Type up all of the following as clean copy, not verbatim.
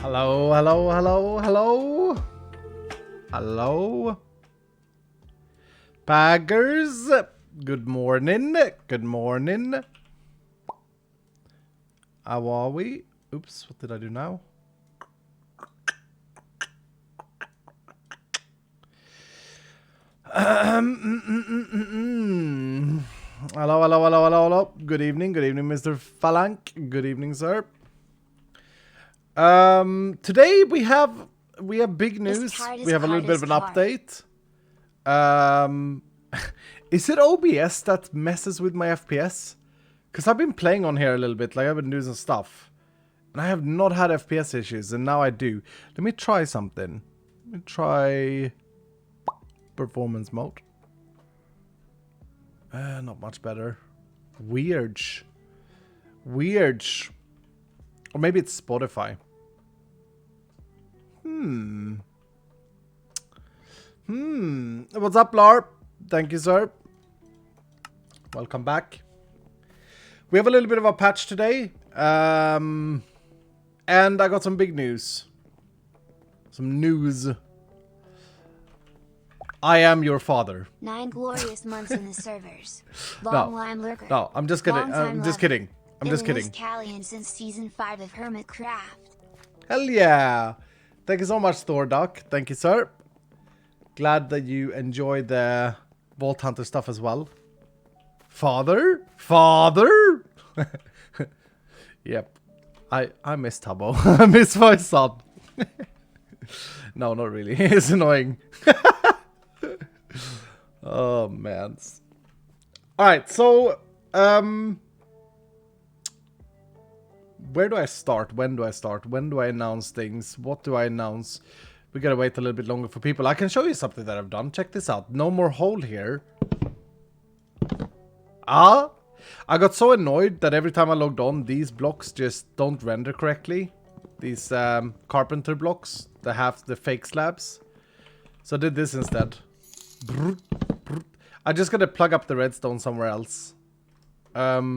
Hello, hello, hello, hello. Hello. Baggers. Good morning. Good morning. How are we? Oops, what did I do now? Hello, hello, hello, hello, hello. Good evening, Mr. Falank. Good evening, sir. Today we have big news. We have a little bit of an update. Is it OBS that messes with my FPS? Because I've been playing on here a little bit, like I've been doing some stuff. And I have not had FPS issues, and now I do. Let me try something. Let me try performance mode. Not much better. Weird. Weird. Or maybe it's Spotify. What's up, Lar? Thank you, sir. Welcome back. We have a little bit of a patch today. And I got some big news. Some news. I am your father. 9 glorious months in the servers. Long line lurker. No, I'm just kidding. I'm just kidding. I'm just kidding. Callian since season 5 of Hermitcraft. Hell yeah. Thank you so much, Thordoc. Thank you, sir. Glad that you enjoy the Vault Hunter stuff as well. Father? Father? Yep. I miss Tubbo. I miss my son. No, not really. It's annoying. Oh, man. Alright, so... where do I start? When do I start? When do I announce things? What do I announce? We gotta wait a little bit longer for people. I can show you something that I've done. Check this out. No more hole here. I got so annoyed that every time I logged on, these blocks just don't render correctly. These carpenter blocks. They have the fake slabs. So I did this instead. I just gotta plug up the redstone somewhere else. I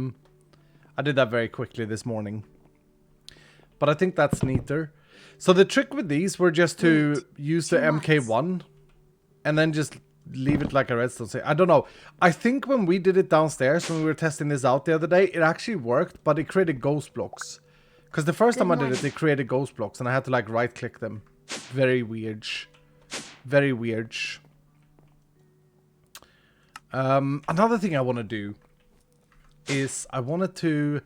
did that very quickly this morning. But I think that's neater. So the trick with these were just to use the MK1 and then just leave it like a redstone. I don't know. I think when we did it downstairs, when we were testing this out the other day, it actually worked, but it created ghost blocks. Because the first time I did it, it created ghost blocks and I had to like right click them. Very weird. Very weird. Another thing I want to do is I want to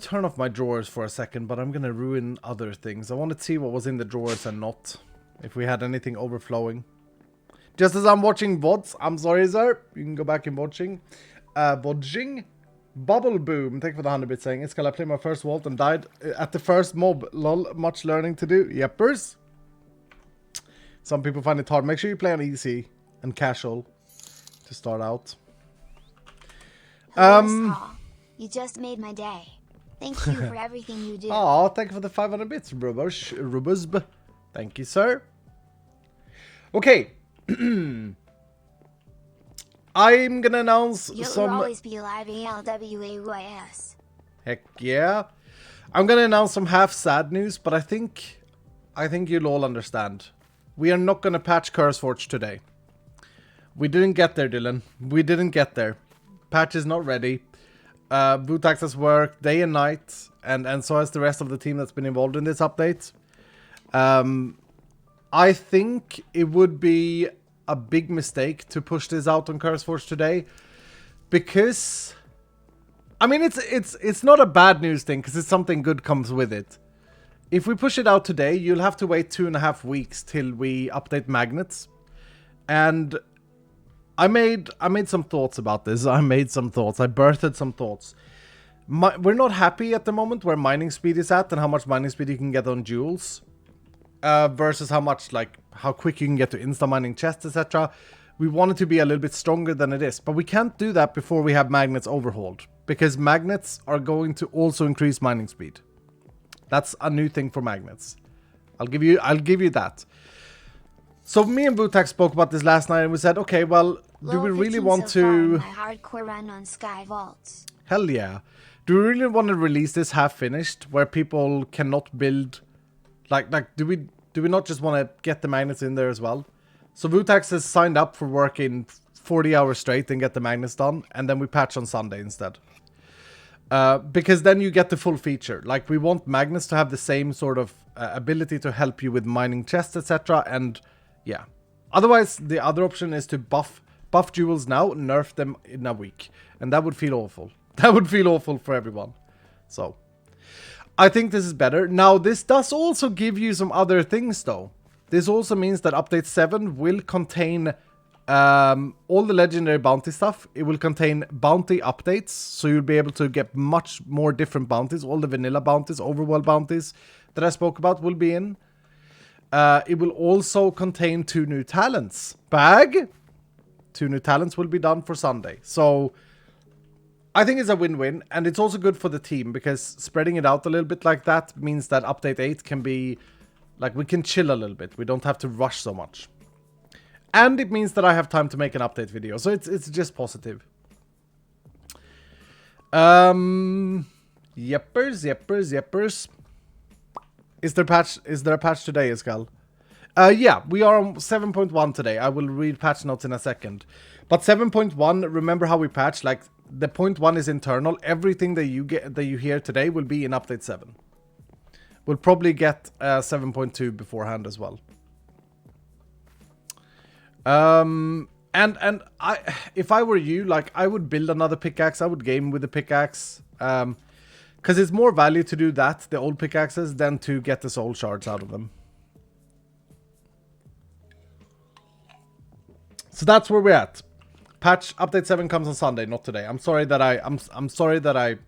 turn off my drawers for a second, but I'm going to ruin other things. I want to see what was in the drawers and not. If we had anything overflowing. Just as I'm watching VODs. I'm sorry, sir. You can go back and watching. Watching. Bubble Boom. Thank you for the 100 bit saying. It's because I played my first vault and died at the first mob. Lol. Much learning to do. Yeppers. Some people find it hard. Make sure you play on easy and casual to start out. You just made my day. Thank you for everything you do. Oh, thank you for the 500 bits, Rubusb. Thank you, sir. Okay. I'm gonna announce You'll always be alive, ALWAYS. Heck yeah. I'm gonna announce some half sad news, but I think you'll all understand. We are not gonna patch CurseForge today. We didn't get there, Dylan. We didn't get there. Patch is not ready. Bootax has worked day and night, and so has the rest of the team that's been involved in this update. I think it would be a big mistake to push this out on CurseForge today, because I mean it's not a bad news thing, because it's something good comes with it. If we push it out today, you'll have to wait 2.5 weeks till we update magnets, and I made some thoughts about this. I birthed some thoughts. We're not happy at the moment where mining speed is at and how much mining speed you can get on jewels. Versus how quick you can get to insta-mining chests, etc. We want it to be a little bit stronger than it is. But we can't do that before we have magnets overhauled. Because magnets are going to also increase mining speed. That's a new thing for magnets. I'll give you that. So me and Bootax spoke about this last night and we said, okay, well, do we really want to... hardcore run on Sky Vaults. Hell yeah. Do we really want to release this half finished where people cannot build Like, do we not just want to get the magnets in there as well? So Vutax has signed up for working 40 hours straight and get the magnets done, and then we patch on Sunday instead. Because then you get the full feature. Like, we want magnets to have the same sort of ability to help you with mining chests, etc. And yeah. Otherwise, the other option is to buff jewels now, nerf them in a week. And that would feel awful. That would feel awful for everyone. So, I think this is better. Now, this does also give you some other things, though. This also means that Update 7 will contain all the legendary bounty stuff. It will contain bounty updates, so you'll be able to get much more different bounties. All the vanilla bounties, overworld bounties that I spoke about will be in. It will also contain 2 new talents. Bag! 2 new talents will be done for Sunday. So, I think it's a win-win, and it's also good for the team, because spreading it out a little bit like that means that Update 8 can be, like, we can chill a little bit. We don't have to rush so much. And it means that I have time to make an update video, so it's just positive. Yeppers. Is there a patch today, Iskal? Yeah, we are on 7.1 today. I will read patch notes in a second. But 7.1, remember how we patch? Like, the 0.1 is internal. Everything that you hear today will be in update 7. We'll probably get 7.2 beforehand as well. And if I were you, like, I would build another pickaxe. I would game with the pickaxe. Because it's more value to do that, the old pickaxes, than to get the soul shards out of them. So that's where we're at. Patch update 7 comes on Sunday, not today. I'm sorry that I'm sorry that I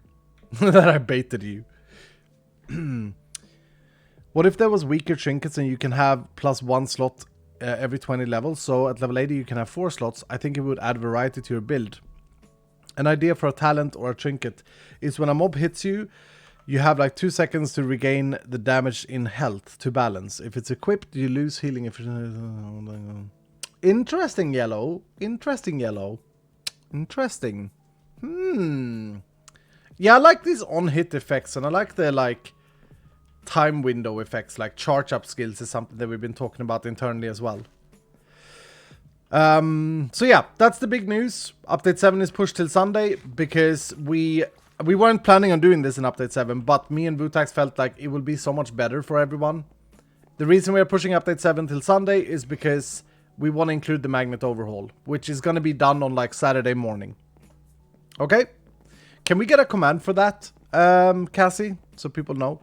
that I baited you. What if there was weaker trinkets and you can have +1 slot every 20 levels? So at level 80 you can have 4 slots. I think it would add variety to your build. An idea for a talent or a trinket is when a mob hits you, you have like 2 seconds to regain the damage in health to balance. If it's equipped, you lose healing. Interesting, Yellow. Interesting, Yellow. Interesting. Yeah, I like these on-hit effects, and I like the, like, time window effects, like charge-up skills is something that we've been talking about internally as well. So yeah, that's the big news. Update 7 is pushed till Sunday, because we weren't planning on doing this in Update 7, but me and Vutax felt like it will be so much better for everyone. The reason we are pushing Update 7 till Sunday is because we want to include the magnet overhaul, which is going to be done on like Saturday morning. Okay? Can we get a command for that, Cassie? So people know.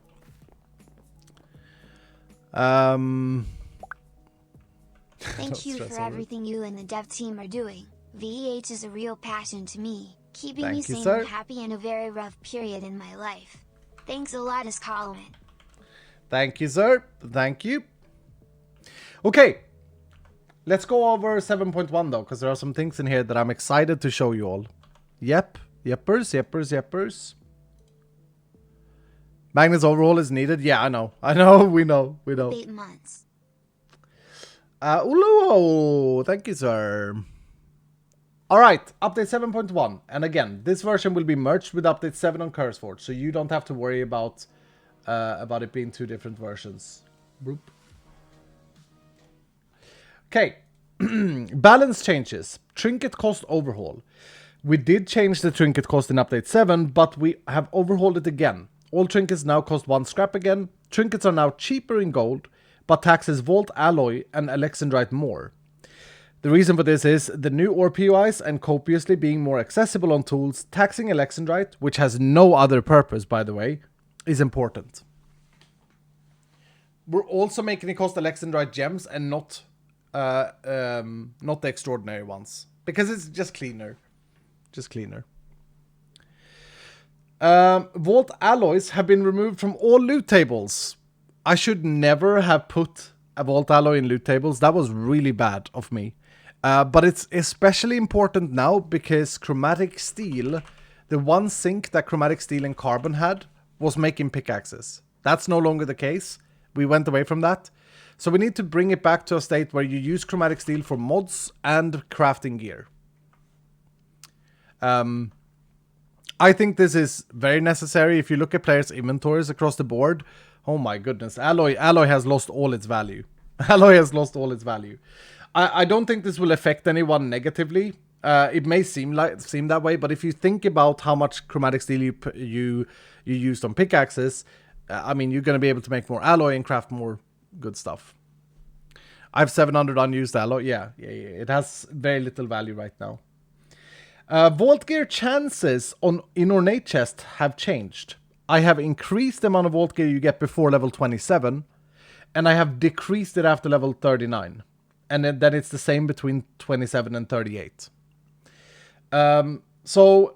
Thank you for everything you and the dev team are doing. VEH is a real passion to me, keeping me sane and happy in a very rough period in my life. Thanks a lot, Colin. Thank you, sir. Thank you. Okay. Let's go over 7.1 though, because there are some things in here that I'm excited to show you all. Yep. Yeppers. Magnet's overhaul is needed. Yeah, I know. We know. 8 months. Uluo. Thank you, sir. Alright, update 7.1. And again, this version will be merged with update 7 on CurseForge, so you don't have to worry about it being 2 different versions. Boop. Okay, balance changes. Trinket cost overhaul. We did change the trinket cost in update 7, but we have overhauled it again. All trinkets now cost 1 scrap again. Trinkets are now cheaper in gold, but taxes Vault Alloy and Alexandrite more. The reason for this is the new ore POIs and copiously being more accessible on tools. Taxing Alexandrite, which has no other purpose by the way, is important. We're also making it cost Alexandrite gems and not the extraordinary ones, because it's just cleaner. Vault alloys have been removed from all loot tables. I should never have put a vault alloy in loot tables. That was really bad of me. But it's especially important now because chromatic steel, the one zinc that chromatic steel and carbon had, was making pickaxes. That's no longer the case. We went away from that. So we need to bring it back to a state where you use chromatic steel for mods and crafting gear. I think this is very necessary. If you look at players' inventories across the board, Oh my goodness. Alloy has lost all its value. Alloy has lost all its value. I don't think this will affect anyone negatively. It may seem that way, but if you think about how much chromatic steel you used on pickaxes, I mean, you're going to be able to make more alloy and craft more good stuff. I have 700 unused alloy. Yeah. It has very little value right now. Vault gear chances in ornate chest have changed. I have increased the amount of vault gear you get before level 27, and I have decreased it after level 39. And then it's the same between 27 and 38. So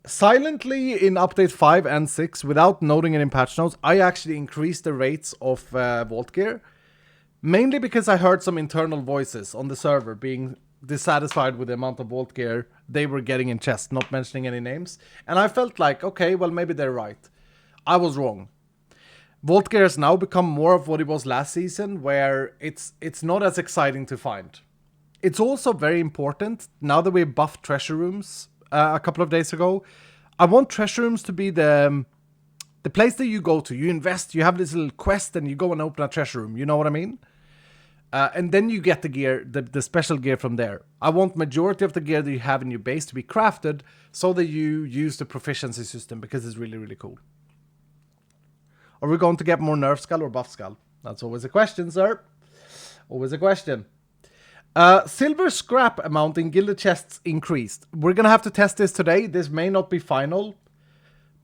silently in update 5 and 6, without noting it in patch notes, I actually increased the rates of vault gear. Mainly because I heard some internal voices on the server being dissatisfied with the amount of vault gear they were getting in chest, not mentioning any names. And I felt like, okay, well, maybe they're right. I was wrong. Vault gear has now become more of what it was last season, where it's not as exciting to find. It's also very important, now that we buffed treasure rooms a couple of days ago, I want treasure rooms to be the place that you go to. You invest, you have this little quest, and you go and open a treasure room, you know what I mean? And then you get the gear, the special gear from there. I want majority of the gear that you have in your base to be crafted so that you use the proficiency system, because it's really, really cool. Are we going to get more nerf skull or buff skull? That's always a question, sir. Always a question. Silver scrap amount in gilded chests increased. We're going to have to test this today. This may not be final,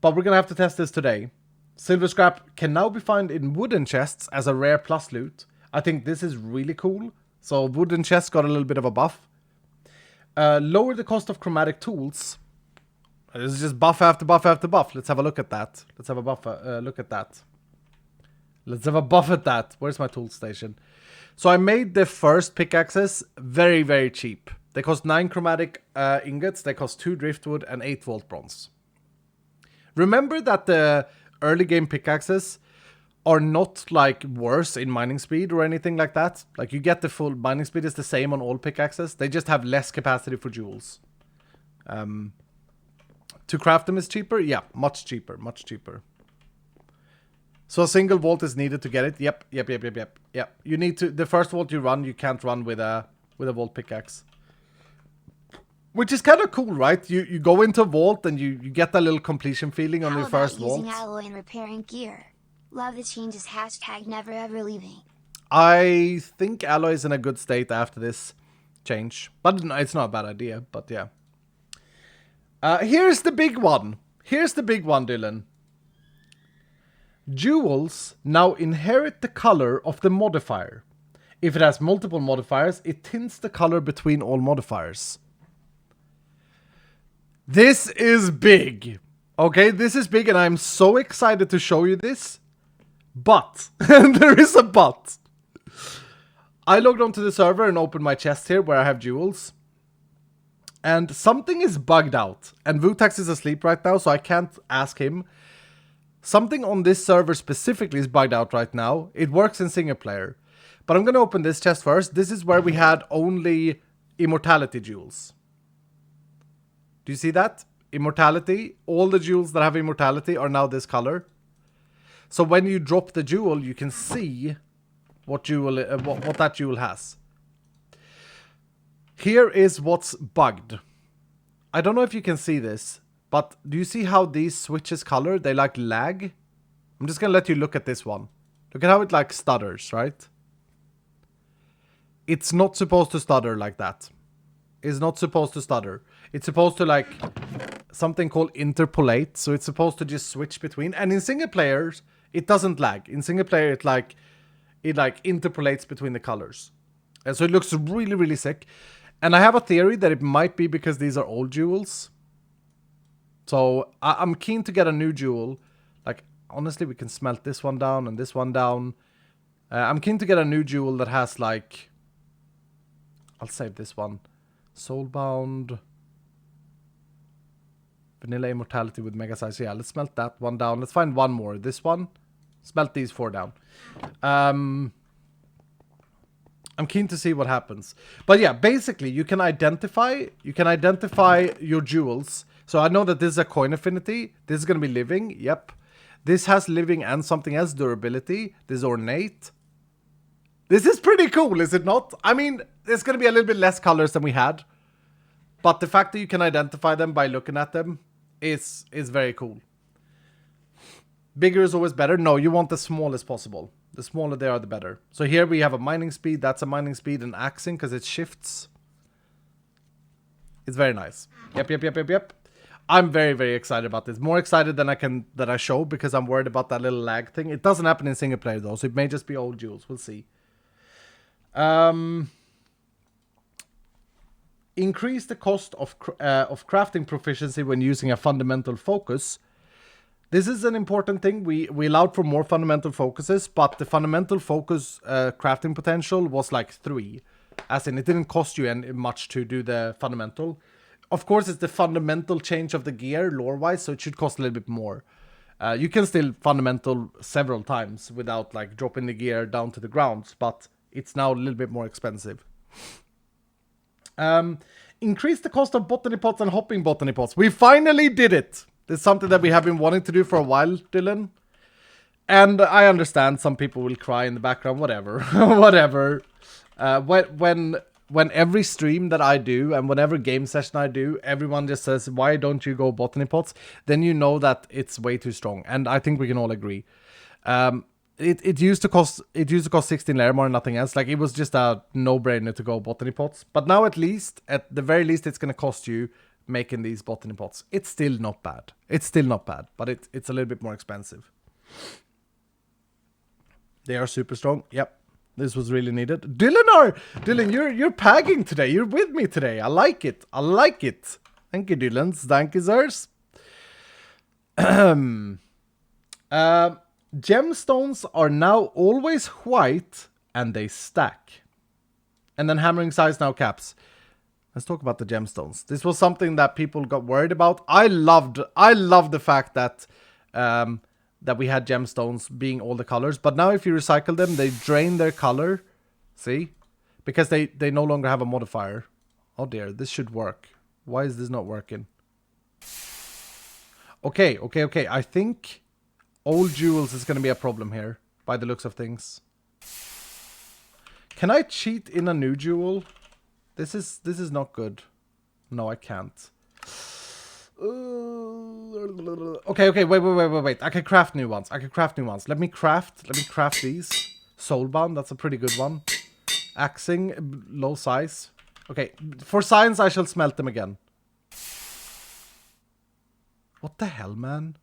but we're going to have to test this today. Silver scrap can now be found in wooden chests as a rare plus loot. I think this is really cool. So wooden chests got a little bit of a buff. Lower the cost of chromatic tools. This is just buff after buff after buff. Let's have a look at that. Let's have a buff look at that. Let's have a buff at that. Where's my tool station? So I made the first pickaxes very, very cheap. They cost 9 chromatic ingots. They cost 2 driftwood and 8 vault bronze. Remember that the early game pickaxes are not like worse in mining speed or anything like that. Like you get the full mining speed is the same on all pickaxes. They just have less capacity for jewels. To craft them is cheaper? Yeah, much cheaper, much cheaper. So a single vault is needed to get it? Yep. You need to, the first vault you run, you can't run with a vault pickaxe. Which is kind of cool, right? You go into a vault and you get that little completion feeling on your first vault. Using alloy and repairing gear. Love the changes, hashtag never ever leaving. I think alloy is in a good state after this change. But it's not a bad idea, but yeah. Here's the big one. Here's the big one, Dylan. Jewels now inherit the color of the modifier. If it has multiple modifiers, it tints the color between all modifiers. This is big. Okay, this is big and I'm so excited to show you this. But, and there is a but. I logged onto the server and opened my chest here where I have jewels. And something is bugged out. And Vutax is asleep right now, so I can't ask him. Something on this server specifically is bugged out right now. It works in single player. But I'm going to open this chest first. This is where we had only immortality jewels. Do you see that? Immortality. All the jewels that have immortality are now this color. So when you drop the jewel, you can see what jewel, what that jewel has. Here is what's bugged. I don't know if you can see this, but do you see how these switches color? They like lag. I'm just going to let you look at this one. Look at how it like stutters, right? It's not supposed to stutter like that. It's not supposed to stutter. It's supposed to like something called interpolate. So it's supposed to just switch between. And in single players, it doesn't lag. In single player, it like interpolates between the colors. And so it looks really, really sick. And I have a theory that it might be because these are old jewels. So I'm keen to get a new jewel. Like, honestly, we can smelt this one down and this one down. I'm keen to get a new jewel that has like... I'll save this one. Soulbound. Vanilla immortality with mega size. Yeah, let's smelt that one down. Let's find one more. This one. Smelt these 4 down. I'm keen to see what happens. But yeah, basically you can identify your jewels. So I know that this is a coin affinity. This is going to be living. Yep. This has living and something else durability. This is ornate. This is pretty cool, is it not? I mean, there's going to be a little bit less colors than we had. But the fact that you can identify them by looking at them is very cool. Bigger is always better. No, you want the smallest possible. The smaller they are, the better. So here we have a mining speed. That's a mining speed and axing because it shifts. It's very nice. Yep. I'm very excited about this. More excited than I show because I'm worried about that little lag thing. It doesn't happen in single player though, so it may just be old jewels. We'll see. Increase the cost of crafting proficiency when using a fundamental focus. This is an important thing. We allowed for more fundamental focuses, but the fundamental focus crafting potential was like 3. As in, it didn't cost you much to do the fundamental. Of course, it's the fundamental change of the gear lore-wise, so it should cost a little bit more. You can still fundamental several times without like dropping the gear down to the ground, but it's now a little bit more expensive. Increase the cost of botany pots and hopping botany pots. We finally did it! This is something that we have been wanting to do for a while, Dylan. And I understand some people will cry in the background, whatever. Whatever. When every stream that I do and whenever game session I do, everyone just says, why don't you go botany pots? Then you know that it's way too strong. And I think we can all agree. It used to cost 16 layer more and nothing else. Like it was just a no-brainer to go botany pots. But now at the very least, it's going to cost you making these botany pots. It's still not bad. But it's a little bit more expensive. They are super strong. Yep. This was really needed. Dylan, you're pagging today. You're with me today. I like it. Thank you, Dylan. Thank you, sirs. Gemstones are now always white and they stack. And then hammering size now caps. Let's talk about the gemstones. This was something that people got worried about. I loved the fact that that we had gemstones being all the colors. But now if you recycle them, they drain their color. See? Because they no longer have a modifier. Oh dear, this should work. Why is this not working? Okay. I think old jewels is going to be a problem here, by the looks of things. Can I cheat in a new jewel? This is not good. No, I can't. Okay, wait. I can craft new ones. Let me craft these. Soulbound, that's a pretty good one. Axing, low size. Okay, for science I shall smelt them again. What the hell, man?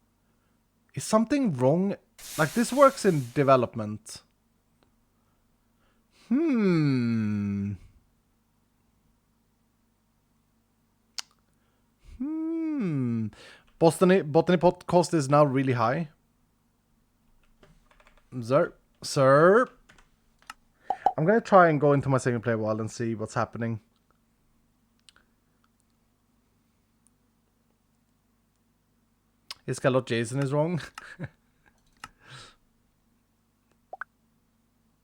Is something wrong? Like, this works in development. Botany pot cost is now really high. Sir. I'm gonna try and go into my single player world and see what's happening. Iskalot Jason is wrong.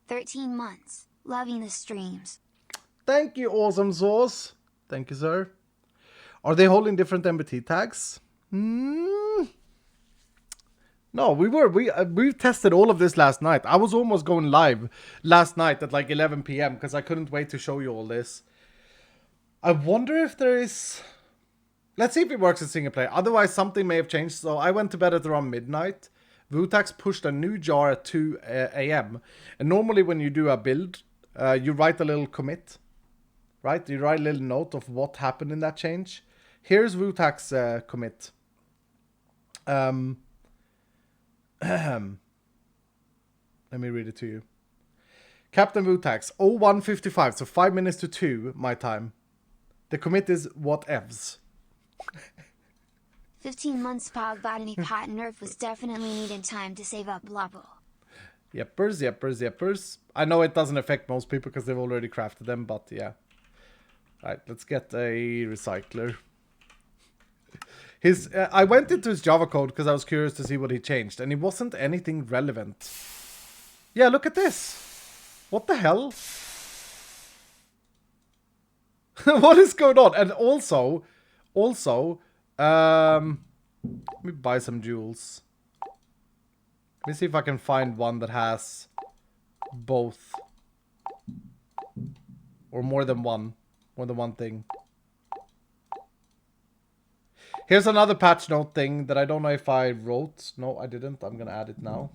13 months. Loving the streams. Thank you, awesome sauce. Thank you, sir. Are they holding different MBT tags? No, we tested all of this last night. I was almost going live last night at like 11 PM because I couldn't wait to show you all this. I wonder if there is... Let's see if it works in single player. Otherwise, something may have changed. So I went to bed at around midnight. Vutax pushed a new jar at 2 AM. And normally when you do a build, you write a little commit. Right? You write a little note of what happened in that change. Here's Vutax commit. Let me read it to you. Captain Vutax, 01:55, so 5 minutes to 2 my time. The commit is whatevs. 15 months Pog Botany Pot nerf was definitely needed time to save up Bloppo. Yeppers. I know it doesn't affect most people because they've already crafted them, but yeah. Right, let's get a recycler. I went into his Java code because I was curious to see what he changed, and it wasn't anything relevant. Yeah, look at this. What the hell? What is going on? And also, let me buy some jewels. Let me see if I can find one that has both. Or more than one. More than one thing. Here's another patch note thing that I don't know if I wrote. No, I didn't. I'm gonna add it now.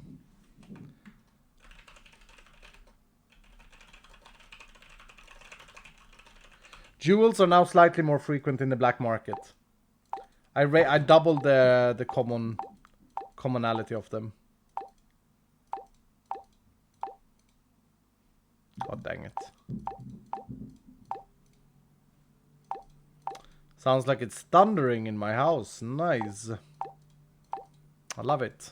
Jewels are now slightly more frequent in the black market. I doubled the commonality of them. God dang it. Sounds like it's thundering in my house. Nice. I love it.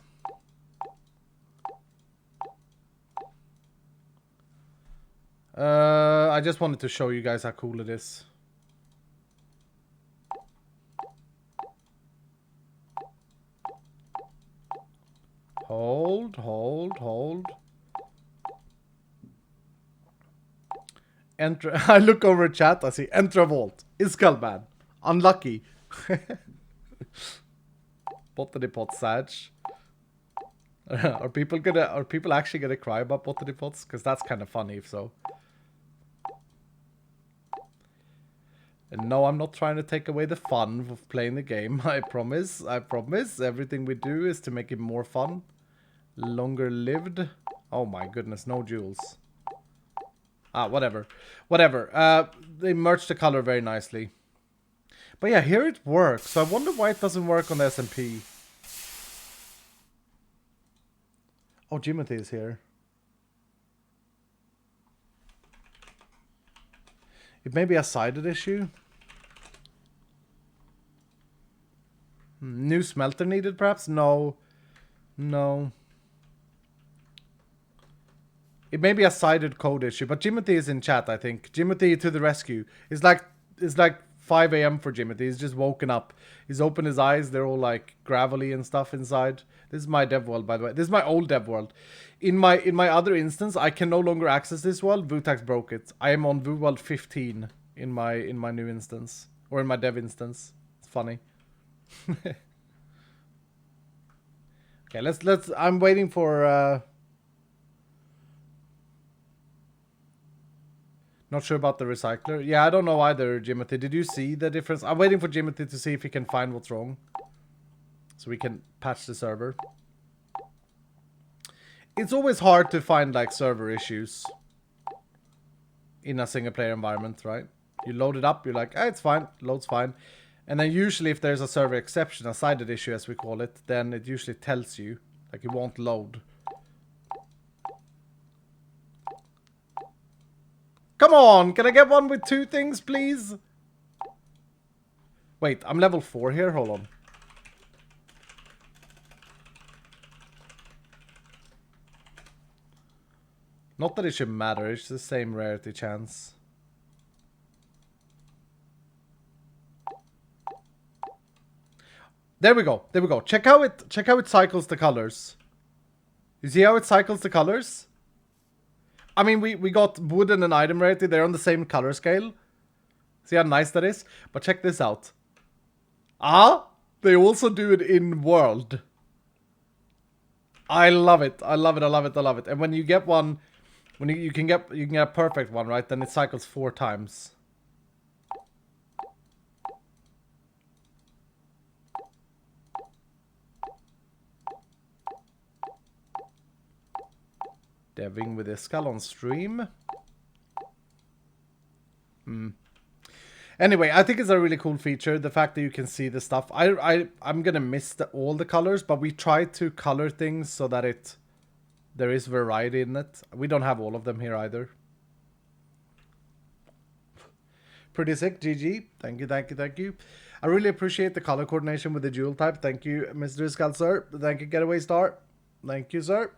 I just wanted to show you guys how cool it is. Hold. Enter. I look over chat. I see enter a vault. Iskalbad. Unlucky. Botany pot Sage. Are people actually gonna cry about botany pots? Because that's kind of funny if so. And no, I'm not trying to take away the fun of playing the game. I promise. Everything we do is to make it more fun. Longer lived. Oh my goodness, no jewels. Ah, whatever. They merged the color very nicely. But yeah, here it works. So I wonder why it doesn't work on the SMP. Oh, Jimothy is here. It may be a sided issue. New smelter needed, perhaps? No. It may be a sided code issue, but Jimothy is in chat, I think. Jimothy to the rescue. It's like 5 a.m. for Jimothy. He's just woken up. He's opened his eyes. They're all like gravelly and stuff inside. This is my dev world, by the way. This is my old dev world. In my other instance, I can no longer access this world. Vutax broke it. I am on Vu world 15 in my new instance, or in my dev instance. It's funny. Okay, let's. I'm waiting for. Not sure about the recycler. Yeah, I don't know either, Jimothy. Did you see the difference? I'm waiting for Jimothy to see if he can find what's wrong, so we can patch the server. It's always hard to find like server issues in a single player environment, right? You load it up, you're like, it's fine, loads fine. And then usually if there's a server exception, a sided issue as we call it, then it usually tells you, like it won't load. Come on, can I get one with 2 things, please? Wait, I'm level 4 here, hold on. Not that it should matter, it's the same rarity chance. There we go. Check how it cycles the colors. You see how it cycles the colors? I mean, we got wood and an item rarity. They're on the same color scale. See how nice that is? But check this out. Ah, they also do it in world. I love it. And when you get one, when you can get a perfect one, right? Then it cycles 4 times. Deving with a skull on stream. Anyway, I think it's a really cool feature. The fact that you can see the stuff. I'm gonna miss all the colors, but we try to color things so that there is variety in it. We don't have all of them here either. Pretty sick, GG. Thank you. I really appreciate the color coordination with the jewel type. Thank you, Mr. Skull, sir. Thank you, Getaway Star. Thank you, sir.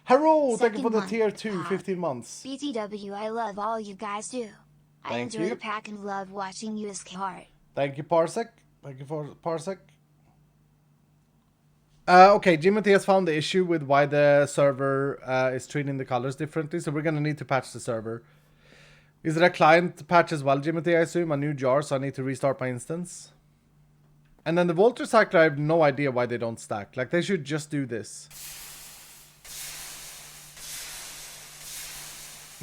Hello, thank you for the tier 2, 15 months. BTW, I love all you guys do. I enjoy the pack and love watching you as Kart. Thank you, Parsec. Thank you for Parsec. Okay, Jimothy has found the issue with why the server is treating the colors differently, so we're going to need to patch the server. Is it a client patch as well, Jimothy, I assume? A new jar, so I need to restart my instance? And then the Volt Recycler, I have no idea why they don't stack. Like, they should just do this.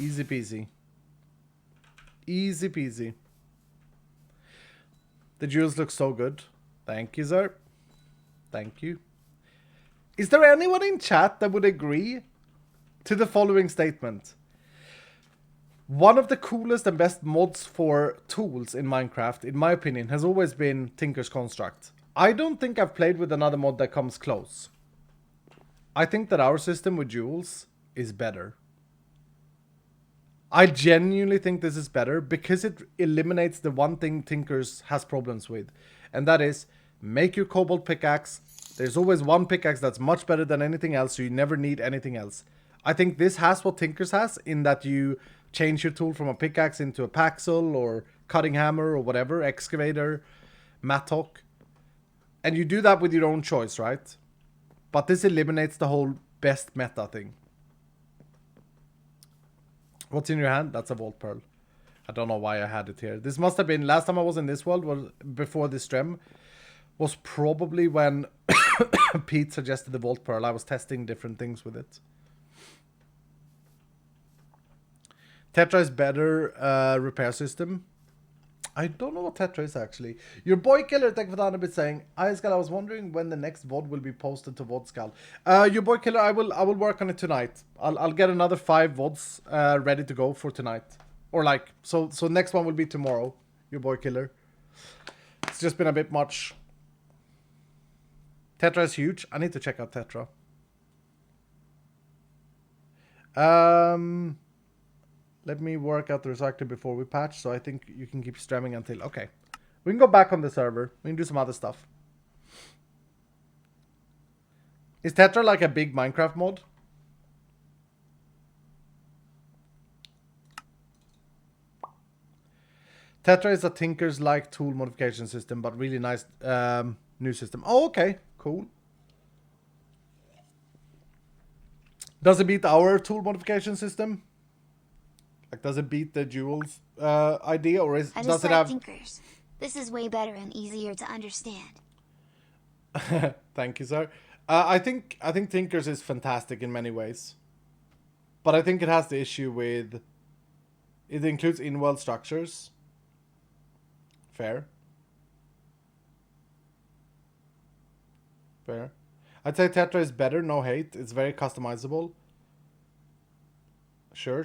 Easy peasy. Easy peasy. The jewels look so good. Thank you, sir. Thank you. Is there anyone in chat that would agree to the following statement? One of the coolest and best mods for tools in Minecraft, in my opinion, has always been Tinker's Construct. I don't think I've played with another mod that comes close. I think that our system with jewels is better. I genuinely think this is better because it eliminates the one thing Tinkers has problems with. And that is, make your cobalt pickaxe. There's always one pickaxe that's much better than anything else, so you never need anything else. I think this has what Tinkers has, in that you change your tool from a pickaxe into a paxel or cutting hammer or whatever, excavator, mattock. And you do that with your own choice, right? But this eliminates the whole best meta thing. What's in your hand? That's a Vault Pearl. I don't know why I had it here. This must have been, last time I was in this world, was before this stream, was probably when Pete suggested the Vault Pearl. I was testing different things with it. Tetra is better repair system. I don't know what Tetra is actually. Your boy Killer, thank you for that a bit, saying, Iskal, I was wondering when the next VOD will be posted to VODskal. Your boy Killer, I will work on it tonight. I'll get another 5 VODs ready to go for tonight. Or like, so next one will be tomorrow, your boy Killer. It's just been a bit much. Tetra is huge. I need to check out Tetra. Let me work out the recycler before we patch, so I think you can keep streaming until... Okay. We can go back on the server. We can do some other stuff. Is Tetra like a big Minecraft mod? Tetra is a Tinker's-like tool modification system, but really nice new system. Oh, okay. Cool. Does it beat our tool modification system? Like, does it beat the jewels idea, or does it have... Tinkers. This is way better and easier to understand. Thank you, sir. I think Tinkers is fantastic in many ways, but I think it has the issue with it includes in-world structures. Fair. Fair. I'd say Tetra is better. No hate. It's very customizable. Sure.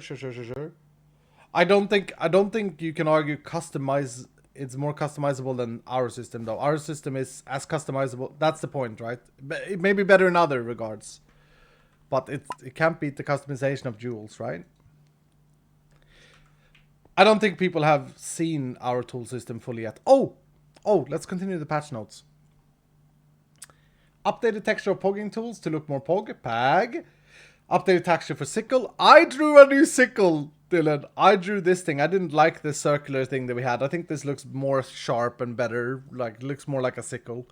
I don't think you can argue customize. It's more customizable than our system, though. Our system is as customizable. That's the point, right? It may be better in other regards, but it can't beat the customization of jewels, right? I don't think people have seen our tool system fully yet. Oh, let's continue the patch notes. Updated texture of pogging tools to look more pag. Updated texture for sickle. I drew a new sickle, Dylan. I drew this thing. I didn't like the circular thing that we had. I think this looks more sharp and better. Like, looks more like a sickle.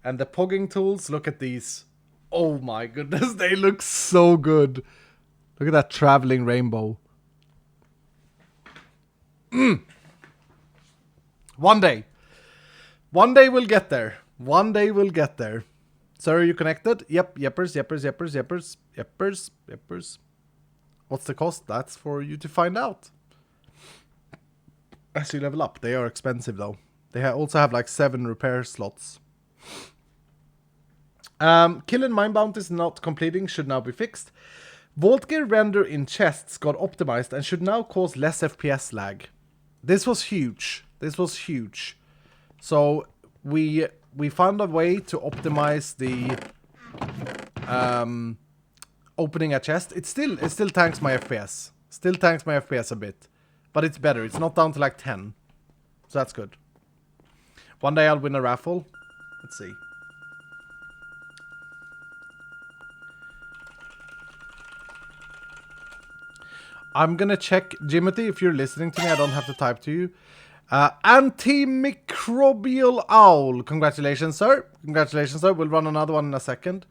And the pogging tools, look at these. Oh my goodness, they look so good. Look at that traveling rainbow. One day we'll get there. Sir, are you connected? Yep, yeppers. What's the cost? That's for you to find out. As you level up. They are expensive though. They also have like 7 repair slots. Kill and mine bounties not completing should now be fixed. Vault gear render in chests got optimized and should now cause less FPS lag. This was huge. So we found a way to optimize the opening a chest. It still tanks my FPS. Still tanks my FPS a bit. But it's better. It's not down to like 10. So that's good. One day I'll win a raffle. Let's see. I'm gonna check, Jimothy, if you're listening to me, I don't have to type to you. Antimicrobial owl. Congratulations, sir. We'll run another one in a second.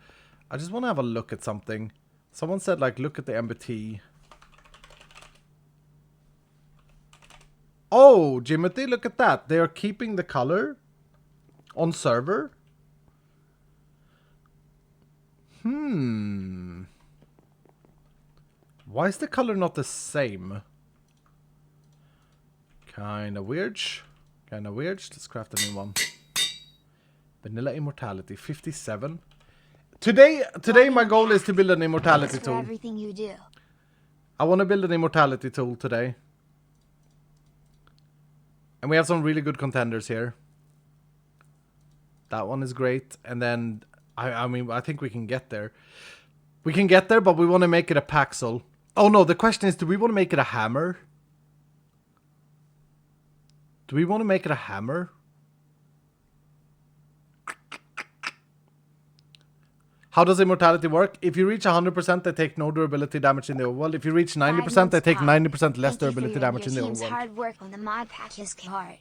I just want to have a look at something. Someone said, like, look at the MBT. Oh, Jimothy, look at that. They are keeping the color on server. Why is the color not the same? Kinda weird. Kinda weird. Let's craft a new one. Vanilla Immortality, 57. Today my goal is to build an Immortality tool. Everything you do. I want to build an Immortality tool today. And we have some really good contenders here. That one is great. And then, I mean, I think we can get there. We can get there, but we want to make it a Paxel. Oh no, the question is, do we want to make it a hammer? Do we want to make it a hammer? How does Immortality work? If you reach 100%, they take no durability damage in the overworld. If you reach 90%, they take 90% less durability damage in the overworld. Hard work on the mod pack is hard.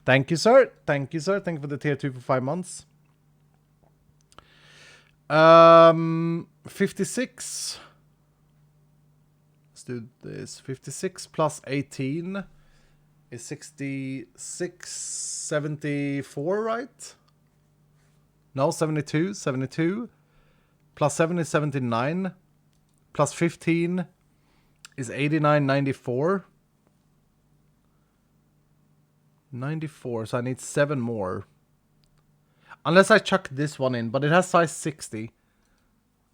Thank you, sir. Thank you, sir. Thank you for the tier 2 for 5 months. 56. Let's do this. 56 plus 18 is 66, 74, right? No, 72. 72. Plus 7 is 79. Plus 15 is 89, 94. 94, so I need 7 more. Unless I chuck this one in, but it has size 60.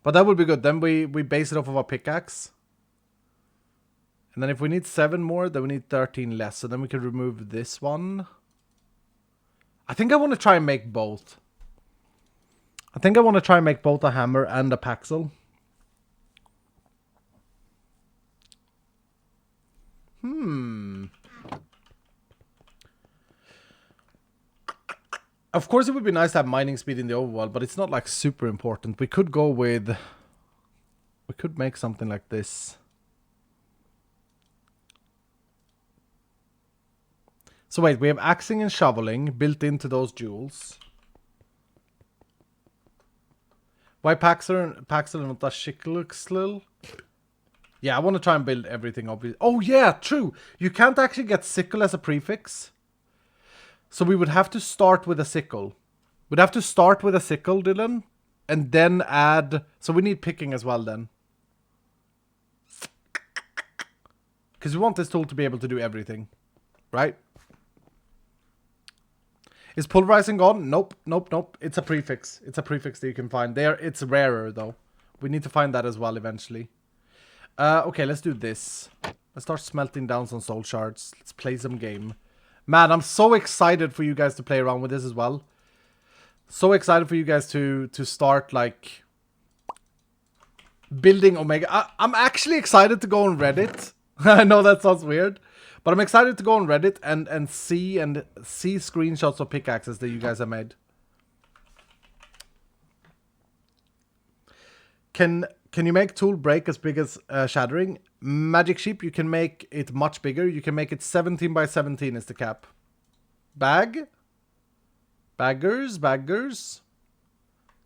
But that would be good. Then we base it off of our pickaxe. And then if we need 7 more, then we need 13 less. So then we can remove this one. I think I want to try and make both. I think I want to try and make both a hammer and a Paxel. Of course, it would be nice to have mining speed in the overworld, but it's not like super important. We could go with... We could make something like this. So wait, we have axing and shoveling built into those jewels. Why Paxel and not a Shikluxlil? Yeah, I want to try and build everything, obviously. Oh yeah, true! You can't actually get sickle as a prefix. So we would have to start with a sickle. We'd have to start with a sickle, Dylan. And then add... So we need picking as well then. Because we want this tool to be able to do everything. Right? Is pulverizing gone? Nope, nope, nope. It's a prefix. It's a prefix that you can find. There, it's rarer though. We need to find that as well eventually. Okay, let's do this. Let's start smelting down some soul shards. Let's play some game. Man, I'm so excited for you guys to play around with this as well. So excited for you guys to start like building Omega. I'm actually excited to go on Reddit. I know that sounds weird. But I'm excited to go on Reddit and see screenshots of pickaxes that you guys have made. Can you make tool break as big as shattering? Magic Sheep, you can make it much bigger. You can make it 17 by 17 is the cap. Baggers.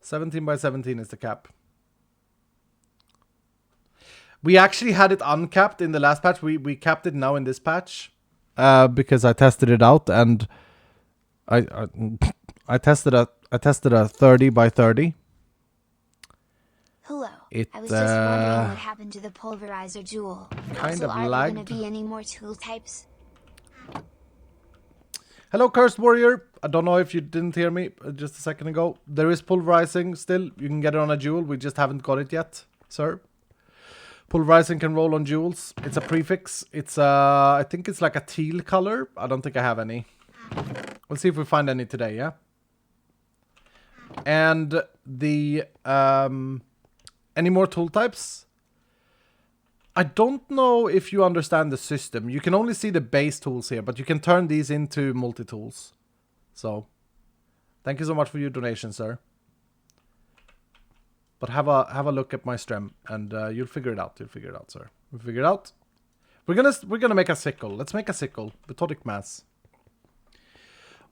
17 by 17 is the cap. We actually had it uncapped in the last patch. We capped it now in this patch. Because I tested it out and I tested a 30 by 30. Hello. I was just wondering what happened to the pulverizer jewel. Kind so of are lagged. there going to be any more tool types? Hello, Cursed Warrior. I don't know if you didn't hear me just a second ago. There is pulverizing still. You can get it on a jewel. We just haven't got it yet, sir. Pulverizing can roll on jewels. It's a prefix. It's I think it's like a teal color. I don't think I have any. We'll see if we find any today, yeah? And the any more tool types? I don't know if you understand the system. You can only see the base tools here, but you can turn these into multi-tools. So, thank you so much for your donation, sir. But have a look at my stream, and you'll figure it out. You'll figure it out, sir. We'll figure it out. We're gonna make a sickle. Let's make a sickle. Methodic mass.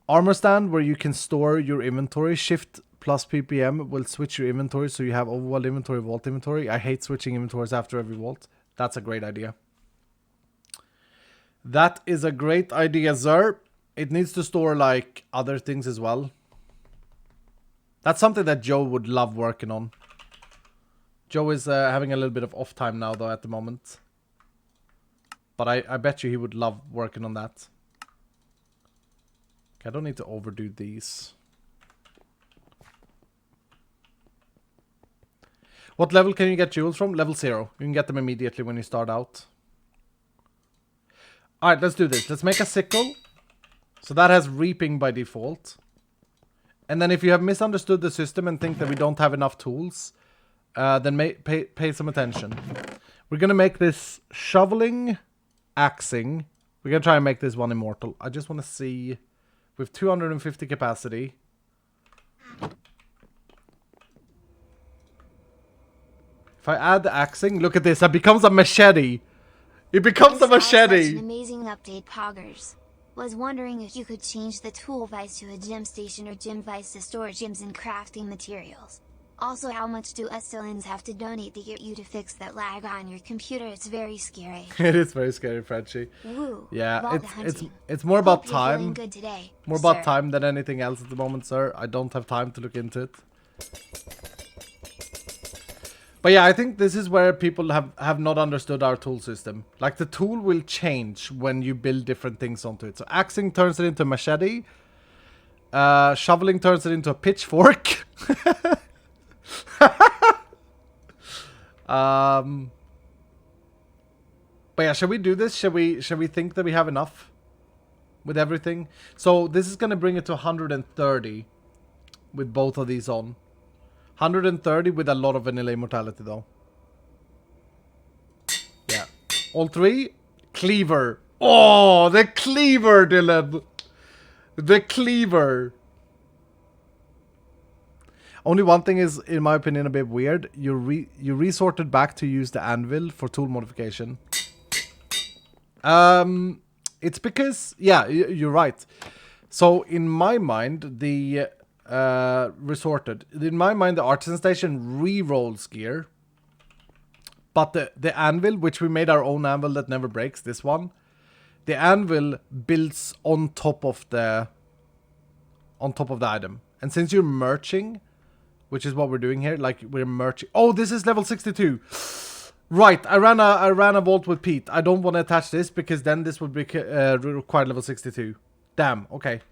Armor stand where you can store your inventory. Shift plus PPM will switch your inventory so you have overworld inventory, vault inventory. I hate switching inventories after every vault. That's a great idea. That is a great idea, sir. It needs to store like other things as well. That's something that Joe would love working on. Joe is having a little bit of off time now, though, at the moment. But I bet you he would love working on that. Okay, I don't need to overdo these. What level can you get jewels from? Level 0. You can get them immediately when you start out. Alright, let's do this. Let's make a sickle. So that has reaping by default. And then if you have misunderstood the system and think that we don't have enough tools, then pay some attention. We're going to make this shoveling, axing. We're going to try and make this one immortal. I just want to see. With 250 capacity. If I add the axing, look at this. That becomes a machete. It becomes a machete. Such an amazing update, Poggers. Was wondering if you could change the tool vise to a gem station or gem vise to store gems and crafting materials. Also, how much do Estelins have to donate to get you to fix that lag on your computer? It's very scary. It is very scary, Frenchie. Woo, yeah, it's more about time. Good today, more sir. about time than anything else at the moment, sir. I don't have time to look into it. But yeah, I think this is where people have not understood our tool system. Like, the tool will change when you build different things onto it. So axing turns it into a machete. Shoveling turns it into a pitchfork. But yeah, shall we do this? Shall we think that we have enough with everything? So this is gonna bring it to 130 with both of these on. 130 with a lot of vanilla immortality, though. Yeah. All three. Cleaver. Oh, the cleaver, Dylan. The cleaver. Only one thing is, in my opinion, a bit weird. You resorted back to use the anvil for tool modification. It's because... Yeah, you're right. So, in my mind, the... resorted. In my mind, the artisan station re-rolls gear. But the anvil, which we made our own anvil that never breaks, this one. The anvil builds on top of the item. And since you're merching, which is what we're doing here, like we're merching. Oh, this is level 62. Right, I ran a vault with Pete. I don't want to attach this because then this would be require level 62. Damn, okay.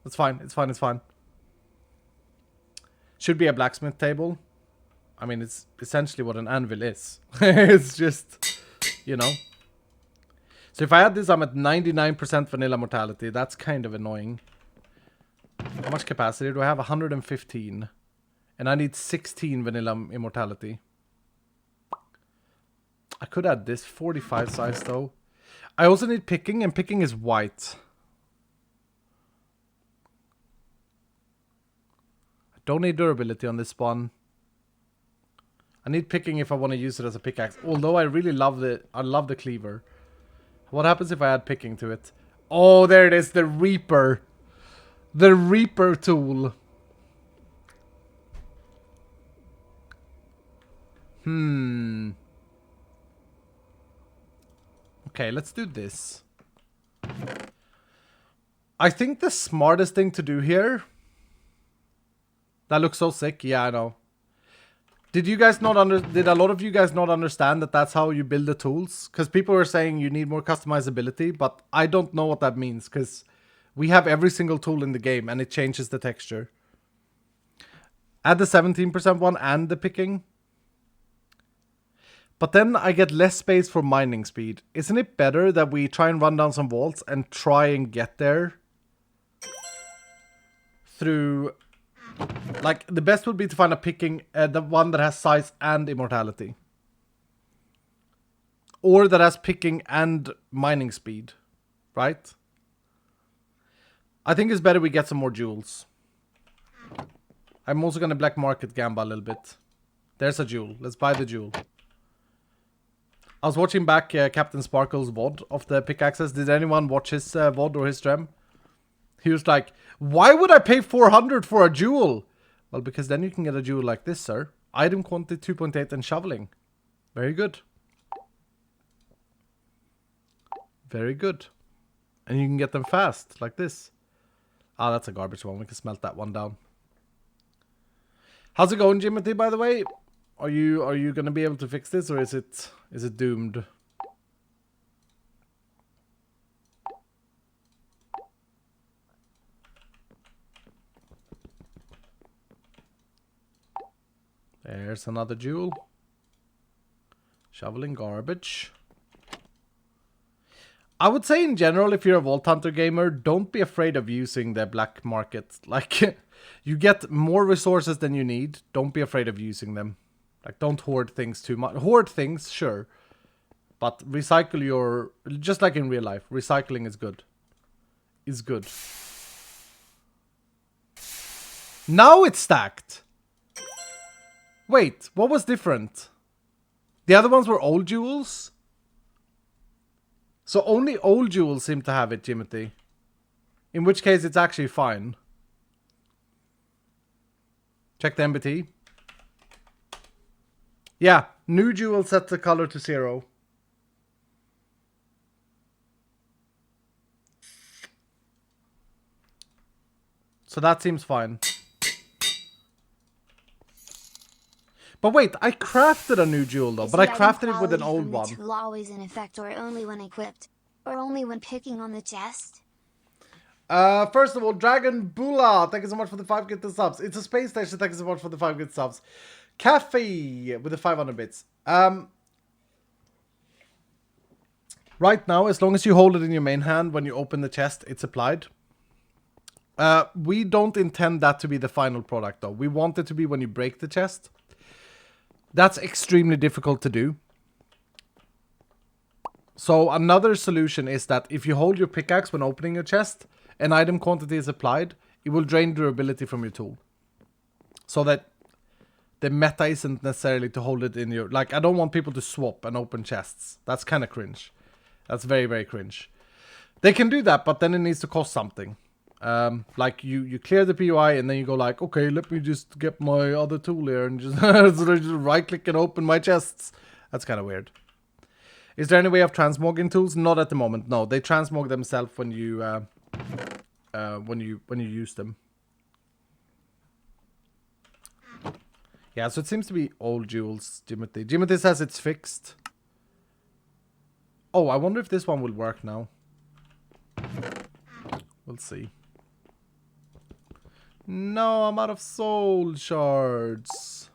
That's fine, it's fine, it's fine. Should be a blacksmith table. I mean, it's essentially what an anvil is. It's just, you know. So if I add this, I'm at 99% vanilla mortality. That's kind of annoying. How much capacity do I have? 115. And I need 16 vanilla immortality. I could add this 45 size though. I also need picking, and picking is white. I don't need durability on this one. I need picking if I want to use it as a pickaxe. Although I really love the cleaver. What happens if I add picking to it? Oh, there it is, the Reaper. The Reaper tool. Okay, let's do this. I think the smartest thing to do here... That looks so sick. Yeah, I know. Did you guys not did a lot of you guys not understand that that's how you build the tools? Because people were saying you need more customizability, but I don't know what that means, because we have every single tool in the game and it changes the texture. Add the 17% one and the picking. But then I get less space for mining speed. Isn't it better that we try and run down some vaults and try and get there through... Like, the best would be to find a picking, the one that has size and immortality. Or that has picking and mining speed. Right? I think it's better we get some more jewels. I'm also going to black market Gamba a little bit. There's a jewel. Let's buy the jewel. I was watching back Captain Sparkle's VOD of the pickaxes. Did anyone watch his VOD or his stream? He was like, why would I pay 400 for a jewel? Well, because then you can get a jewel like this, sir. Item quantity 2.8 and shoveling. Very good. Very good. And you can get them fast, like this. Ah, that's a garbage one. We can smelt that one down. How's it going, Jimothy, by the way? Are you gonna be able to fix this, or is it doomed? There's another jewel. Shoveling garbage. I would say in general, if you're a Vault Hunter gamer, don't be afraid of using the black market. Like, you get more resources than you need. Don't be afraid of using them. Like, don't hoard things too much. Hoard things, sure. But recycle your... Just like in real life, recycling is good. Is good. Now it's stacked! Wait, what was different? The other ones were old jewels? So only old jewels seem to have it, Jimothy. In which case it's actually fine. Check the MBT. Yeah, new jewel set the color to 0. So that seems fine. But wait, I crafted a new jewel though, but I crafted it with an old one. Tool always in effect, or only when equipped, or only when picking on the chest? First of all, Dragon Bula, thank you so much for the 5 gifted subs. It's a space station, thank you so much for the 5 gifted subs. Cafe with the 500 bits. Right now, as long as you hold it in your main hand when you open the chest, it's applied. We don't intend that to be the final product though. We want it to be when you break the chest. That's extremely difficult to do. So another solution is that if you hold your pickaxe when opening your chest, an item quantity is applied, it will drain durability from your tool. So that the meta isn't necessarily to hold it in your... Like, I don't want people to swap and open chests. That's kind of cringe. That's very, very cringe. They can do that, but then it needs to cost something. Like you clear the POI and then you go like, okay, let me just get my other tool here and just, just right click and open my chests. That's kind of weird. Is there any way of transmogging tools? Not at the moment. No, they transmog themselves when you use them. Yeah, so it seems to be old jewels, Jimothy. Jimothy says it's fixed. Oh, I wonder if this one will work now. We'll see. No, I'm out of soul shards.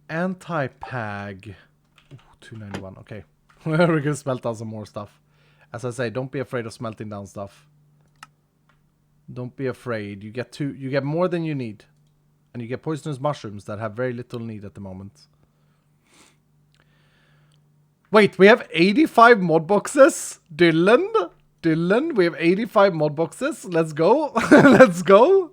Anti-pag. 291, okay. We're gonna smelt down some more stuff. As I say, don't be afraid of smelting down stuff. Don't be afraid. You get more than you need. And you get poisonous mushrooms that have very little need at the moment. Wait, we have 85 mod boxes? Dylan, we have 85 mod boxes. Let's go. Let's go.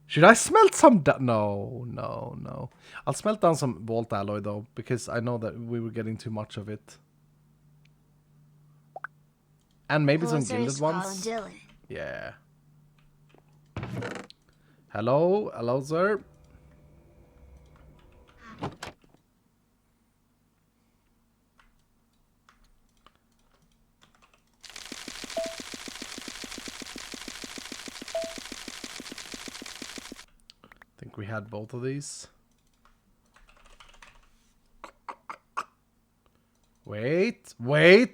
Should I smelt some down? No. I'll smelt down some Vault alloy though, because I know that we were getting too much of it. And maybe some gilded ones. Yeah. Hello, sir. I think we had both of these. Wait.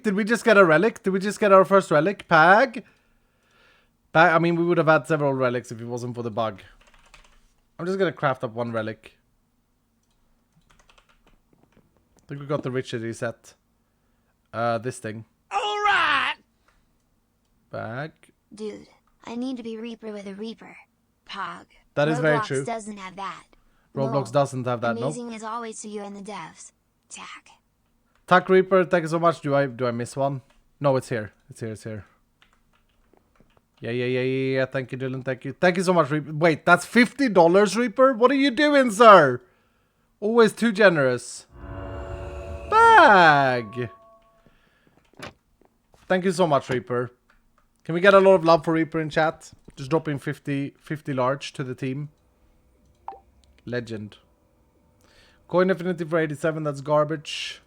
Did we just get a relic? Did we just get our first relic? Pag? I mean, we would have had several relics if it wasn't for the bug. I'm just gonna craft up one relic. I think we got the Richard reset. This thing. Alright! Bag. Dude, I need to be Reaper with a Reaper. Pog. That is very true. Roblox doesn't have that. Roblox doesn't have that, Amazing as always to you and the devs. Tack. Tack Reaper, thank you so much. Do I miss one? No, it's here. It's here. Yeah. Thank you, Dylan. Thank you so much, Reaper. Wait, that's $50, Reaper? What are you doing, sir? Always too generous. Bag. Thank you so much, Reaper. Can we get a lot of love for Reaper in chat? Just dropping 50 large to the team. Legend. Coin Infinity for 87, that's garbage.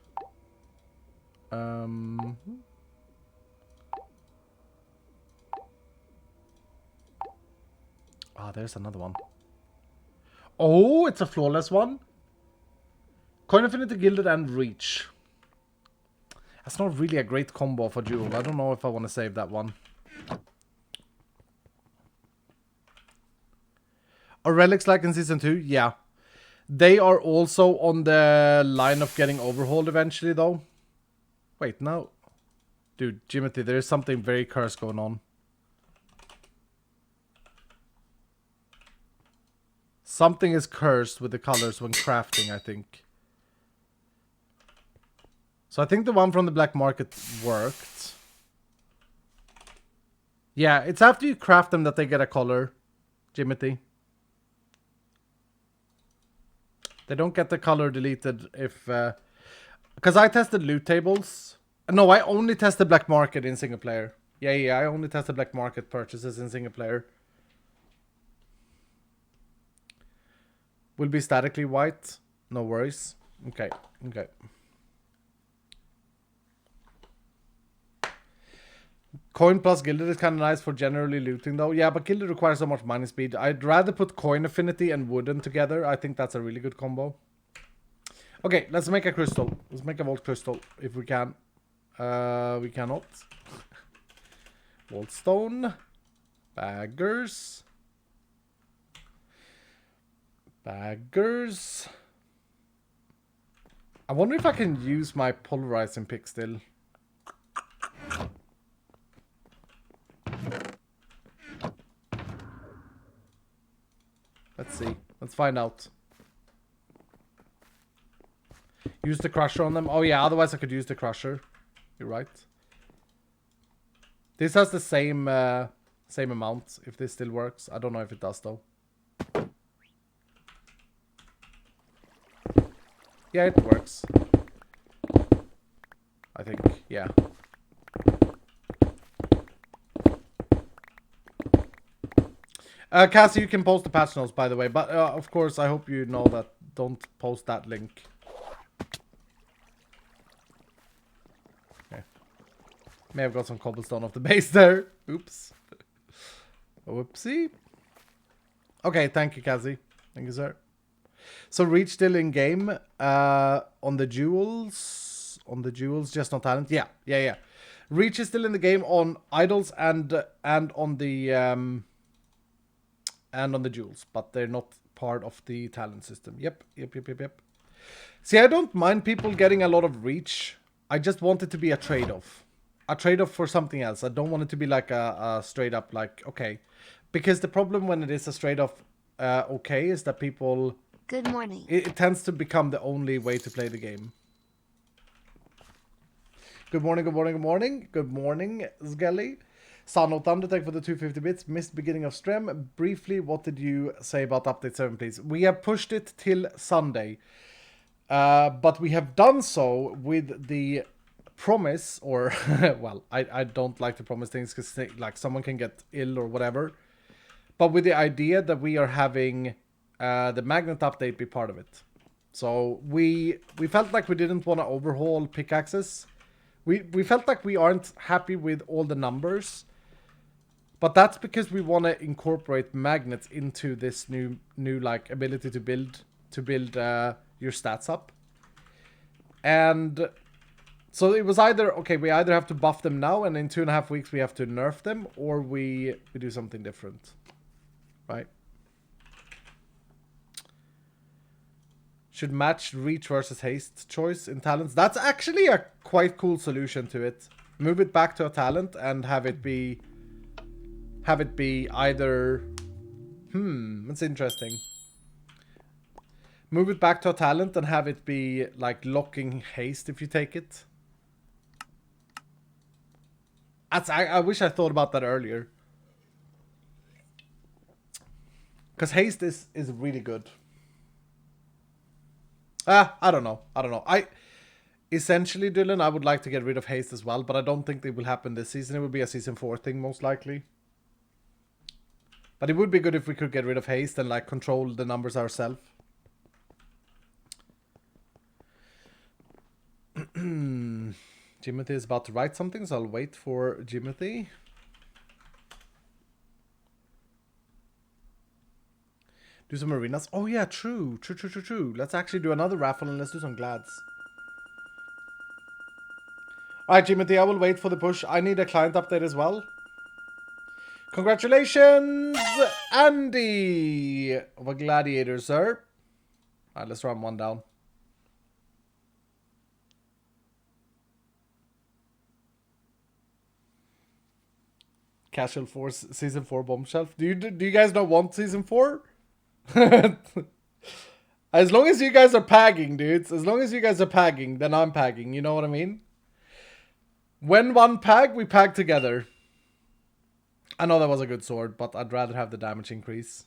Ah, there's another one. Oh, it's a flawless one. Coin Affinity, Gilded, and Reach. That's not really a great combo for Jewel. I don't know if I want to save that one. Are relics like in Season 2? Yeah. They are also on the line of getting overhauled eventually, though. Wait, no. Dude, Jimothy, there is something very cursed going on. Something is cursed with the colors when crafting, I think. So I think the one from the black market worked. Yeah, it's after you craft them that they get a color, Jimothy. They don't get the color deleted if... Because I tested loot tables. No, I only tested black market in single player. Yeah, I only tested black market purchases in single player. Will be statically white. No worries. Okay. Coin plus Gilded is kind of nice for generally looting though. Yeah, but Gilded requires so much mining speed. I'd rather put Coin Affinity and Wooden together. I think that's a really good combo. Okay, let's make a crystal. Let's make a Vault Crystal if we can. We cannot. Vault Stone. Baggers. I wonder if I can use my pulverizing pick still. Let's see. Let's find out. Use the crusher on them. Oh yeah, otherwise I could use the crusher. You're right. This has the same amount, if this still works. I don't know if it does though. Yeah, it works. I think, yeah. Cassie, you can post the patch notes, by the way. But, of course, I hope you know that. Don't post that link. Okay. May have got some cobblestone off the base there. Oops. Whoopsie. Okay, thank you, Cassie. Thank you, sir. So, Reach still in game. On the jewels. On the jewels, just on talent. Yeah. Reach is still in the game on idols and on the... and on the jewels, but they're not part of the talent system. Yep. See, I don't mind people getting a lot of reach. I just want it to be a trade-off. A trade-off for something else. I don't want it to be like a straight-up, like, okay. Because the problem when it is a straight-off okay is that people... Good morning. It tends to become the only way to play the game. Good morning, Skelly. Sano Thunder, thank for the 250 bits. Missed beginning of stream. Briefly, what did you say about update 7, please? We have pushed it till Sunday. But we have done so with the promise, or, well, I don't like to promise things because, like, someone can get ill or whatever. But with the idea that we are having the magnet update be part of it. So we felt like we didn't want to overhaul pickaxes. We felt like we aren't happy with all the numbers. But that's because we want to incorporate magnets into this new like ability to build your stats up. And so it was either, okay, we either have to buff them now and in 2.5 weeks we have to nerf them, or we do something different. Right? Should match reach versus haste choice in talents. That's actually a quite cool solution to it. Move it back to a talent and have it be either... that's interesting. Move it back to a talent and have it be like locking haste if you take it. I wish I thought about that earlier. Because haste is really good. I don't know. Essentially, Dylan, I would like to get rid of haste as well, but I don't think it will happen this season. It will be a season 4 thing, most likely. But it would be good if we could get rid of haste and like control the numbers ourselves. Jimothy is about to write something, so I'll wait for Jimothy. Do some arenas. Oh yeah, true. True. Let's actually do another raffle and let's do some glads. Alright, Jimothy, I will wait for the push. I need a client update as well. Congratulations, Andy of a gladiator, sir. Alright, let's run one down. Casual Force Season 4 bomb shelf. Do you guys not want Season 4? As long as you guys are pagging, dudes. As long as you guys are pagging, then I'm pagging. You know what I mean? When one pag, we pag together. I know that was a good sword, but I'd rather have the damage increase.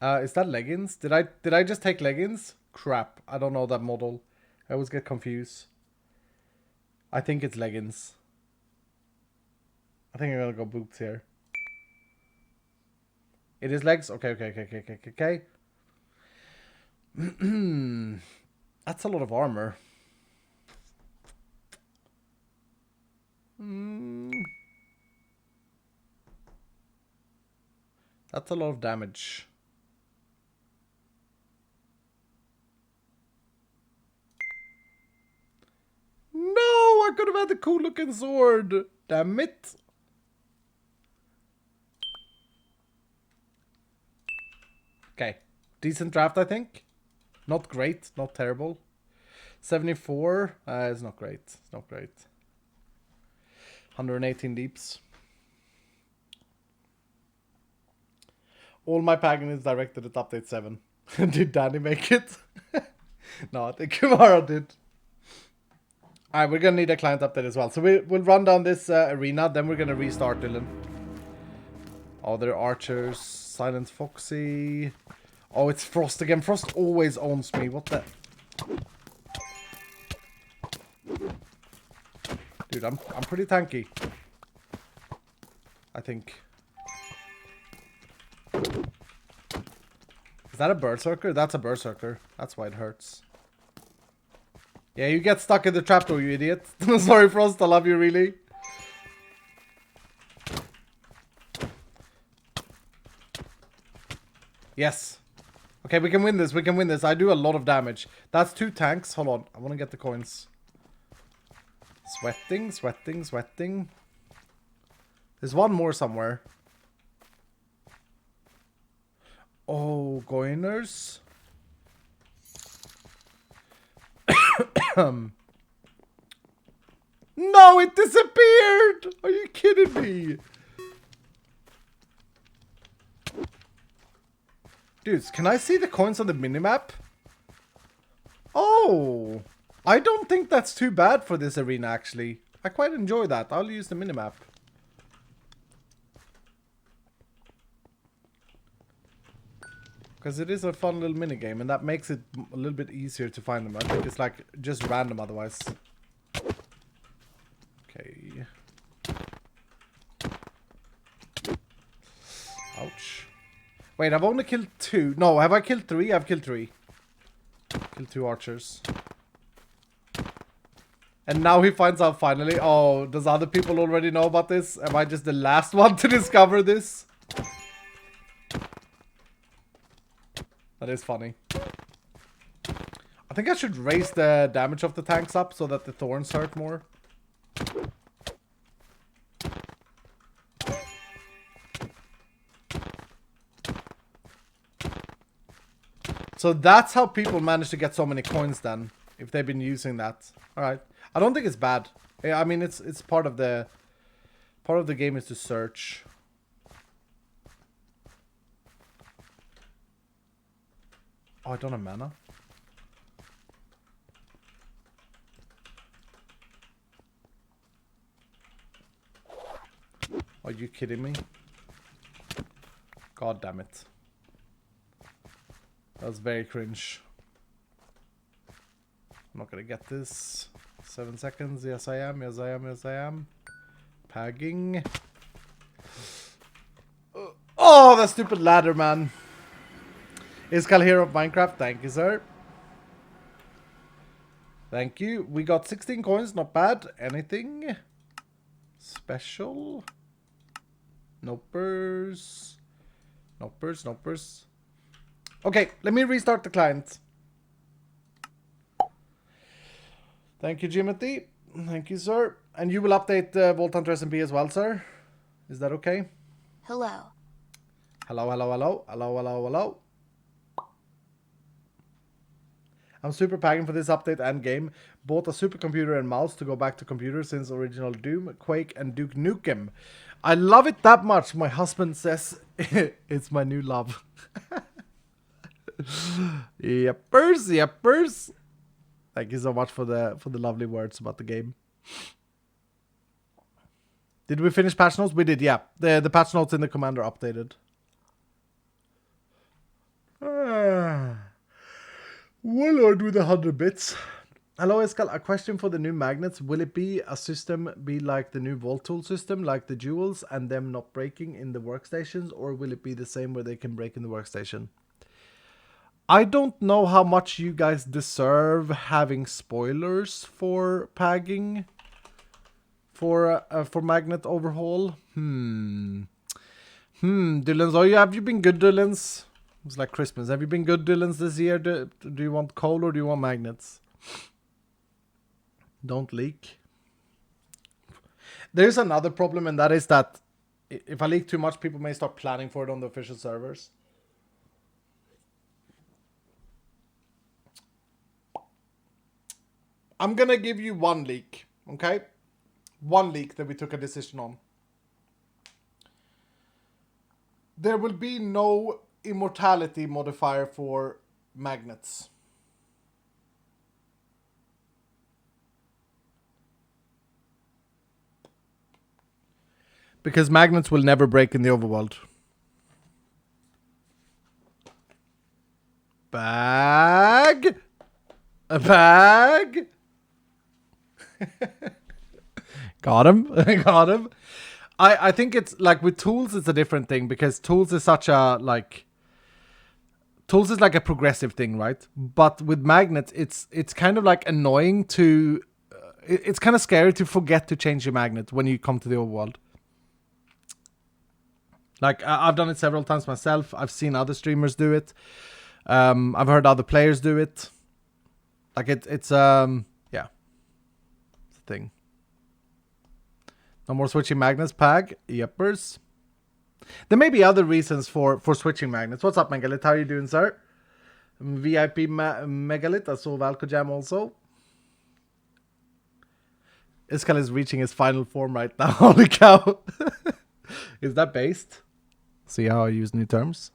Is that leggings? Did I just take leggings? Crap. I don't know that model. I always get confused. I think it's leggings. I think I'm gonna go boots here. It is legs? Okay. That's a lot of armor. That's a lot of damage. No, I could have had the cool looking sword. Damn it. Okay. Decent draft, I think. Not great. Not terrible. 74. It's not great. It's not great. 118 deeps. All my pagging is directed at update 7. Did Danny make it? No, I think Kumara did. Alright, we're gonna need a client update as well. So we'll run down this arena, then we're gonna restart Dylan. Oh, there are archers. Silent Foxy. Oh, it's Frost again. Frost always owns me. What the... Dude, I'm pretty tanky. I think. Is that a berserker? That's a berserker. That's why it hurts. Yeah, you get stuck in the trapdoor, you idiot. Sorry, Frost. I love you, really. Yes. Okay, we can win this. We can win this. I do a lot of damage. That's 2 tanks. Hold on. I want to get the coins. Sweating. There's one more somewhere. Oh, Goiners. No, it disappeared! Are you kidding me? Dudes, can I see the coins on the minimap? Oh, I don't think that's too bad for this arena, actually. I quite enjoy that. I'll use the minimap. Because it is a fun little minigame, and that makes it a little bit easier to find them. I think it's like just random otherwise. Okay. Ouch. Wait, I've only killed 2. No, have I killed 3? I've killed 3. Killed 2 archers. And now he finds out finally. Oh, does other people already know about this? Am I just the last one to discover this? That is funny. I think I should raise the damage of the tanks up so that the thorns hurt more. So that's how people manage to get so many coins then, if they've been using that. Alright. I don't think it's bad. I mean, it's part of the game is to search. Oh, I don't have mana. Are you kidding me? God damn it. That was very cringe. I'm not gonna get this. 7 seconds. Yes, I am. Yes, I am. Yes, I am. Pagging. Oh, that stupid ladder, man. Is Kal here of Minecraft? Thank you, sir. Thank you. We got 16 coins. Not bad. Anything special? Nopers. Noppers, noppers. Okay, let me restart the client. Thank you, Jimothy. Thank you, sir. And you will update Hunters SMP as well, sir? Is that okay? Hello. Hello, hello, hello. Hello, hello, hello. I'm super packing for this update and game. Bought a supercomputer and mouse to go back to computers since original Doom, Quake, and Duke Nukem. I love it that much. My husband says it's my new love. Yepers, yepers. Thank you so much for the lovely words about the game. Did we finish patch notes? We did, yeah. The patch notes in the commander updated. Warlord with 100 bits. Hello, Escal. A question for the new magnets. Will it be a system be like the new Vault Tool system, like the jewels and them not breaking in the workstations? Or will it be the same where they can break in the workstation? I don't know how much you guys deserve having spoilers for pagging for magnet overhaul. Dylans, have you been good, Dylans? It's like Christmas. Have you been good, Dylans, this year? Do you want coal or do you want magnets? Don't leak. There's another problem, and that is that if I leak too much, people may start planning for it on the official servers. I'm gonna give you one leak, okay? One leak that we took a decision on. There will be no immortality modifier for magnets. Because magnets will never break in the overworld. Bag? A bag? Got him. Got him. I think it's like with tools, it's a different thing because tools is such a like. Tools is like a progressive thing, right? But with magnets, it's kind of like annoying to. It's kind of scary to forget to change your magnet when you come to the overworld. Like I've done it several times myself. I've seen other streamers do it. I've heard other players do it. Like it's yeah, it's a thing. No more switching magnets, Pag. Yepers. There may be other reasons for switching magnets. What's up, Megalith? How are you doing, sir? VIP Megalith. I saw Valko Jam also. Iskal is reaching his final form right now. Holy cow. Is that based? See how I use new terms?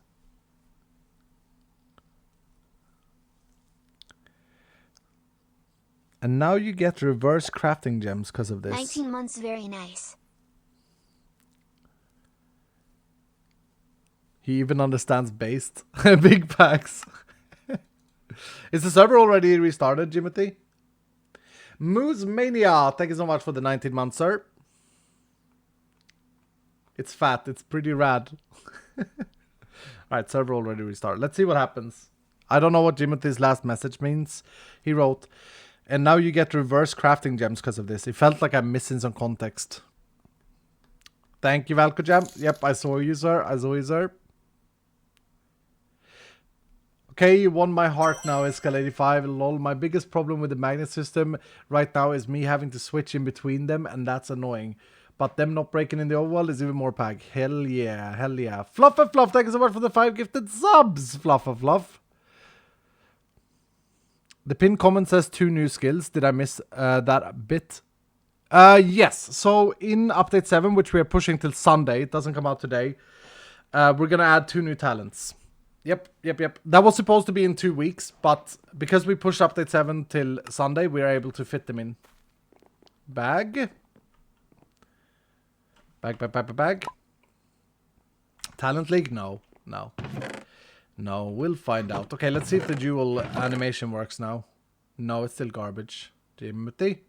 And now you get reverse crafting gems because of this. 19 months, very nice. He even understands based. Big packs. Is the server already restarted, Jimothy? Moose Mania, thank you so much for the 19 months, sir. It's fat, it's pretty rad. Alright, server already restarted. Let's see what happens. I don't know what Jimothy's last message means. He wrote, and now you get reverse crafting gems because of this. It felt like I'm missing some context. Thank you, Valko Jam. Yep, I saw you, sir. I saw you, sir. Okay, you won my heart now, Escal85. Lol, my biggest problem with the magnet system right now is me having to switch in between them, and that's annoying. But them not breaking in the overworld is even more pag. Hell yeah, hell yeah. Fluff and Fluff, thank you so much for the 5 gifted subs. Fluff and Fluff. The pinned comment says 2 new skills. Did I miss that bit? Yes. So in update 7, which we are pushing till Sunday, it doesn't come out today, we're going to add 2 new talents. Yep. That was supposed to be in 2 weeks, but because we pushed update 7 till Sunday, we are able to fit them in. Bag. Bag. Talent League? No. No, we'll find out. Okay, let's see if the dual animation works now. No, it's still garbage. Jimothy?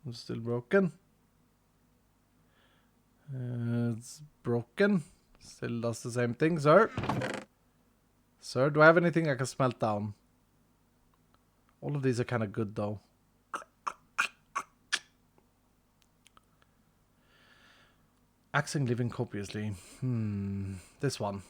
It's still broken. It's broken. Still does the same thing, sir. Sir, do I have anything I can smelt down? All of these are kind of good, though. Axing living copiously. This one.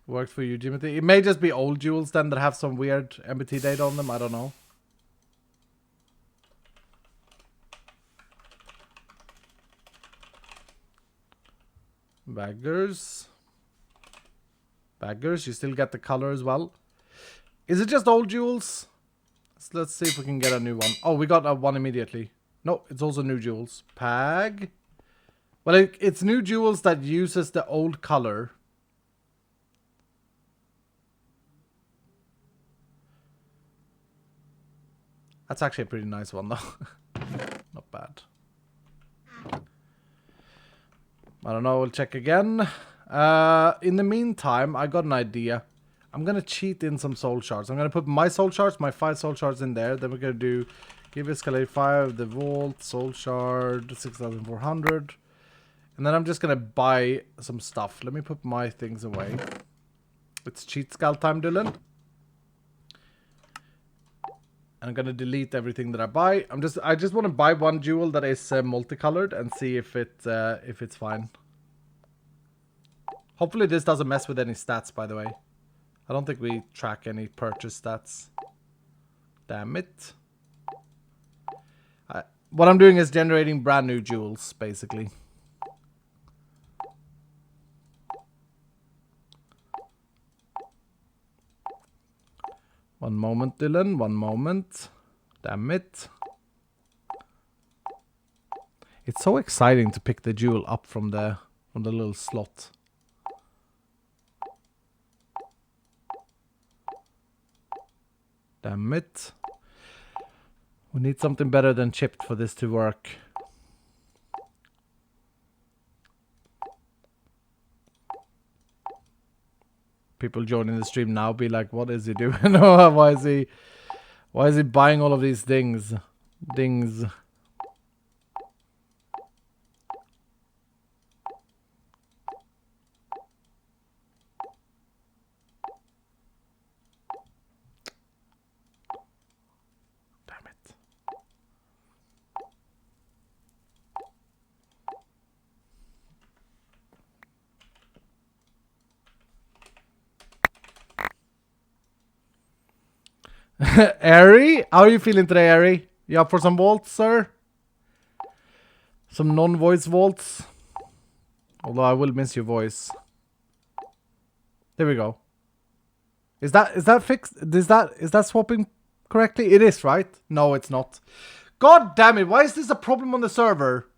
Worked for you, Jimothy. It may just be old jewels then that have some weird MBT data on them. I don't know. Baggers. Baggers. You still get the color as well. Is it just old jewels? Let's see if we can get a new one. Oh, we got a one immediately. No, it's also new jewels. Pag. Well, it's new jewels that uses the old color. That's actually a pretty nice one, though. Not bad. I don't know. We'll check again. In the meantime, I got an idea. I'm going to cheat in some soul shards. I'm going to put my soul shards, my 5 soul shards in there. Then we're going to do give escalate 5, the vault, soul shard, 6,400. And then I'm just going to buy some stuff. Let me put my things away. It's cheat skull time, Dylan. I'm gonna delete everything that I buy. I just want to buy one jewel that is multicolored and see if it's fine. Hopefully this doesn't mess with any stats, by the way. I don't think we track any purchase stats. Damn it. What I'm doing is generating brand new jewels, basically. One moment, Dylan. One moment. Damn it. It's so exciting to pick the jewel up from the little slot. Damn it. We need something better than chipped for this to work. People joining the stream now be like, what is he doing? why is he buying all of these things? Dings. Damn it. Airy? How are you feeling today, Airy? You up for some vaults, sir? Some non-voice vaults? Although I will miss your voice. There we go. Is that fixed? Is that swapping correctly? It is, right? No, it's not. God damn it, why is this a problem on the server?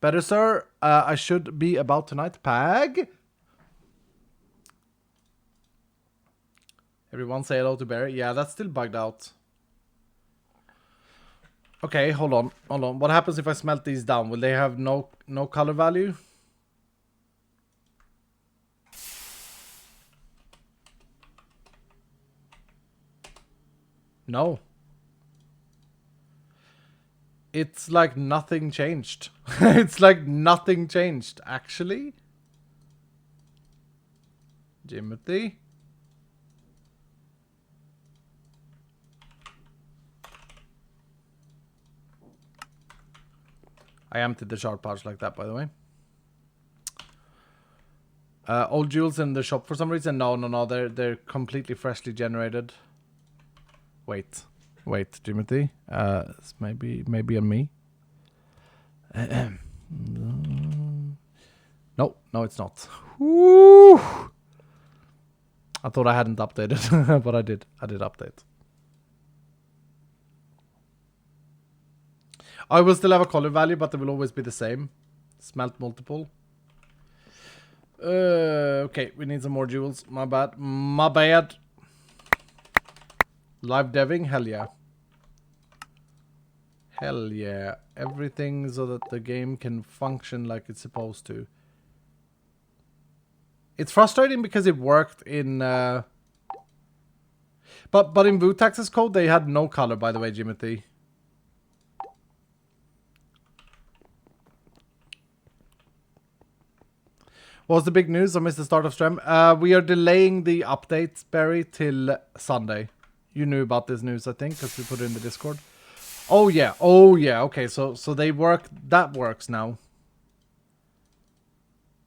Better, sir. I should be about tonight. Pag? Everyone say hello to Barry. Yeah, that's still bugged out. Okay, hold on. What happens if I smelt these down? Will they have no color value? No. It's like nothing changed. It's like nothing changed, actually. Jimothy. I emptied the shard pouch like that, by the way. Old jewels in the shop for some reason? No. They're completely freshly generated. Wait, Jimothy. Maybe on me. No, it's not. Woo! I thought I hadn't updated, but I did. I did update. I will still have a color value, but they will always be the same. Smelt multiple. Okay, we need some more jewels. My bad. Live deving? Hell yeah. Hell yeah. Everything so that the game can function like it's supposed to. It's frustrating because it worked in... But in Vutax's code, they had no color, by the way, Jimothy. What was the big news? I missed the start of stream. We are delaying the updates, Barry, till Sunday. You knew about this news, I think, because we put it in the Discord. Oh yeah, oh yeah. Okay, so they work. That works now.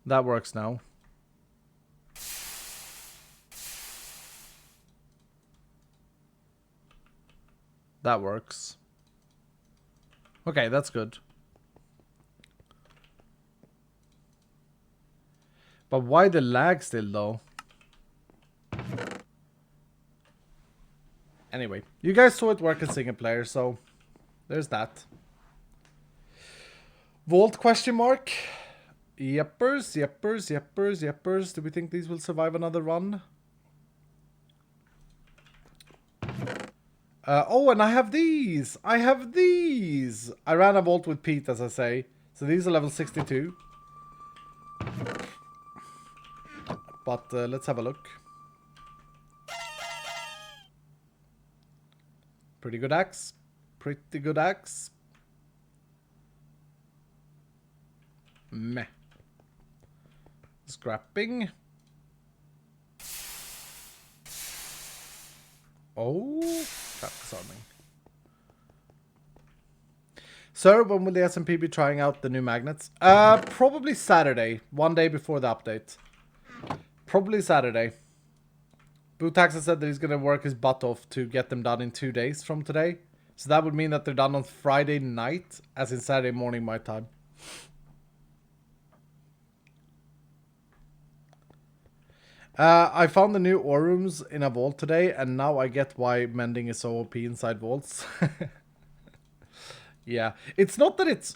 That works now. That works. Okay, that's good. But why the lag still, though? Anyway, you guys saw it work in single player, so there's that. Vault question mark? Yeppers, yeppers, yeppers, yeppers. Do we think these will survive another run? Oh, and I have these! I have these! I ran a vault with Pete, as I say. So these are level 62. But let's have a look. Pretty good axe. Pretty good axe. Meh. Scrapping. Oh, crap disarming. Sir, when will the SMP be trying out the new magnets? Probably Saturday. One day before the update. Probably Saturday. Bootax has said that he's going to work his butt off to get them done in 2 days from today. So that would mean that they're done on Friday night, as in Saturday morning my time. I found the new ore rooms in a vault today, and now I get why mending is so OP inside vaults. Yeah, it's not that it's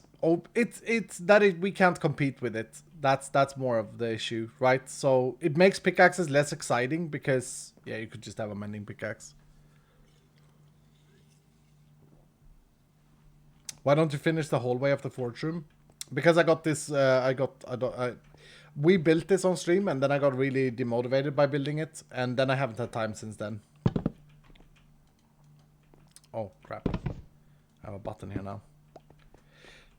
that we can't compete with it. That's more of the issue, right? So it makes pickaxes less exciting because yeah, you could just have a mending pickaxe. Why don't you finish the hallway of the forge room? Because I got this. We built this on stream, and then I got really demotivated by building it, and then I haven't had time since then. Oh crap! I have a button here now.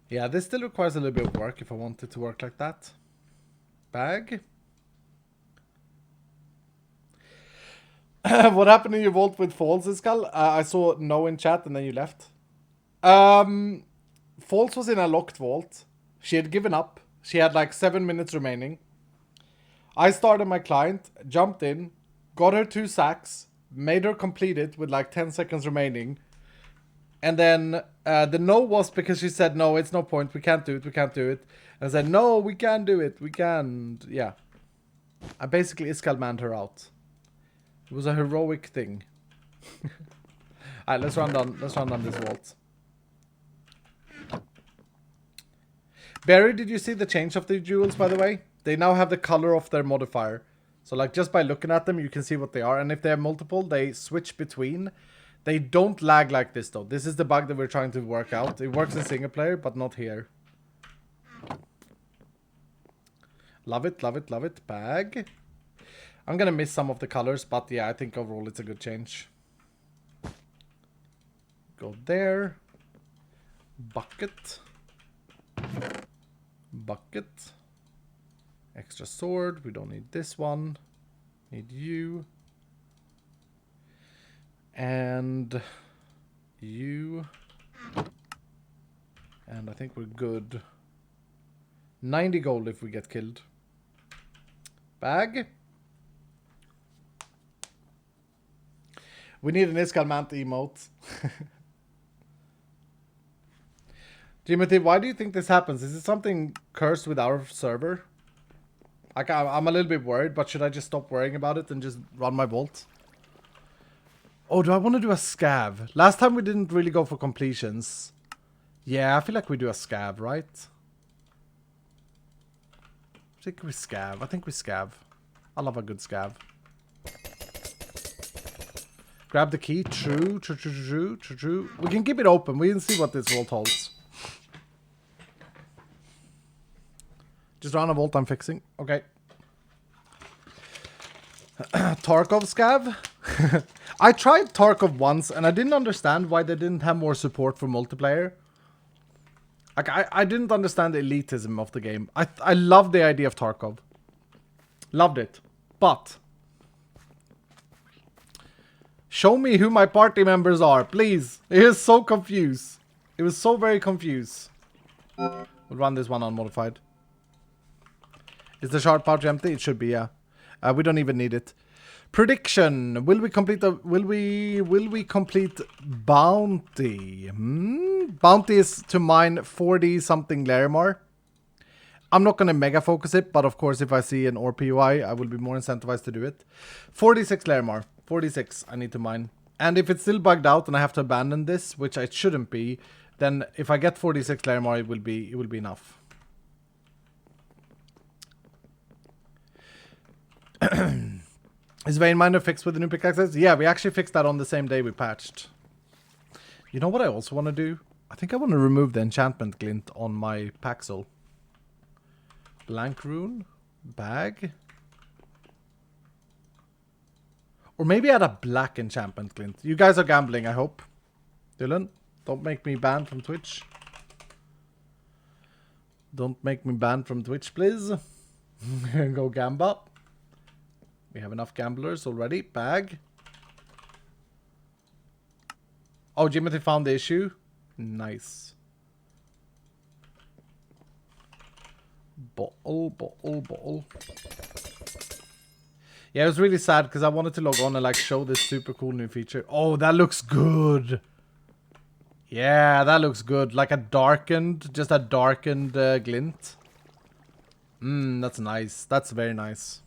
Yeah, this still requires a little bit of work if I want it to work like that. Bag. What happened in your vault with Falls, Iskal? I saw no in chat and then you left. Falls was in a locked vault. She had given up. She had like 7 minutes remaining. I started my client, jumped in, got her 2 sacks, made her complete it with like 10 seconds remaining. And then the no was because she said, no, it's no point. We can't do it. We can't do it. And I said, no, we can do it. We can. Yeah. I basically Iskal-manned her out. It was a heroic thing. Alright, let's run down this vault. Barry, did you see the change of the jewels, by the way? They now have the color of their modifier. So like just by looking at them, you can see what they are. And if they have multiple, they switch between. They don't lag like this though. This is the bug that we're trying to work out. It works in single player, but not here. Love it, love it, love it. Bag. I'm gonna miss some of the colors, but yeah, I think overall it's a good change. Go there. Bucket. Bucket. Extra sword. We don't need this one. Need you. And you. And I think we're good. 90 gold if we get killed. Bag. We need an Iskal-manned emote. Timothy, why do you think this happens? Is it something cursed with our server? Like, I'm a little bit worried, but should I just stop worrying about it and just run my vault? Oh, do I want to do a scav? Last time we didn't really go for completions. Yeah, I feel like we do a scav, right? I think we scav. I think we scav. I love a good scav. Grab the key. True, true, true, true, true, true. We can keep it open. We can see what this vault holds. Just run a vault I'm fixing. Okay. Tarkov scav. I tried Tarkov once and I didn't understand why they didn't have more support for multiplayer. Like, I didn't understand the elitism of the game. I loved the idea of Tarkov. Loved it. But Show me who my party members are, please. He is so confused. It was so very confused. We'll run this one unmodified. Is the shard pouch empty? It should be, yeah. We don't even need it. Prediction. Will we complete the will we complete bounty? Bounty is to mine 40 something Larimar. I'm not gonna mega focus it, but of course if I see an ore POI, I will be more incentivized to do it. 46 Larimar. 46 I need to mine. And if it's still bugged out and I have to abandon this, which it shouldn't be, then if I get 46 Larimar, it will be enough. Is Vein Miner fixed with the new pickaxes? Yeah, we actually fixed that on the same day we patched. You know what I also want to do? I think I want to remove the enchantment glint on my Paxel. Blank rune? Bag? Or maybe add a black enchantment glint. You guys are gambling, I hope. Dylan, don't make me banned from Twitch. Don't make me banned from Twitch, please. Go gamba. We have enough gamblers already. Bag. Oh, Jimothy found the issue. Nice. Bottle. Yeah, it was really sad because I wanted to log on and like show this super cool new feature. Oh, that looks good. Yeah, that looks good. Like just a darkened glint. That's nice. That's very nice.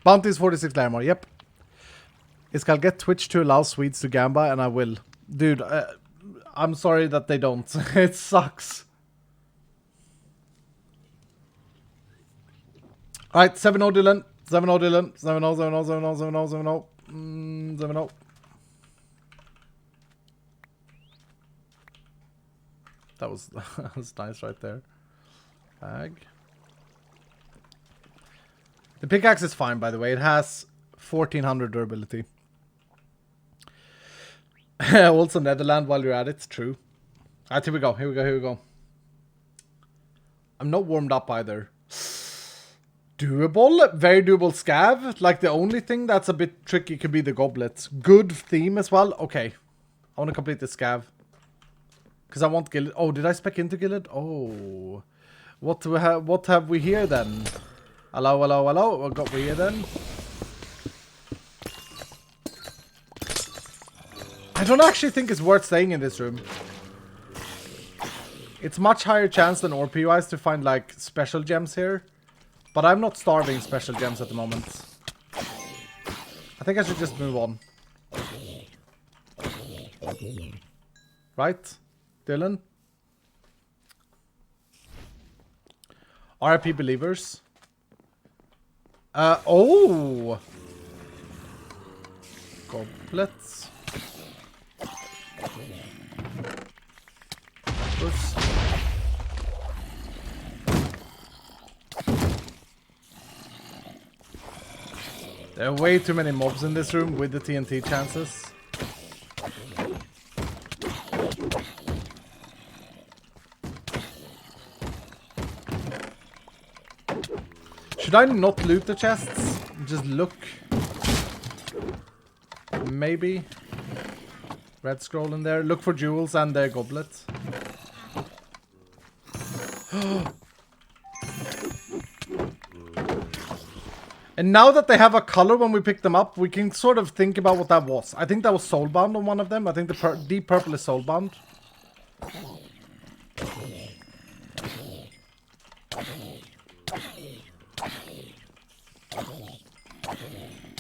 Bounty is 46 Larimar. Yep. I'll get Twitch to allow Swedes to gamba, and I will. Dude, I'm sorry that they don't. It sucks. Alright, 7-0 Dylan. 7-0 Dylan. 7-0, 7-0, 7-0, 7-0, 7-0. 7-0. That was nice right there. Bag. The pickaxe is fine, by the way. It has 1400 durability. Also Netherland while you're at it. True. Alright, here we go. I'm not warmed up either. Doable. Very doable scav. Like the only thing that's a bit tricky could be the goblets. Good theme as well. Okay. I want to complete the scav. Because I want Gilded. Oh, did I spec into Gilded? Oh. What have we here then? Hello. What got we here then? I don't actually think it's worth staying in this room. It's much higher chance than ORP-wise to find like special gems here. But I'm not starving special gems at the moment. I think I should just move on. Right? Dylan? RIP believers. Oh! Goblets. Oops. There are way too many mobs in this room with the TNT chances. Should I not loot the chests? Just look. Maybe. Red scroll in there. Look for jewels and their goblet. And now that they have a color when we pick them up, we can sort of think about what that was. I think that was soulbound on one of them. I think the deep purple is soulbound.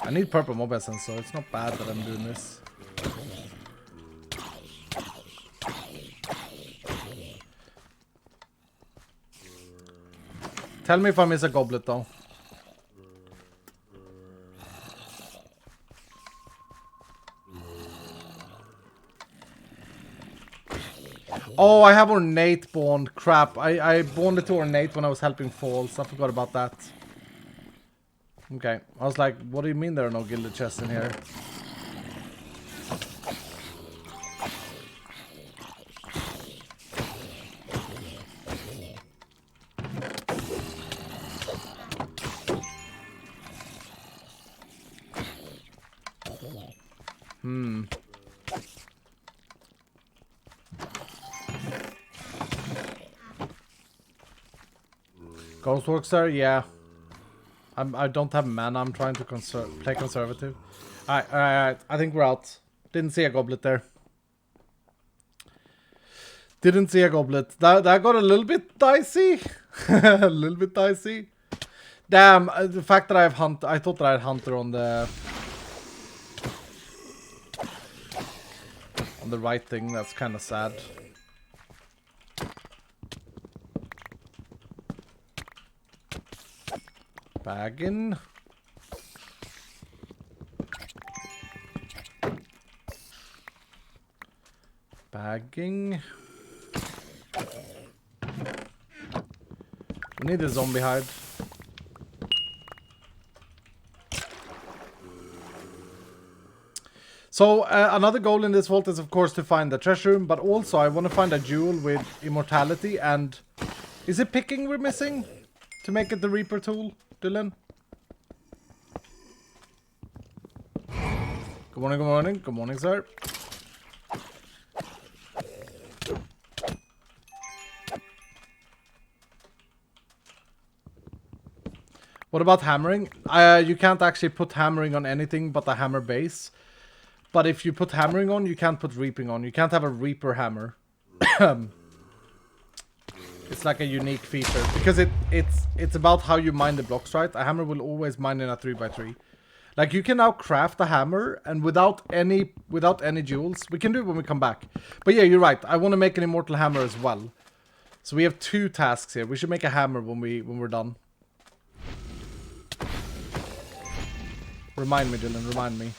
I need purple mob essence, so it's not bad that I'm doing this. Tell me if I miss a goblet though. Oh, I have Ornate bond. Crap. I bonded to Ornate when I was helping Falls. I forgot about that. Okay. I was like, what do you mean there are no gilded chests in here? Ghostworks, sir? Yeah. I don't have mana. I'm trying to play conservative. Alright. I think we're out. Didn't see a goblet there. Didn't see a goblet. That got a little bit dicey. A little bit dicey. Damn, the fact that I have Hunter... I thought that I had Hunter on the... on the right thing. That's kind of sad. Bagging. Bagging. We need a zombie hide. So another goal in this vault is of course to find the treasure room, but also I want to find a jewel with immortality. And is it picking we're missing to make it the Reaper tool, Dylan? Good morning, good morning. Good morning, sir. What about hammering? You can't actually put hammering on anything but the hammer base. But if you put hammering on, you can't put reaping on. You can't have a Reaper hammer. It's like a unique feature. Because it's about how you mine the blocks, right? A hammer will always mine in a 3x3. Like, you can now craft a hammer, and without any jewels. We can do it when we come back. But yeah, you're right. I want to make an immortal hammer as well. So we have 2 tasks here. We should make a hammer when we're done. Remind me, Dylan. Remind me.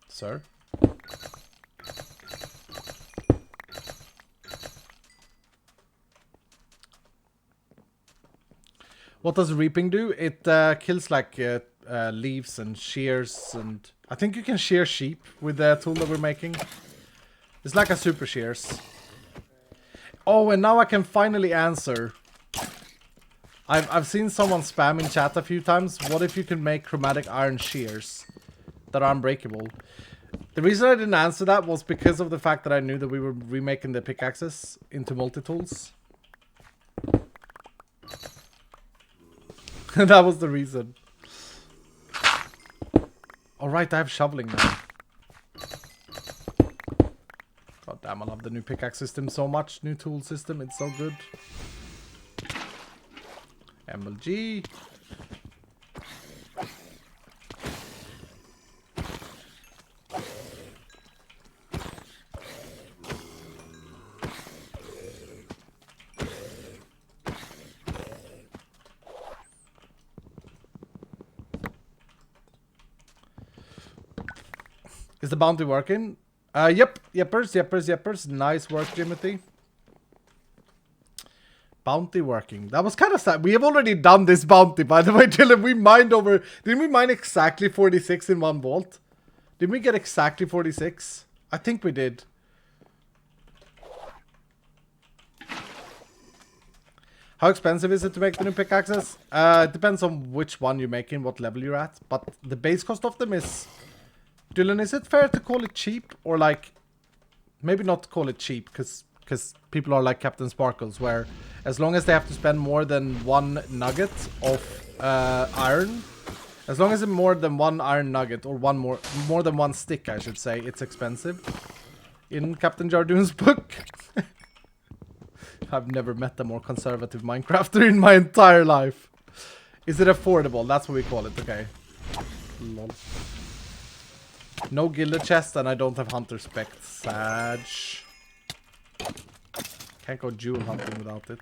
Sir? What does reaping do? It kills like leaves and shears, and I think you can shear sheep with the tool that we're making. It's like a super shears. Oh, and now I can finally answer. I've seen someone spam in chat a few times. What if you can make chromatic iron shears that are unbreakable? The reason I didn't answer that was because of the fact that I knew that we were remaking the pickaxes into multi-tools. That was the reason. Alright, I have shoveling now. God damn, I love the new pickaxe system so much. New tool system, it's so good. MLG. Is the bounty working? Yep. Yeppers. Nice work, Jimothy. Bounty working. That was kind of sad. We have already done this bounty, by the way, Dylan. We mined over... Didn't we mine exactly 46 in one vault? Didn't we get exactly 46? I think we did. How expensive is it to make the new pickaxes? It depends on which one you're making, what level you're at. But the base cost of them is... Dylan, is it fair to call it cheap? Or like... Maybe not call it cheap, because people are like Captain Sparkles, where as long as they have to spend more than 1 nugget of iron, as long as it's more than 1 iron nugget, or more than 1 stick, I should say, it's expensive. In Captain Jardoon's book. I've never met a more conservative Minecrafter in my entire life. Is it affordable? That's what we call it, okay. Lol. No gilded chest, and I don't have hunter spec. Sag. Can't go jewel hunting without it.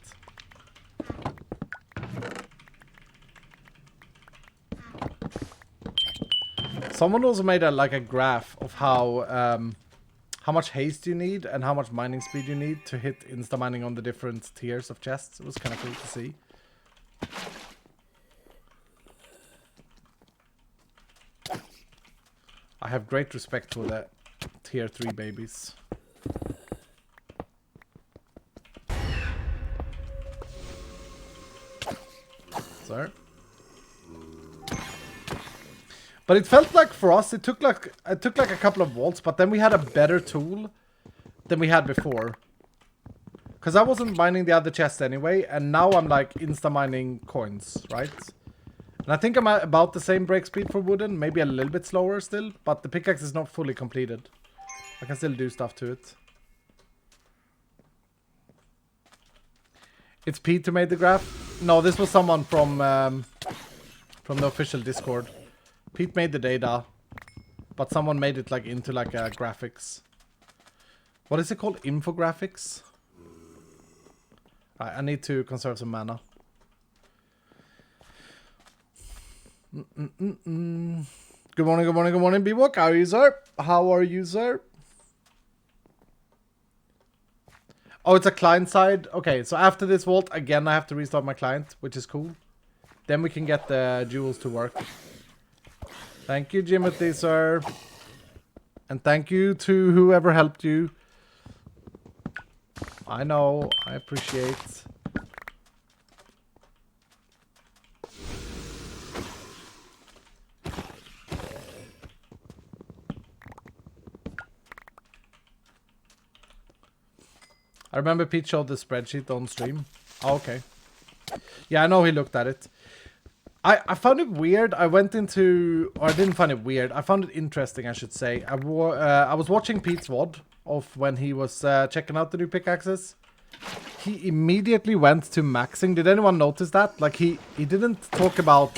Someone also made a graph of how much haste you need and how much mining speed you need to hit insta mining on the different tiers of chests. It was kind of cool to see. I have great respect for the tier 3 babies. Sir? But it felt like for us, it took like a couple of volts, but then we had a better tool than we had before. Because I wasn't mining the other chest anyway, and now I'm like insta-mining coins, right? And I think I'm at about the same break speed for wooden, maybe a little bit slower still, but the pickaxe is not fully completed. I can still do stuff to it. It's Pete who made the graph? No, this was someone from the official Discord. Pete made the data, but someone made it like into like a graphics. What is it called? Infographics? I need to conserve some mana. Good morning, good morning, good morning, Bebok. How are you, sir? How are you, sir? Oh, it's a client side. Okay, so after this vault, again, I have to restart my client, which is cool. Then we can get the jewels to work. Thank you, Jimothy, sir. And thank you to whoever helped you. I know, I appreciate. I remember Pete showed the spreadsheet on stream. Oh, okay. Yeah, I know he looked at it. I found it weird. I went into... Or I didn't find it weird. I found it interesting, I should say. I was watching Pete's VOD of when he was checking out the new pickaxes. He immediately went to maxing. Did anyone notice that? Like, he didn't talk about...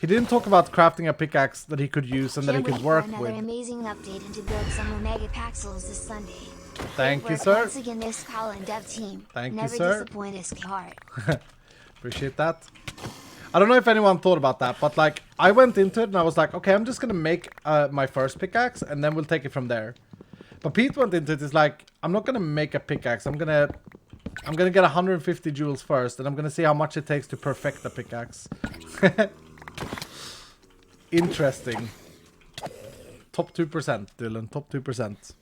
He didn't talk about crafting a pickaxe that he could use and that he could work with. Another amazing update and to build some Omega Paxels this Sunday. Thank you, sir. Once again, this call and dev team. Thank you, Never sir. disappoint us, heart. Appreciate that. I don't know if anyone thought about that, but like I went into it and I was like, okay, I'm just gonna make my first pickaxe and then we'll take it from there. But Pete went into it. It's like I'm not gonna make a pickaxe. I'm gonna get 150 jewels first, and I'm gonna see how much it takes to perfect the pickaxe. Interesting. Top 2%, Dylan. Top 2%.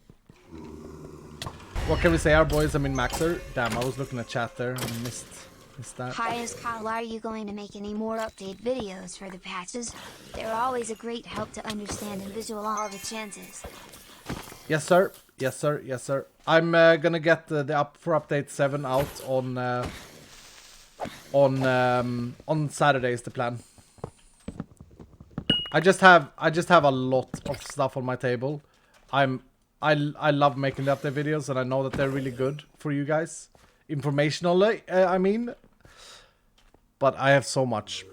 What can we say? Our boys, I mean Maxer. Damn, I was looking at chat there and missed that. Hi, Kyle. Are you going to make any more update videos for the patches? They're always a great help to understand and visual all the chances. Yes, sir. Yes, sir. Yes, sir. I'm gonna get the up for update 7 out on Saturday is the plan. I just have a lot of stuff on my table. I love making the update videos, and I know that they're really good for you guys, informationally. I mean, but I have so much.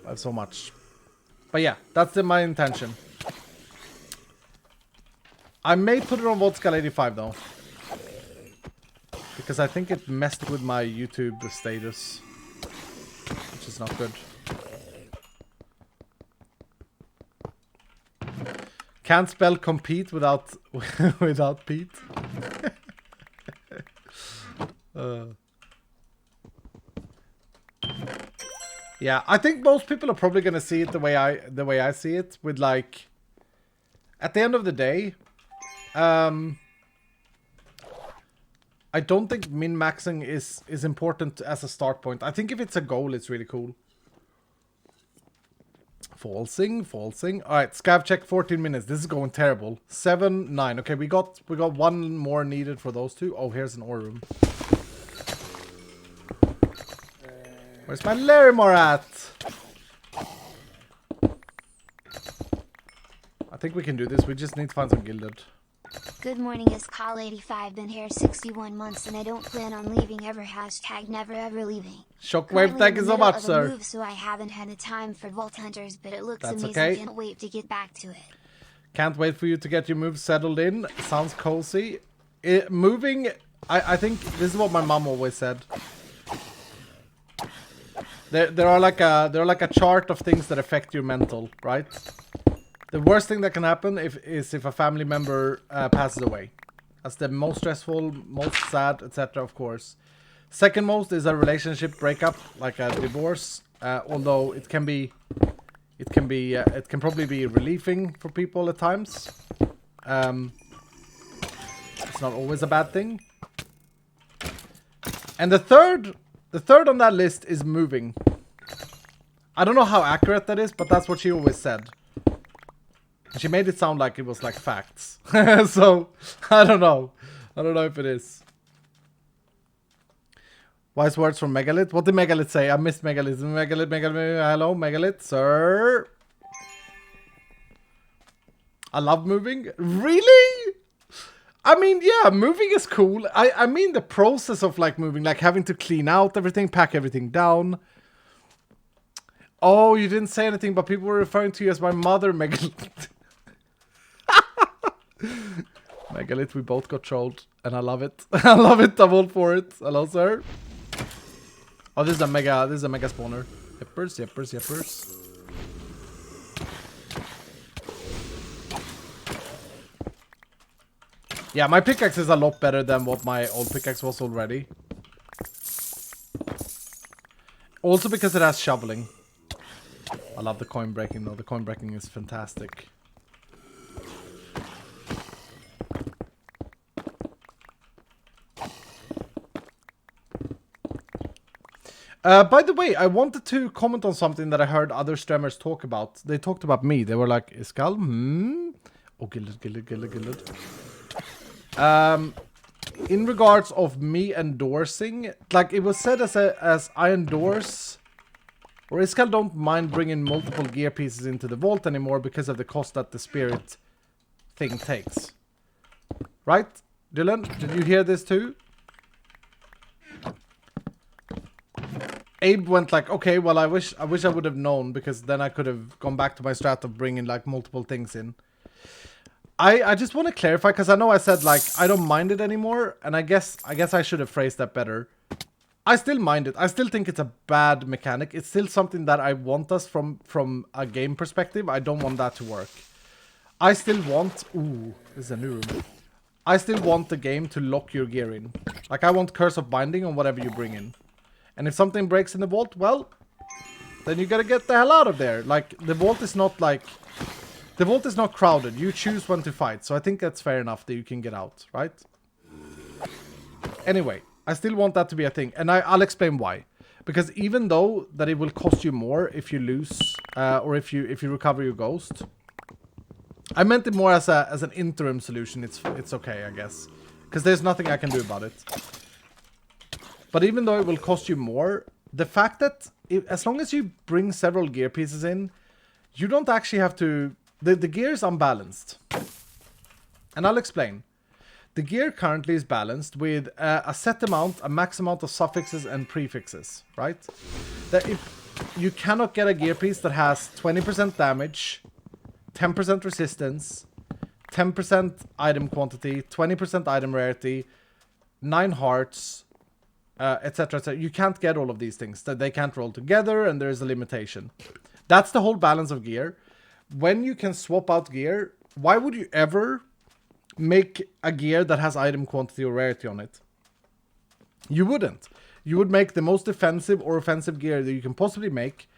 But yeah, that's my intention. I may put it on VOD scale 85 though, because I think it messed with my YouTube status, which is not good. Can't spell compete without without Pete. Yeah, I think most people are probably gonna see it the way I see it. With like, at the end of the day, I don't think min-maxing is important as a start point. I think if it's a goal, it's really cool. Falsing. Alright, scav check 14 minutes. This is going terrible. 7, 9. Okay, we got one more needed for those two. Oh, here's an ore room. Where's my Larimore at? I think we can do this. We just need to find some gilded. Good morning, it's Call85. Been here 61 months and I don't plan on leaving ever. Hashtag never ever leaving. Shockwave, thank you so much, sir. Move, so I haven't had the time for Vault Hunters, but it looks That's amazing. okay. Can't wait to get back to it. Can't wait for you to get your moves settled in. Sounds cozy. Moving, I think this is what my mom always said. There are like a chart of things that affect your mental, right? The worst thing that can happen is if a family member passes away. That's the most stressful, most sad, etc. Of course. Second most is a relationship breakup, like a divorce. Although it can probably be relieving for people at times. It's not always a bad thing. And the third on that list is moving. I don't know how accurate that is, but that's what she always said. And she made it sound like it was like facts. So, I don't know. I don't know if it is. Wise words from Megalith. What did Megalith say? I missed Megalith. Megalith. Hello, Megalith, sir. I love moving. Really? I mean, yeah, moving is cool. I mean the process of like moving, like having to clean out everything, pack everything down. Oh, you didn't say anything, but people were referring to you as my mother, Megalith. Megalith, we both got trolled, and I love it. I love it. I'm all for it. Hello, sir. Oh, this is a mega spawner. Yippers. Yeah, my pickaxe is a lot better than what my old pickaxe was already. Also because it has shoveling. I love the coin breaking though. The coin breaking is fantastic. By the way, I wanted to comment on something that I heard other streamers talk about. They talked about me. They were like, Iskal? Oh, gilled. In regards of me endorsing, like it was said as I endorse, or Iskal don't mind bringing multiple gear pieces into the vault anymore because of the cost that the spirit thing takes. Right, Dylan? Did you hear this too? Abe went like, okay, well, I wish I would have known, because then I could have gone back to my strat of bringing like multiple things in. I just want to clarify, because I know I said like I don't mind it anymore, and I guess I should have phrased that better. I still mind it. I still think it's a bad mechanic. It's still something that I want us from a game perspective. I don't want that to work. I still want... Ooh, this is a new room. I still want the game to lock your gear in. Like, I want Curse of Binding on whatever you bring in. And if something breaks in the vault, well, then you gotta get the hell out of there. Like, the vault is not like... The vault is not crowded. You choose when to fight. So I think that's fair enough that you can get out, right? Anyway, I still want that to be a thing. And I'll explain why. Because even though that it will cost you more if you lose, or if you recover your ghost, I meant it more as an interim solution. It's okay, I guess, because there's nothing I can do about it. But even though it will cost you more, the fact that as long as you bring several gear pieces in, you don't actually have to... The gear is unbalanced. And I'll explain. The gear currently is balanced with a set amount, a max amount of suffixes and prefixes, right? That if you cannot get a gear piece that has 20% damage, 10% resistance, 10% item quantity, 20% item rarity, 9 hearts, etc, etc. You can't get all of these things. They can't roll together, and there is a limitation. That's the whole balance of gear. When you can swap out gear, why would you ever make a gear that has item quantity or rarity on it? You wouldn't. You would make the most defensive or offensive gear that you can possibly make,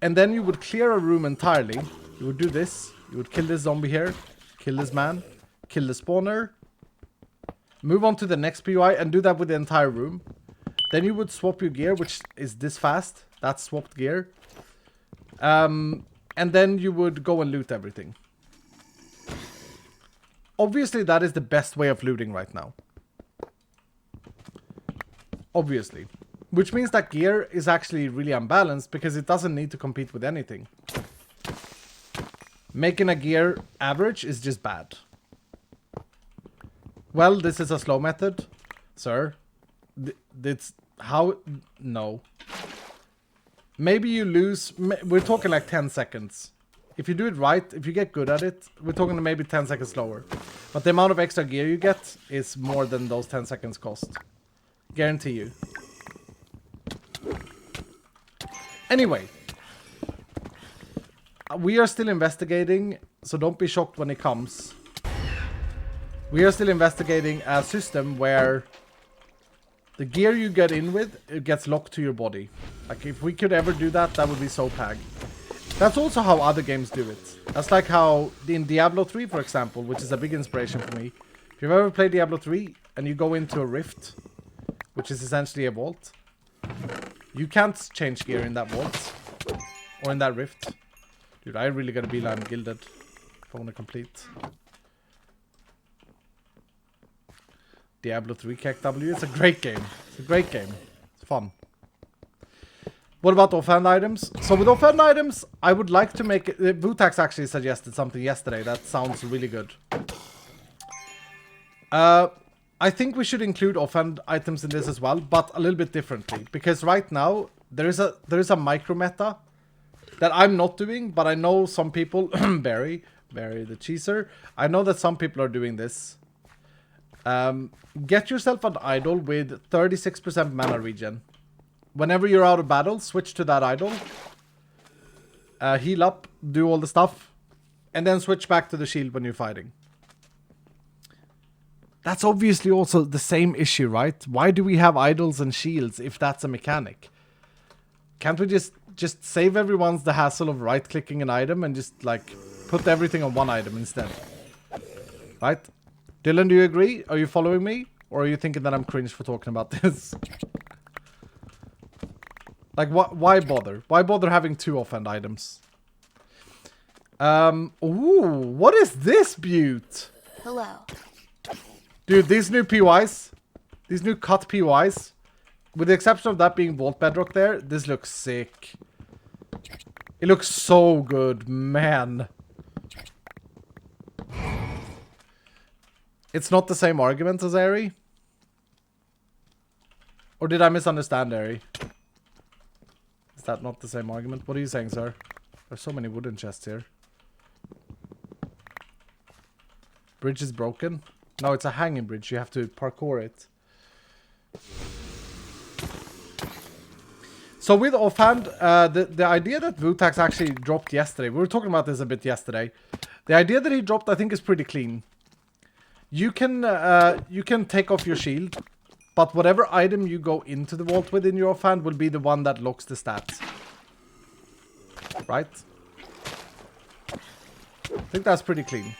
and then you would clear a room entirely. You would do this. You would kill this zombie here, kill this man, kill the spawner, move on to the next POI, and do that with the entire room. Then you would swap your gear, which is this fast. That's swapped gear. And then you would go and loot everything. Obviously, that is the best way of looting right now. Obviously. Which means that gear is actually really unbalanced because it doesn't need to compete with anything. Making a gear average is just bad. Well, this is a slow method, sir. It's how... No. Maybe you lose... We're talking like 10 seconds. If you do it right, if you get good at it, we're talking maybe 10 seconds slower. But the amount of extra gear you get is more than those 10 seconds cost. Guarantee you. Anyway. We are still investigating, so don't be shocked when it comes. We are still investigating a system where the gear you get in with, it gets locked to your body. Like, if we could ever do that, that would be so pag. That's also how other games do it. That's like how in Diablo 3, for example, which is a big inspiration for me. If you've ever played Diablo 3 and you go into a rift, which is essentially a vault, you can't change gear in that vault or in that rift. Dude, I really gotta be like gilded. if I want to complete. Diablo 3 KW. It's a great game. It's a great game. It's fun. What about offhand items? So with offhand items, I would like to make it... Vutax actually suggested something yesterday that sounds really good. I think we should include offhand items in this as well, but a little bit differently. Because right now, there is a micro meta that I'm not doing, but I know some people... Barry the cheeser. I know that some people are doing this. Get yourself an idol with 36% mana regen. Whenever you're out of battle, switch to that idol. Heal up, do all the stuff. And then switch back to the shield when you're fighting. That's obviously also the same issue, right? Why do we have idols and shields if that's a mechanic? Can't we just save everyone's the hassle of right-clicking an item and just, like, put everything on one item instead? Right? Dylan, do you agree? Are you following me? Or are you thinking that I'm cringe for talking about this? Like, why bother? Why bother having 2 offhand items? Ooh, what is this beaut? Hello. Dude, these new PYs, these new cut PYs, with the exception of that being Vault Bedrock there, this looks sick. It looks so good, man. It's not the same argument as Airy? Or did I misunderstand Airy? Is that not the same argument? What are you saying, sir? There's so many wooden chests here. Bridge is broken? No, it's a hanging bridge. You have to parkour it. So with offhand, the idea that Vutax actually dropped yesterday, we were talking about this a bit yesterday. The idea that he dropped, I think, is pretty clean. You can take off your shield, but whatever item you go into the vault with in your offhand will be the one that locks the stats. Right? I think that's pretty clean.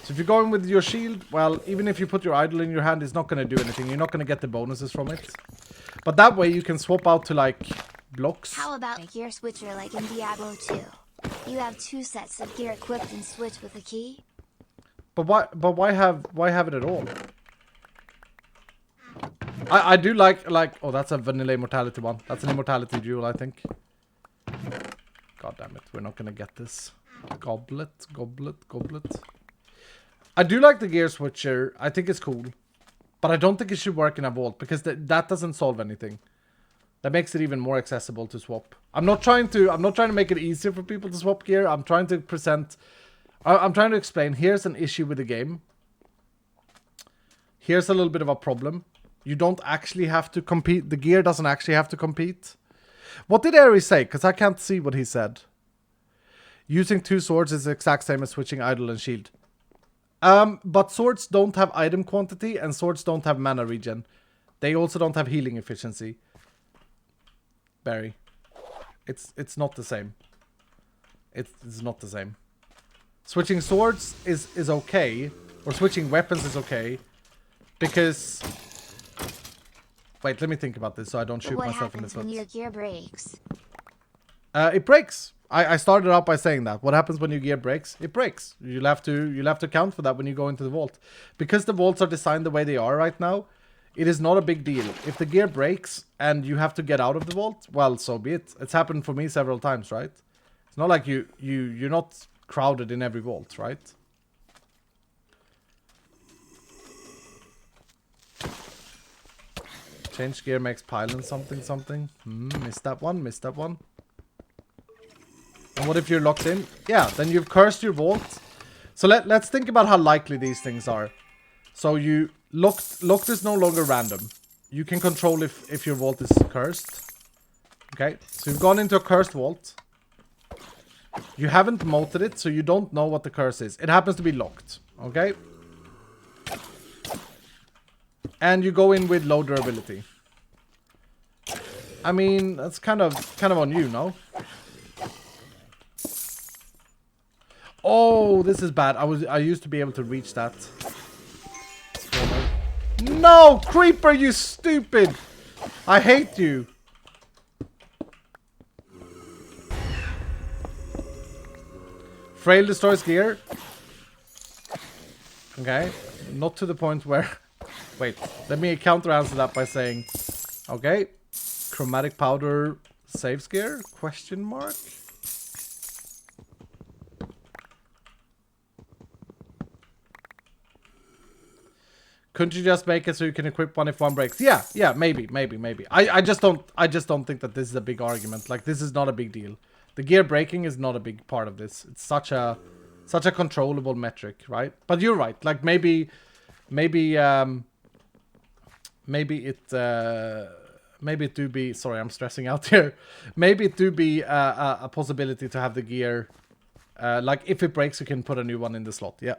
So if you're going with your shield, well, even if you put your idol in your hand, it's not going to do anything. You're not going to get the bonuses from it. But that way you can swap out to, like, blocks. How about a gear switcher like in Diablo 2? You have 2 sets of gear equipped and switch with a key? But why have it at all? I do like oh, that's a vanilla immortality one. That's an immortality duel, I think. God damn it, we're not gonna get this. Goblet. I do like the gear switcher. I think it's cool. But I don't think it should work in a vault because that doesn't solve anything. That makes it even more accessible to swap. I'm not trying to make it easier for people to swap gear. I'm trying to explain, here's an issue with the game. Here's a little bit of a problem. You don't actually have to compete. The gear doesn't actually have to compete. What did Aries say? Because I can't see what he said. Using 2 swords is the exact same as switching idol and shield. But swords don't have item quantity and swords don't have mana regen. They also don't have healing efficiency. Barry. It's not the same. It's not the same. Switching swords is okay. Or switching weapons is okay. Because... Wait, let me think about this so I don't shoot myself in the foot. What happens when your gear breaks? It breaks. I started out by saying that. What happens when your gear breaks? It breaks. You'll have to account for that when you go into the vault. Because the vaults are designed the way they are right now, it is not a big deal. If the gear breaks and you have to get out of the vault, well, so be it. It's happened for me several times, right? It's not like you're not crowded in every vault, right? Change gear makes pylon something. Missed that one. And what if you're locked in? Yeah, then you've cursed your vault. So let's think about how likely these things are. So you locked is no longer random. You can control if your vault is cursed. Okay, so you've gone into a cursed vault. You haven't moted it, so you don't know what the curse is. It happens to be locked. Okay? And you go in with low durability. I mean, that's kind of on you, no? Oh, this is bad. I used to be able to reach that. No, creeper, you stupid! I hate you. Frail destroys gear. Okay. Not to the point where... Wait, let me counter answer that by saying... Okay. Chromatic powder saves gear? Question mark? Couldn't you just make it so you can equip one if one breaks? Yeah, maybe. I just don't think that this is a big argument. Like, this is not a big deal. The gear breaking is not a big part of this. It's such a controllable metric, right? But you're right. Like, maybe it do be... Sorry, I'm stressing out here. Maybe it do be a possibility to have the gear... like, if it breaks, you can put a new one in the slot. Yeah.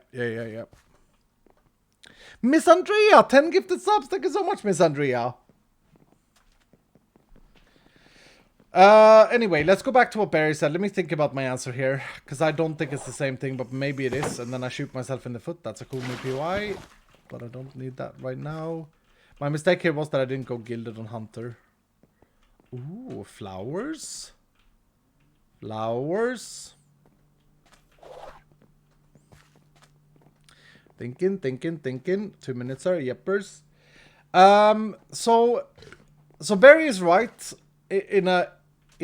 Miss Andrea, 10 gifted subs. Thank you so much, Miss Andrea. Anyway, let's go back to what Barry said. Let me think about my answer here. Because I don't think it's the same thing, but maybe it is. And then I shoot myself in the foot. That's a cool new POI. But I don't need that right now. My mistake here was that I didn't go gilded on Hunter. Ooh, flowers. Flowers. Thinking. 2 minutes are yeppers. So Barry is right in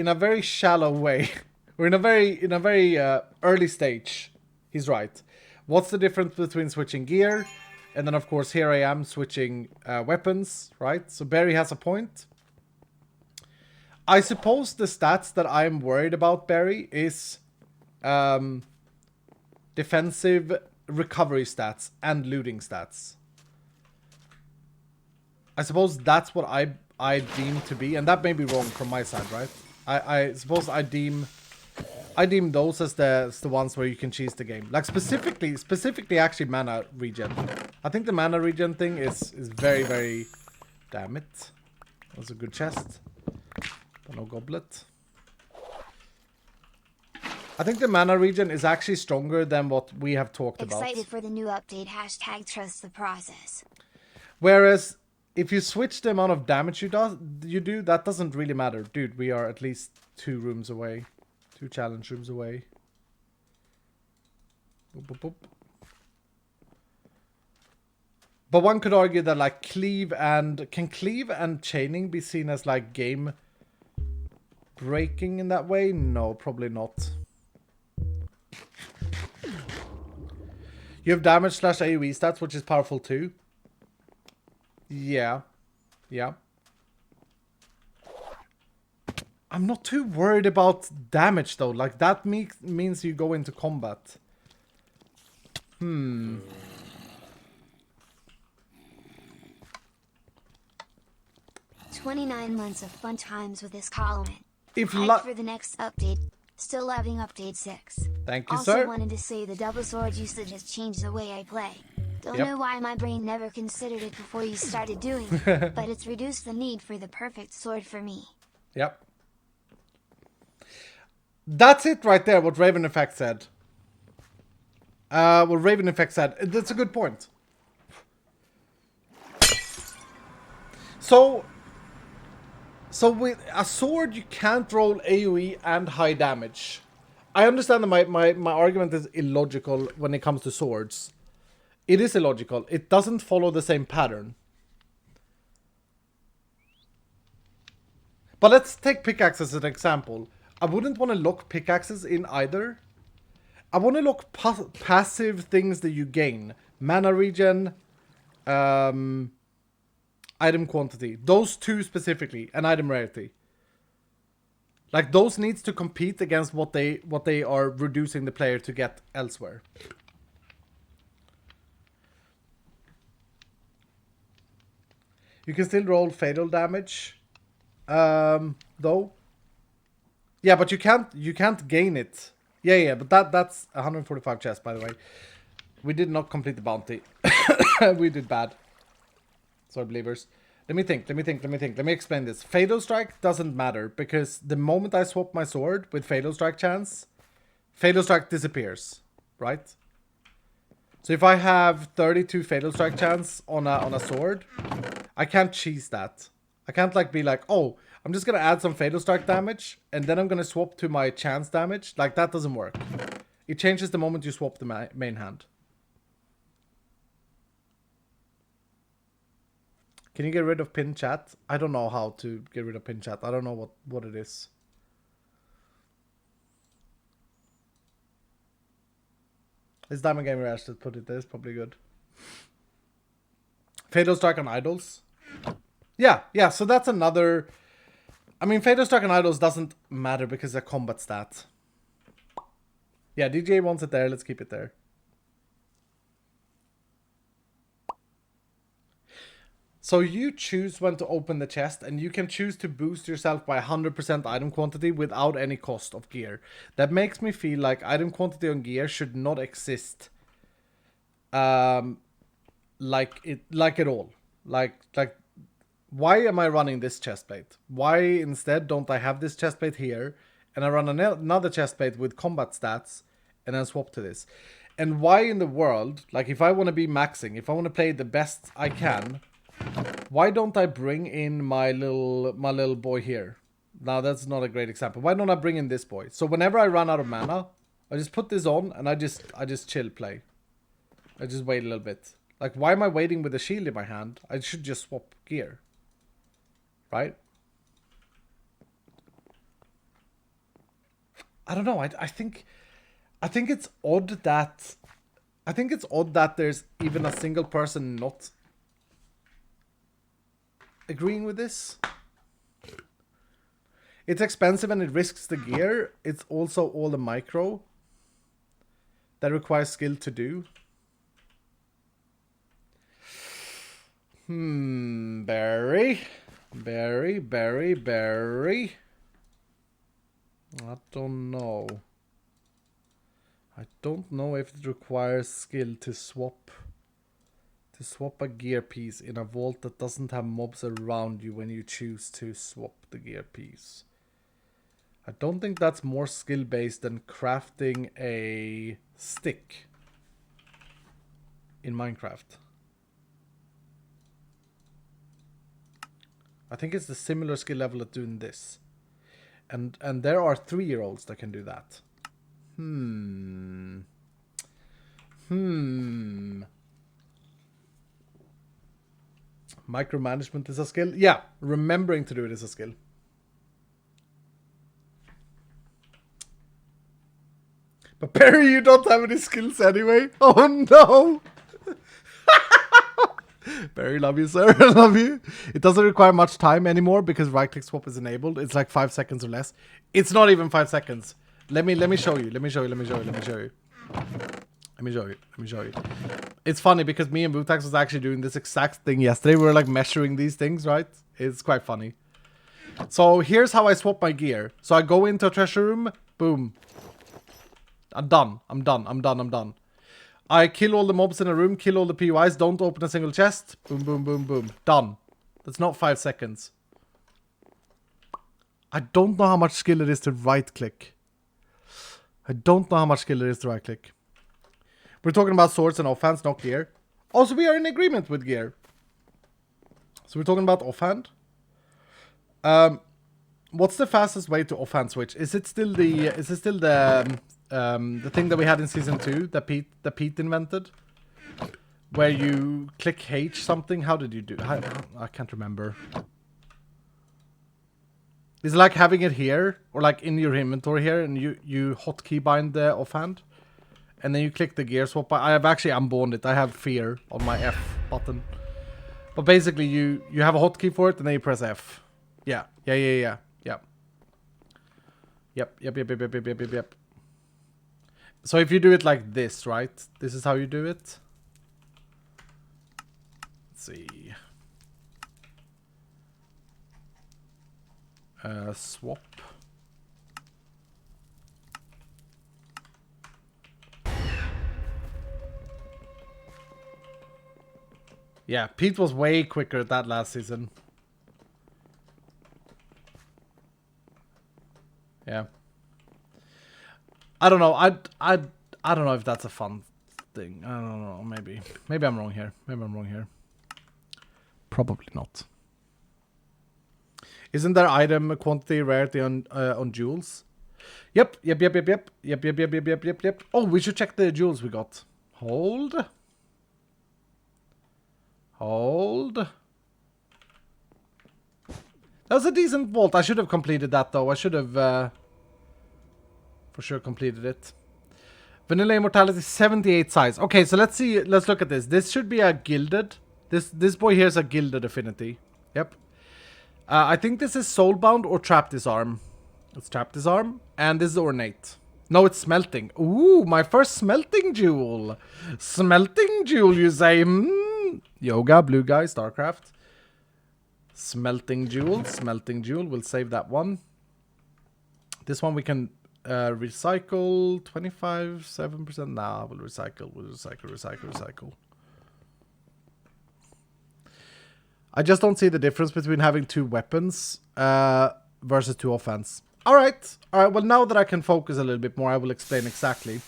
a very shallow way, or in a very early stage. He's right. What's the difference between switching gear and then, of course, here I am switching weapons, right? So Barry has a point. I suppose the stats that I'm worried about, Barry, is defensive recovery stats and looting stats. I suppose that's what I deem to be, and that may be wrong from my side, right? I suppose I deem those as the ones where you can cheese the game. Like specifically actually mana regen. I think the mana regen thing is very, very... Damn it. That was a good chest. But no goblet. I think the mana regen is actually stronger than what we have talked about. Excited for the new update. # trust the process. Whereas, if you switch the amount of damage you do, that doesn't really matter. Dude, we are at least 2 rooms away. 2 challenge rooms away. Boop, boop, boop. But one could argue that, like, can cleave and chaining be seen as, like, game breaking in that way? No, probably not. You have damage / AoE stats, which is powerful too. Yeah. I'm not too worried about damage though. Like, that means you go into combat. 29 months of fun times with this column. If for the next update. Still loving update 6. Thank you, also, sir. Also wanted to say the double sword usage has changed the way I play. Don't know why my brain never considered it before you started doing it, but it's reduced the need for the perfect sword for me. Yep. That's it right there, what Raven Effect said. That's a good point. So with a sword, you can't roll AoE and high damage. I understand that my argument is illogical when it comes to swords. It is illogical. It doesn't follow the same pattern. But let's take pickaxes as an example. I wouldn't want to lock pickaxes in either. I want to lock passive things that you gain. Mana regen, item quantity. Those 2 specifically, and item rarity. Like, those needs to compete against what they are reducing the player to get elsewhere. You can still roll fatal damage, though. Yeah, but you can't gain it. Yeah, but that's 145 chests, by the way. We did not complete the bounty. We did bad. Sorry, believers. Let me think. Let me explain this. Fatal Strike doesn't matter, because the moment I swap my sword with Fatal Strike chance, Fatal Strike disappears, right? So if I have 32 Fatal Strike chance on a sword, I can't cheese that. I can't, like, be like, oh, I'm just gonna add some Fatal Strike damage, and then I'm gonna swap to my chance damage. Like, that doesn't work. It changes the moment you swap the main hand. Can you get rid of pin chat? I don't know how to get rid of pin chat. I don't know what it is. It's Diamond Gamer Ash that put it there. It's probably good. Fatal Strike on Idols. Yeah, so that's another... I mean, Fatal Strike on Idols doesn't matter because they're combat stats. Yeah, DJ wants it there. Let's keep it there. So you choose when to open the chest, and you can choose to boost yourself by 100% item quantity without any cost of gear. That makes me feel like item quantity on gear should not exist. Like at all. Like why am I running this chestplate? Why instead don't I have this chestplate here, and I run another chestplate with combat stats, and then swap to this? And why in the world, like if I want to be maxing, if I want to play the best I can, why don't I bring in my little boy here? Now that's not a great example. Why don't I bring in this boy? So whenever I run out of mana, I just put this on and I just chill play. I just wait a little bit. Like, why am I waiting with a shield in my hand? I should just swap gear. Right? I don't know. I think it's odd that there's even a single person not agreeing with this. It's expensive and it risks the gear. It's also all the micro that requires skill to do. Berry. I don't know. I don't know if it requires skill to swap a gear piece in a vault that doesn't have mobs around you when you choose to swap the gear piece. I don't think that's more skill based than crafting a stick in Minecraft. I think it's the similar skill level at doing this. And there are 3-year-olds that can do that. Micromanagement is a skill? Yeah, remembering to do it is a skill. But Perry, you don't have any skills anyway. Oh no! Barry, love you, sir. Love you. It doesn't require much time anymore because right-click swap is enabled. It's like 5 seconds or less. It's not even 5 seconds. Let me show you. Let me show you. It's funny because me and Bootax was actually doing this exact thing yesterday. We were like measuring these things, right? It's quite funny. So here's how I swap my gear. So I go into a treasure room. Boom. I'm done. I kill all the mobs in a room, kill all the POIs, don't open a single chest. Boom, boom, boom, boom. Done. That's not 5 seconds. I don't know how much skill it is to right-click. We're talking about swords and offhands, not gear. Also, we are in agreement with gear. So we're talking about offhand. What's the fastest way to offhand switch? Is it still the thing that we had in season 2 that Pete invented, where you click H something? How did you do? I can't remember. Is it like having it here or like in your inventory here, and you hotkey bind the offhand, and then you click the gear swap? I have actually unbound it. I have fear on my F button, but basically you have a hotkey for it, and then you press F. Yeah. Yep. So if you do it like this, right? This is how you do it. Let's see. Swap. Yeah, Pete was way quicker at that last season. Yeah. I don't know. I don't know if that's a fun thing. I don't know. Maybe I'm wrong here. Probably not. Isn't there item quantity rarity on jewels? Yep. Oh, we should check the jewels we got. Hold. That was a decent vault. I should have completed that, though. I should have for sure completed it. Vanilla Immortality 78 size. Okay, so let's see. Let's look at this. This should be a gilded. This boy here is a gilded affinity. Yep. I think this is Soulbound or Trap Disarm. It's Trap Disarm. And this is Ornate. No, it's Smelting. Ooh, my first Smelting Jewel. Smelting Jewel, you say? Yoga, Blue Guy, StarCraft. Smelting Jewel. We'll save that one. This one we can recycle. 7%. Nah, we'll recycle. I just don't see the difference between having 2 weapons versus 2 offense. Alright, well now that I can focus a little bit more, I will explain exactly.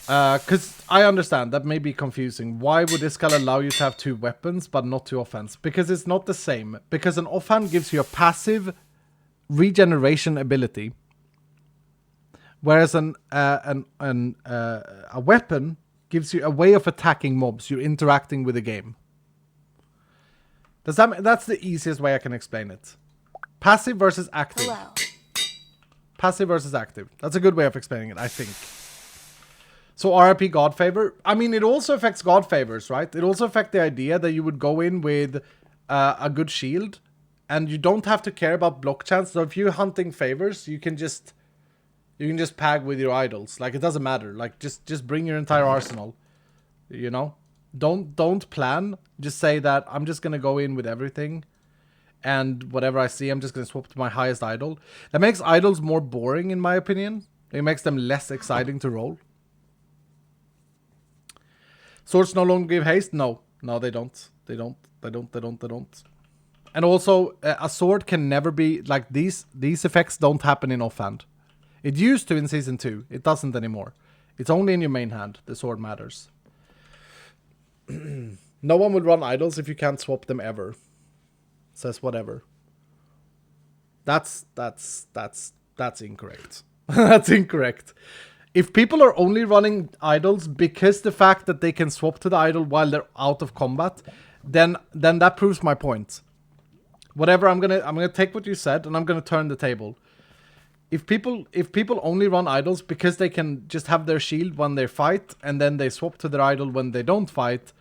Because I understand that may be confusing. Why would this guy allow you to have 2 weapons but not 2 offense? Because it's not the same. Because an offhand gives you a passive regeneration ability. Whereas a weapon gives you a way of attacking mobs. You're interacting with the game. That's the easiest way I can explain it. Passive versus active. Hello. Passive versus active. That's a good way of explaining it, I think. So RIP God Favor. I mean, it also affects God Favors, right? It also affects the idea that you would go in with a good shield. And you don't have to care about block chance. So if you're hunting favors, you can just pag with your idols. Like, it doesn't matter. Like, just bring your entire arsenal. You know? Don't plan. Just say that I'm just gonna go in with everything, and whatever I see, I'm just gonna swap to my highest idol. That makes idols more boring, in my opinion. It makes them less exciting to roll. Swords no longer give haste. No, they don't. They don't. And also, a sword can never be like these. These effects don't happen in offhand. It used to in season 2. It doesn't anymore. It's only in your main hand. The sword matters. No one will run idols if you can't swap them ever. Says whatever. That's incorrect. That's incorrect. If people are only running idols because the fact that they can swap to the idol while they're out of combat, then that proves my point. Whatever, I'm gonna take what you said and I'm gonna turn the table. If people only run idols because they can just have their shield when they fight and then they swap to their idol when they don't fight,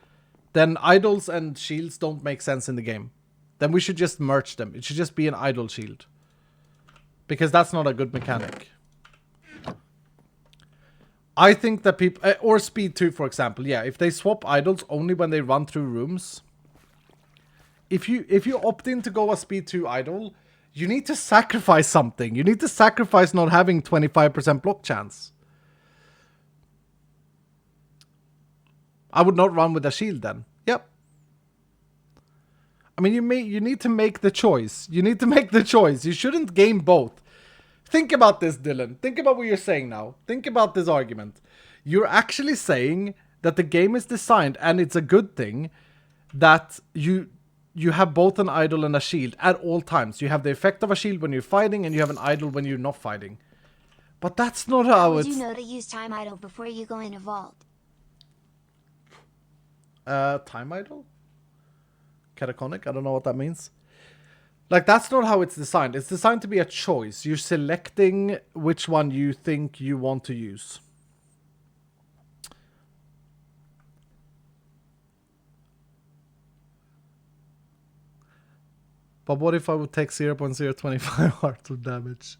then idols and shields don't make sense in the game. Then we should just merge them. It should just be an idol shield. Because that's not a good mechanic. I think that people... or speed 2, for example. Yeah, if they swap idols only when they run through rooms. If you opt in to go a speed 2 idol, you need to sacrifice something. You need to sacrifice not having 25% block chance. I would not run with a shield then. Yep. I mean, you need to make the choice. You need to make the choice. You shouldn't game both. Think about this, Dylan. Think about what you're saying now. Think about this argument. You're actually saying that the game is designed, and it's a good thing, that you have both an idol and a shield at all times. You have the effect of a shield when you're fighting, and you have an idol when you're not fighting. But that's not how it's... How would you know to use time idol before you go in a vault? Time idol? Catatonic? I don't know what that means. Like, that's not how it's designed. It's designed to be a choice. You're selecting which one you think you want to use. But what if I would take 0.025 hearts of damage?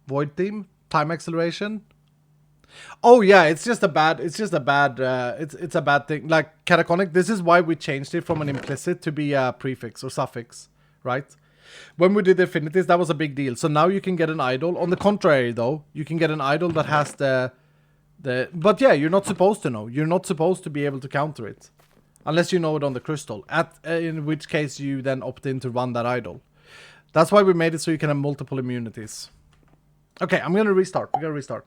Void theme? Time acceleration? Oh yeah, it's a bad thing. Like Catatonic, this is why we changed it from an implicit to be a prefix or suffix, right? When we did the affinities, that was a big deal. So now you can get an idol. On the contrary though, you can get an idol that has but yeah, you're not supposed to know. You're not supposed to be able to counter it. Unless you know it on the crystal. In which case you then opt in to run that idol. That's why we made it so you can have multiple immunities. Okay, I'm gonna restart. We're gonna restart.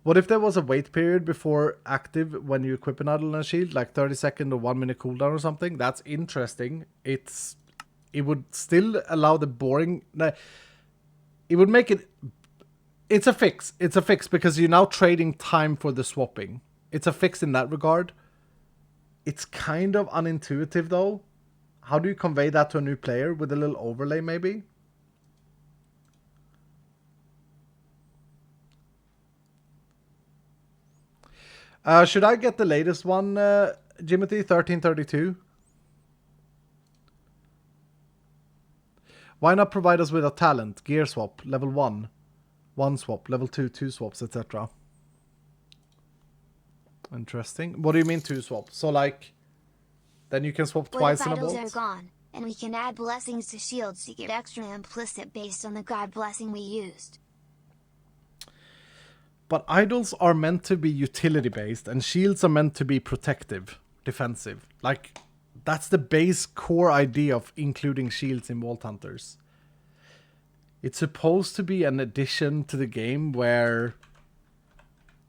What if there was a wait period before active when you equip an idol and a shield? Like 30-second or 1 minute cooldown or something? That's interesting. It would still allow the boring... it would make it... It's a fix. It's a fix because you're now trading time for the swapping. It's a fix in that regard. It's kind of unintuitive though. How do you convey that to a new player? With a little overlay maybe? Should I get the latest one, Jimothy? 1332? Why not provide us with a talent? Gear swap, level 1. 1 swap, level 2, 2 swaps, etc. Interesting. What do you mean 2 swaps? So like, then you can swap twice in a bolt? What if idols are gone, and we can add blessings to shields to get extra implicit based on the god blessing we used? But idols are meant to be utility based and shields are meant to be protective, defensive. Like, that's the base core idea of including shields in Vault Hunters. It's supposed to be an addition to the game where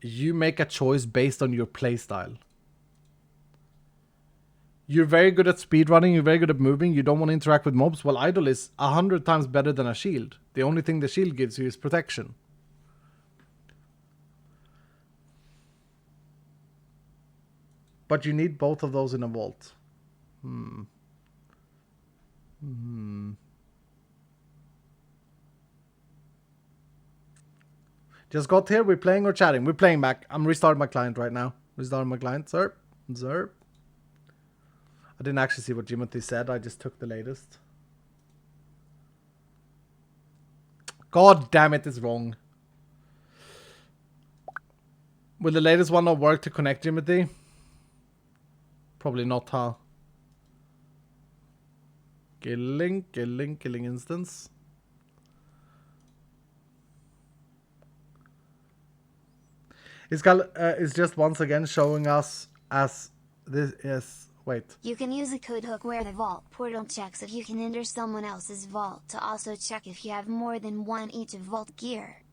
you make a choice based on your playstyle. You're very good at speedrunning, you're very good at moving, you don't want to interact with mobs. Well, idol is 100 times better than a shield. The only thing the shield gives you is protection. But you need both of those in a vault. Just got here. We're playing or chatting? We're playing back. I'm restarting my client right now. Restarting my client. Sir. Sir. I didn't actually see what Jimothy said. I just took the latest. God damn it, it's wrong. Will the latest one not work to connect, Jimothy? Probably not, huh? Killing instance. It's just once again showing us as this is... Wait. You can use the code hook where the vault portal checks if you can enter someone else's vault to also check if you have more than one each of vault gear.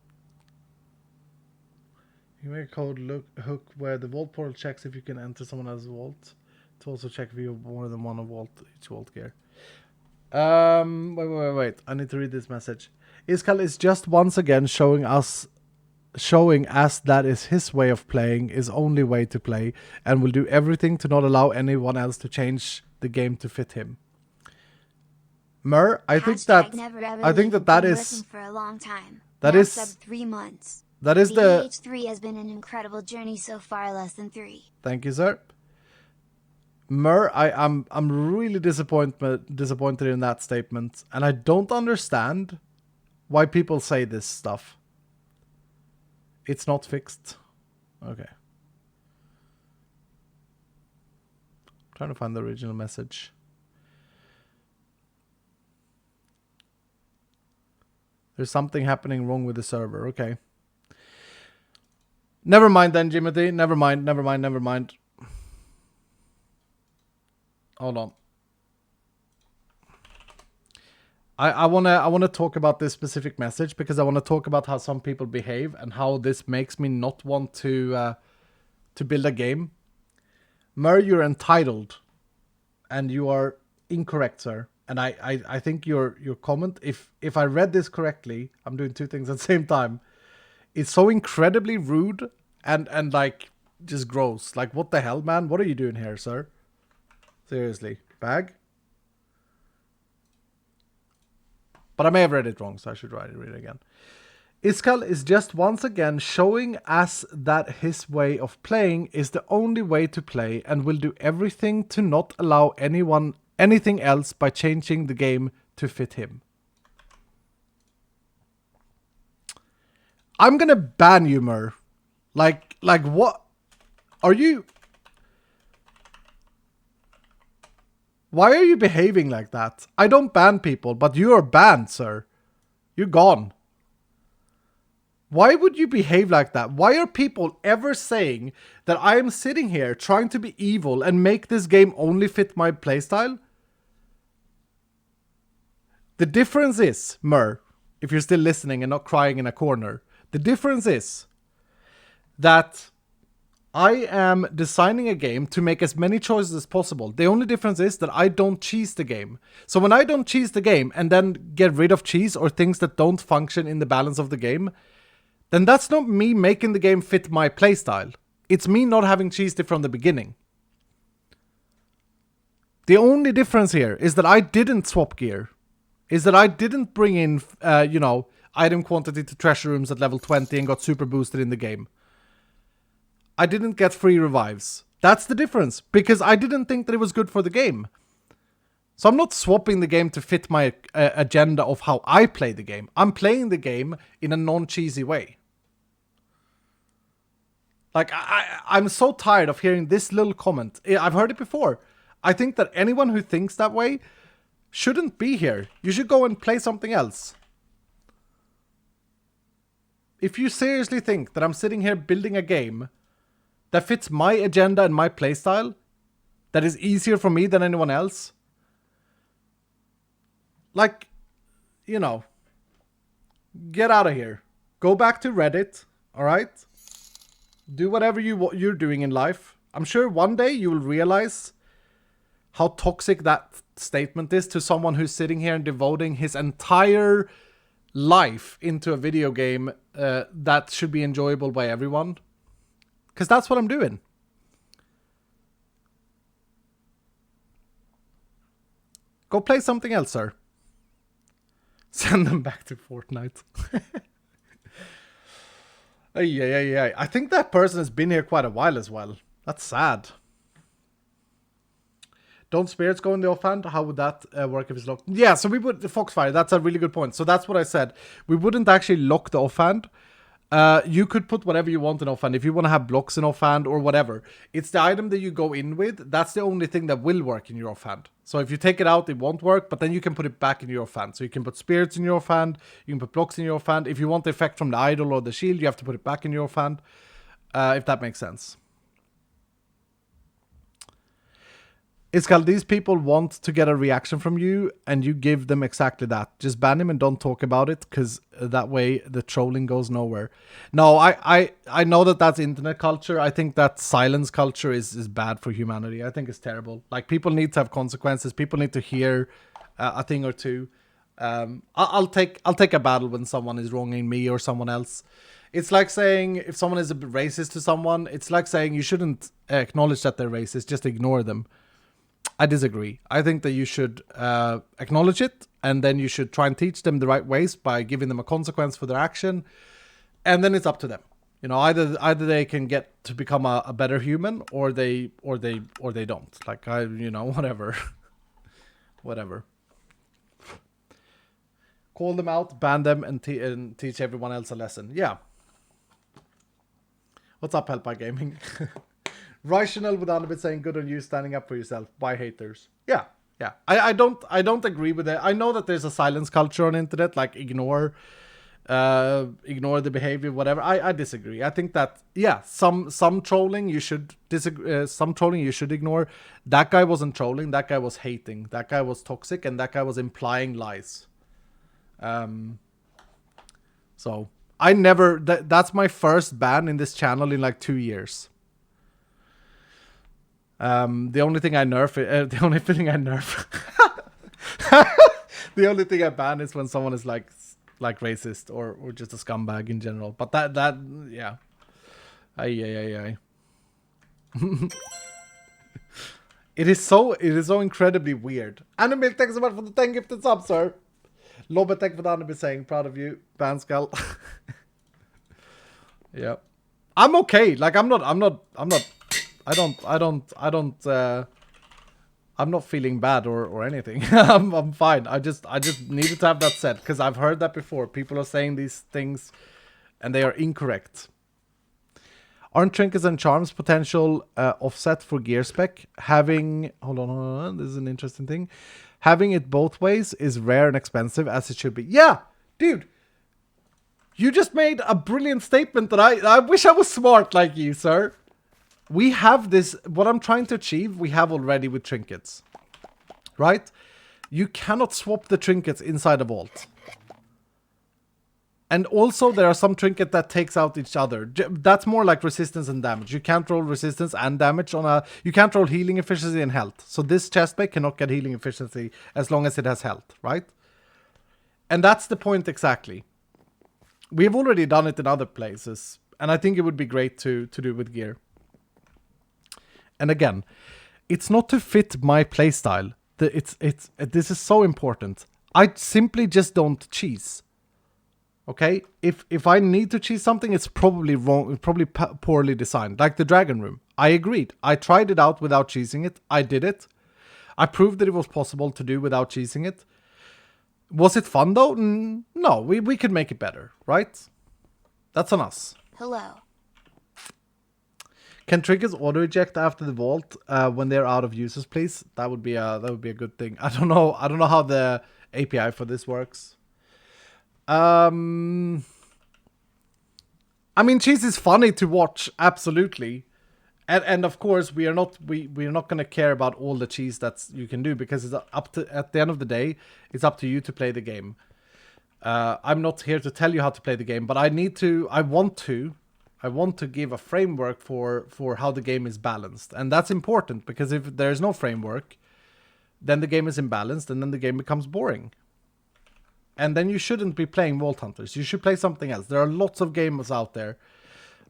You make a code hook where the vault portal checks if you can enter someone else's vault to also check if you have more than one of each vault gear. Wait. I need to read this message. Iskal is just once again showing us that is his way of playing, his only way to play, and will do everything to not allow anyone else to change the game to fit him. Mer, I think that is for a long time. That now is sub 3 months. That is the VH3 has been an incredible journey so far, less than 3. Thank you, sir. Mer, I'm really disappointed in that statement, and I don't understand why people say this stuff. It's not fixed. Okay. Trying to find the original message. There's something happening wrong with the server. Okay. Never mind then, Jimothy. Never mind. Hold on. I wanna talk about this specific message because I want to talk about how some people behave and how this makes me not want to build a game. Mer, you're entitled, and you are incorrect, sir. And I think your comment, if I read this correctly, I'm doing two things at the same time. It's so incredibly rude and like just gross. Like, what the hell, man? What are you doing here, sir? Seriously, bag. But I may have read it wrong, so I should read it again. Iskal is just once again showing us that his way of playing is the only way to play and will do everything to not allow anything else by changing the game to fit him. I'm gonna ban you, Mer. Like what? Are you... Why are you behaving like that? I don't ban people, but you are banned, sir. You're gone. Why would you behave like that? Why are people ever saying that I am sitting here trying to be evil and make this game only fit my playstyle? The difference is, Mer, if you're still listening and not crying in a corner, the difference is that I am designing a game to make as many choices as possible. The only difference is that I don't cheese the game. So when I don't cheese the game and then get rid of cheese or things that don't function in the balance of the game, then that's not me making the game fit my playstyle. It's me not having cheesed it from the beginning. The only difference here is that I didn't swap gear. Is that I didn't bring in, item quantity to treasure rooms at level 20 and got super boosted in the game. I didn't get free revives. That's the difference, because I didn't think that it was good for the game. So I'm not swapping the game to fit my agenda of how I play the game. I'm playing the game in a non-cheesy way. Like, I'm so tired of hearing this little comment. I've heard it before. I think that anyone who thinks that way shouldn't be here. You should go and play something else. If you seriously think that I'm sitting here building a game that fits my agenda and my playstyle, that is easier for me than anyone else, like, get out of here. Go back to Reddit, alright? Do whatever you're doing in life. I'm sure one day you will realize how toxic that statement is to someone who's sitting here and devoting his entire life into a video game that should be enjoyable by everyone. Because that's what I'm doing. Go play something else, sir. Send them back to Fortnite. Yeah. I think that person has been here quite a while as well. That's sad. Don't spirits go in the offhand? How would that work if it's locked? Yeah, so we would... Foxfire, that's a really good point. So that's what I said. We wouldn't actually lock the offhand. You could put whatever you want in offhand. If you want to have blocks in offhand or whatever. It's the item that you go in with. That's the only thing that will work in your offhand. So if you take it out, it won't work. But then you can put it back in your offhand. So you can put spirits in your offhand. You can put blocks in your offhand. If you want the effect from the idol or the shield, you have to put it back in your offhand. If that makes sense. Iskal, these people want to get a reaction from you, and you give them exactly that. Just ban him and don't talk about it, because that way the trolling goes nowhere. No, I know that that's internet culture. I think that silence culture is bad for humanity. I think it's terrible. Like, people need to have consequences. People need to hear a thing or two. I'll take a battle when someone is wronging me or someone else. It's like saying if someone is a bit racist to someone, it's like saying you shouldn't acknowledge that they're racist, just ignore them. I disagree. I think that you should acknowledge it, and then you should try and teach them the right ways by giving them a consequence for their action, and then it's up to them. Either they can get to become a better human, or they don't. Like, whatever. Whatever. Call them out, ban them, and teach everyone else a lesson. Yeah. What's up, Help by Gaming? Rational with Annabeth saying good on you standing up for yourself. Bye, haters. Yeah. I don't agree with it. I know that there's a silence culture on internet, like ignore the behavior, whatever. I disagree. I think that some trolling you should disagree. Some trolling you should ignore. That guy wasn't trolling. That guy was hating. That guy was toxic, and that guy was implying lies. So I never. That's my first ban in this channel in like 2 years. The only thing I nerf, the only thing I ban is when someone is like racist or just a scumbag in general. But that yeah. Ay. It is so incredibly weird. Animal, thanks so much for the 10 gifted subs, sir. Lobetek for the Anime saying proud of you, Banskull. Yeah. I'm okay. Like I'm not feeling bad or anything. I'm fine. I just needed to have that said, because I've heard that before. People are saying these things and they are incorrect. Aren't trinkets and charms potential offset for gear spec? Hold on, this is an interesting thing. Having it both ways is rare and expensive, as it should be. Yeah, dude. You just made a brilliant statement that I wish I was smart like you, sir. We have this, what I'm trying to achieve, we have already with trinkets. Right? You cannot swap the trinkets inside a vault. And also there are some trinket that takes out each other. That's more like resistance and damage. You can't roll resistance and damage on a... You can't roll healing efficiency and health. So this chestplate cannot get healing efficiency as long as it has health, right? And that's the point exactly. We've already done it in other places. And I think it would be great to do with gear. And again, it's not to fit my playstyle. This is so important. I simply just don't cheese. Okay, if I need to cheese something, it's probably wrong. It's probably poorly designed. Like the Dragon Room. I agreed. I tried it out without cheesing it. I did it. I proved that it was possible to do without cheesing it. Was it fun though? No, we could make it better, right? That's on us. Hello. Can triggers auto eject after the vault when they're out of users, please? That would be a good thing. I don't know how the API for this works. I mean, cheese is funny to watch, absolutely, and of course we are not going to care about all the cheese that you can do, because it's up to, at the end of the day, it's up to you to play the game. I'm not here to tell you how to play the game, but I want to give a framework for how the game is balanced, and that's important, because if there is no framework, then the game is imbalanced, and then the game becomes boring. And then you shouldn't be playing Vault Hunters. You should play something else. There are lots of games out there.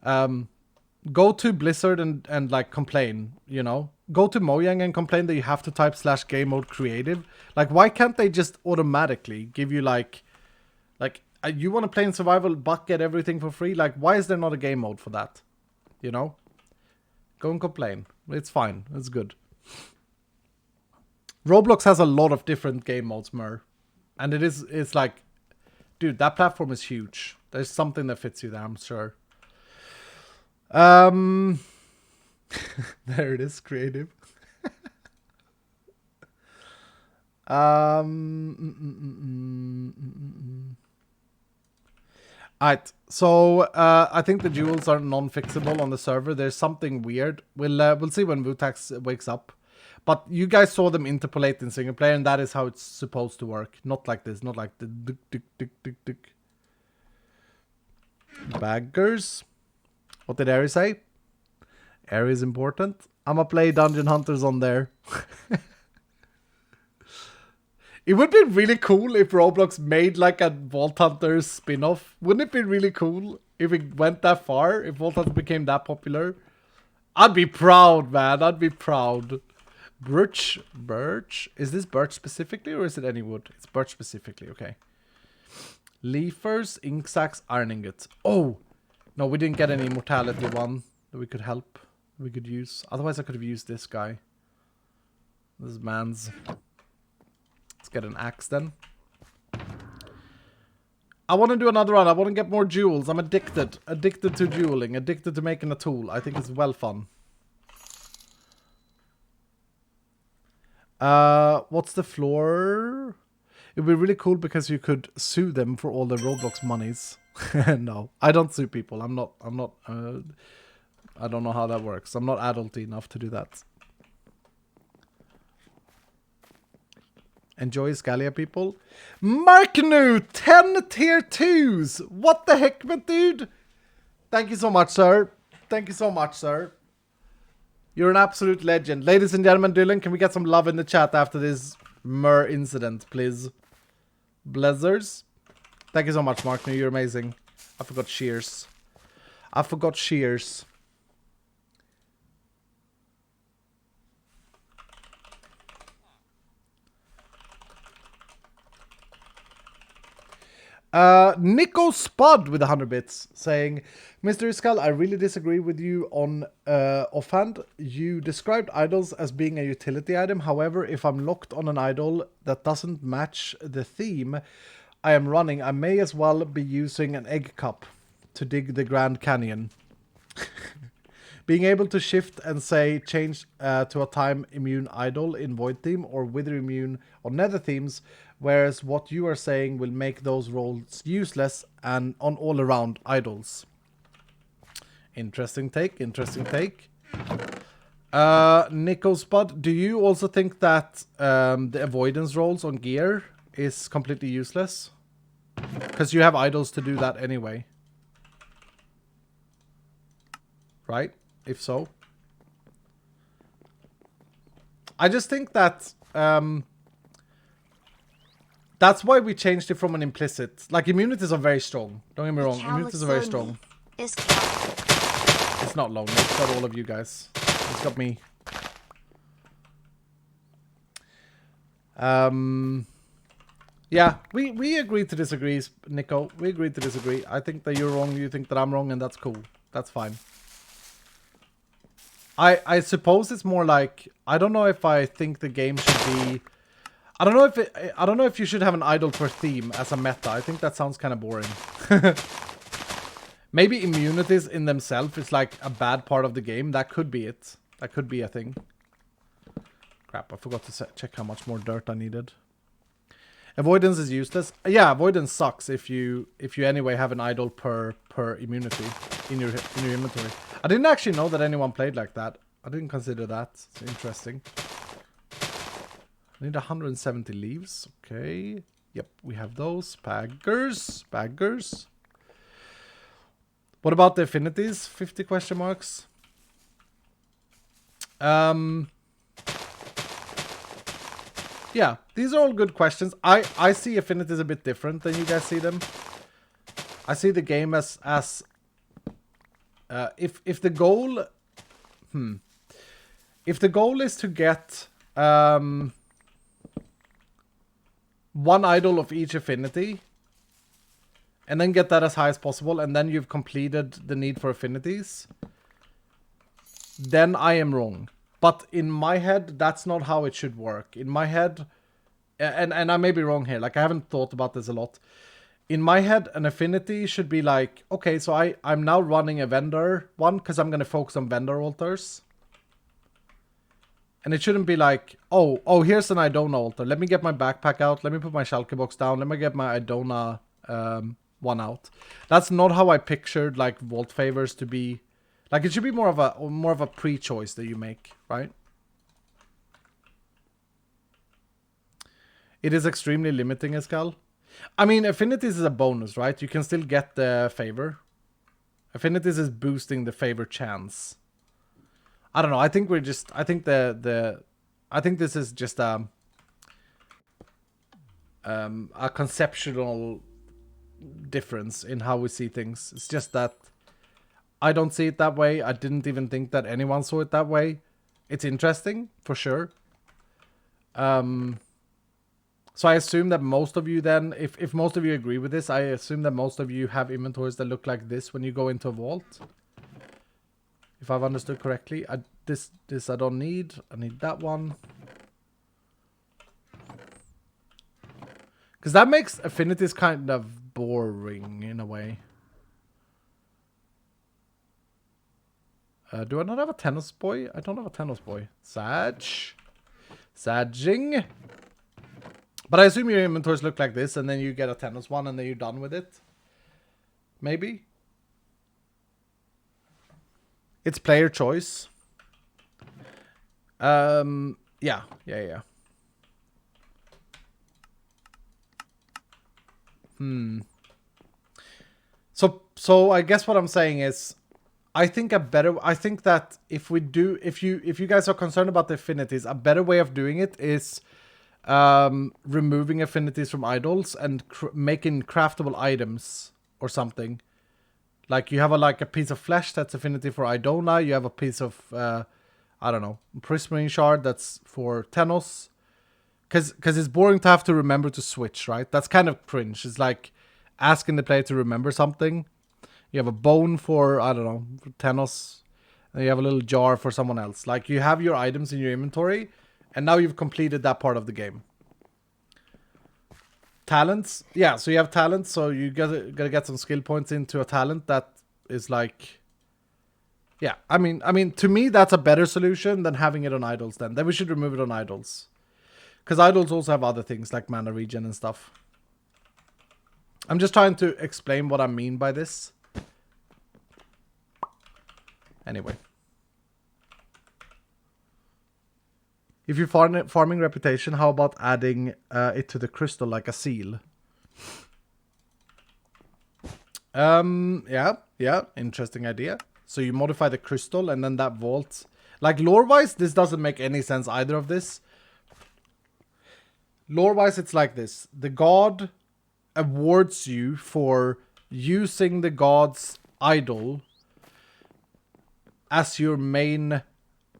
Go to Blizzard and like complain, you know. Go to Mojang and complain that you have to type /game mode creative. Like, why can't they just automatically give you like you want to play in survival but get everything for free? Like, why is there not a game mode for that? You know? Go and complain. It's fine. It's good. Roblox has a lot of different game modes, Mer. And it's like, dude, that platform is huge. There's something that fits you there, I'm sure. There it is, creative. Alright, so I think the jewels are non-fixable on the server. There's something weird. We'll see when Vutax wakes up. But you guys saw them interpolate in single player, and that is how it's supposed to work. Not like this, not like the dick. Baggers. What did Ari say? Ari is important. I'ma play Dungeon Hunters on there. It would be really cool if Roblox made like a Vault Hunters spin-off. Wouldn't it be really cool if it went that far? If Vault Hunters became that popular? I'd be proud, man. I'd be proud. Birch. Is this birch specifically, or is it any wood? It's birch specifically, okay. Leafers, ink sacks, iron ingots. Oh! No, we didn't get any immortality one that we could help. We could use. Otherwise I could have used this guy. This man's. Let's get an axe then. I want to do another run. I want to get more jewels. I'm addicted. Addicted to jeweling. Addicted to making a tool. I think it's well fun. What's the floor? It would be really cool because you could sue them for all the Roblox monies. No, I don't sue people. I don't know how that works. I'm not adult enough to do that. Enjoy Scalia, people. Marknu, 10 tier 2s. What the heck, man, dude? Thank you so much, sir. Thank you so much, sir. You're an absolute legend. Ladies and gentlemen, Dylan, can we get some love in the chat after this Mer incident, please? Blizzards. Thank you so much, Marknu. You're amazing. I forgot shears. Nico Spud with 100 bits saying, Mr. Iskal, I really disagree with you on offhand. You described idols as being a utility item. However, if I'm locked on an idol that doesn't match the theme I am running, I may as well be using an egg cup to dig the Grand Canyon. Being able to shift and say change to a time immune idol in Void theme or Wither immune on Nether themes, whereas what you are saying will make those roles useless and on all around idols. Interesting take, interesting take. Nico Spud, do you also think that the avoidance rolls on gear is completely useless? Because you have idols to do that anyway. Right? If so. I just think that that's why we changed it from an implicit. Like, immunities are very strong. Don't get me wrong. Immunities are very strong. It's not lonely. It's got all of you guys. It's got me. Yeah, we agreed to disagree, Nico. We agreed to disagree. I think that you're wrong. You think that I'm wrong, and that's cool. That's fine. I suppose it's more like, I don't know if I think the game should be, I don't know if you should have an idol per theme as a meta. I think that sounds kind of boring. Maybe immunities in themselves is like a bad part of the game. That could be it. That could be a thing. Crap, I forgot to check how much more dirt I needed. Avoidance is useless. Yeah, avoidance sucks if you anyway have an idol per immunity in your inventory. I didn't actually know that anyone played like that. I didn't consider that. It's interesting. I need 170 leaves. Okay. Yep, we have those. Baggers. Baggers. What about the affinities? 50 question marks. Yeah, these are all good questions. I see affinities a bit different than you guys see them. I see the game as if the goal if the goal is to get one idol of each affinity and then get that as high as possible, and then you've completed the need for affinities, then I am wrong. But in my head, that's not how it should work. In my head, and I may be wrong here, like I haven't thought about this a lot. In my head, an affinity should be like, okay, so I'm now running a vendor one because I'm going to focus on vendor altars. And it shouldn't be like, oh, here's an Idona altar. Let me get my backpack out. Let me put my Schalke box down. Let me get my Idona one out. That's not how I pictured like Vault Favors to be. Like, it should be more of a pre-choice that you make, right? It is extremely limiting, Escal. I mean, affinities is a bonus, right? You can still get the favor. Affinities is boosting the favor chance. I don't know. I think we're just. I think I think this is just a conceptual difference in how we see things. It's just that I don't see it that way. I didn't even think that anyone saw it that way. It's interesting for sure. So I assume that most of you then, if most of you agree with this, I assume that most of you have inventories that look like this when you go into a vault. If I've understood correctly. This I don't need. I need that one. Because that makes affinities kind of boring in a way. Do I not have a tennis boy? I don't have a tennis boy. Sagging. But I assume your inventories look like this, and then you get a tennis one, and then you're done with it. Maybe. It's player choice. Yeah. So I guess what I'm saying is, I think that if you guys are concerned about the affinities, a better way of doing it is removing affinities from idols and making craftable items or something. Like you have a piece of flesh that's affinity for Idona. You have a piece of I don't know, prismarine shard that's for Tenos. Because it's boring to have to remember to switch, right? That's kind of cringe. It's like asking the player to remember something. You have a bone for, I don't know, for Tenos. And you have a little jar for someone else. Like, you have your items in your inventory. And now you've completed that part of the game. Talents. Yeah, so you have talents. So you gotta get some skill points into a talent that is like... Yeah, I mean, to me, that's a better solution than having it on idols then. Then we should remove it on idols. Because idols also have other things like mana regen and stuff. I'm just trying to explain what I mean by this. Anyway. If you're farming reputation, how about adding it to the crystal like a seal? Yeah, interesting idea. So you modify the crystal and then that vault. Like lore-wise, this doesn't make any sense either of this. Lore-wise, it's like this. The god awards you for using the god's idol as your main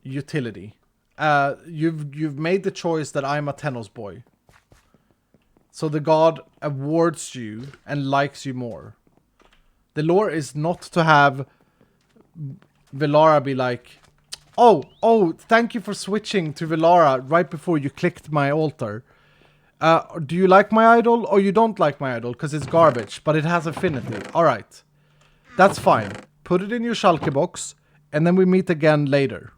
utility. You've made the choice that I'm a Tenos boy. So the god awards you and likes you more. The lore is not to have Velara be like, oh, thank you for switching to Velara right before you clicked my altar. Do you like my idol or you don't like my idol? Because it's garbage, but it has affinity. Alright. That's fine. Put it in your Schalke box, and then we meet again later.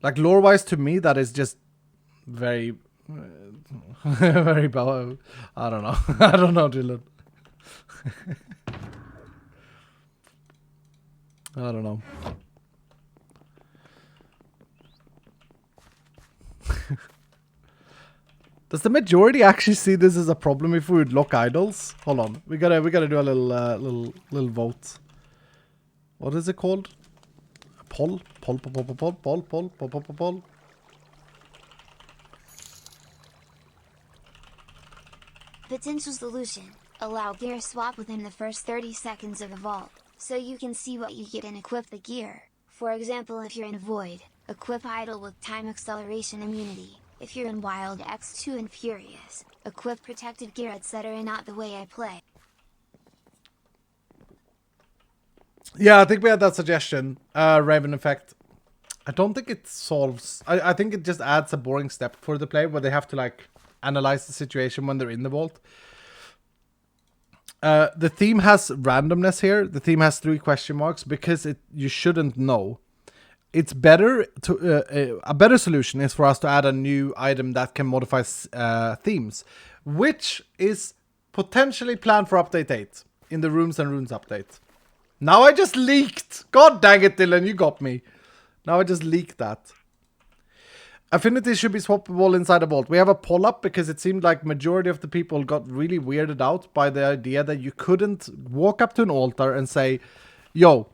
Like, lore-wise to me, that is just very... very bad. I don't know. I don't know, Dylan. I don't know. Does the majority actually see this as a problem if we would lock idols? Hold on, we gotta do a little vote. What is it called? A poll. Potential solution: allow gear swap within the first 30 seconds of a vault, so you can see what you get and equip the gear. For example, if you're in Void, equip Idol with Time Acceleration Immunity. If you're in Wild X2 and Furious, equip Protected Gear, etc. Not the way I play. Yeah, I think we had that suggestion. Raven Effect. I don't think it solves... I think it just adds a boring step for the player where they have to, like, analyze the situation when they're in the vault. The theme has randomness here. The theme has 3 question marks because you shouldn't know. It's better to a better solution is for us to add a new item that can modify themes, which is potentially planned for update 8 in the Rooms and Runes update. Now I just leaked. God dang it, Dylan, you got me. Now I just leaked that. Affinities should be swappable inside a vault. We have a poll up because it seemed like majority of the people got really weirded out by the idea that you couldn't walk up to an altar and say, yo,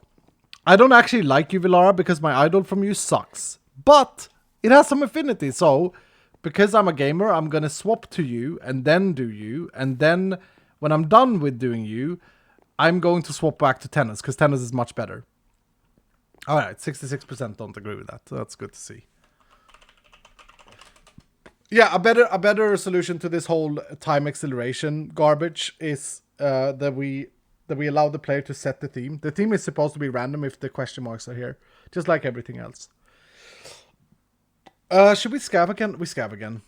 I don't actually like you, Velara, because my idol from you sucks. But it has some affinity, so because I'm a gamer, I'm gonna swap to you, and then do you, and then when I'm done with doing you, I'm going to swap back to tennis, because tennis is much better. Alright, 66% don't agree with that. That's good to see. Yeah, a better solution to this whole time acceleration garbage is that we allow the player to set the theme. The theme is supposed to be random if the question marks are here, just like everything else. Should we scav again? We scav again.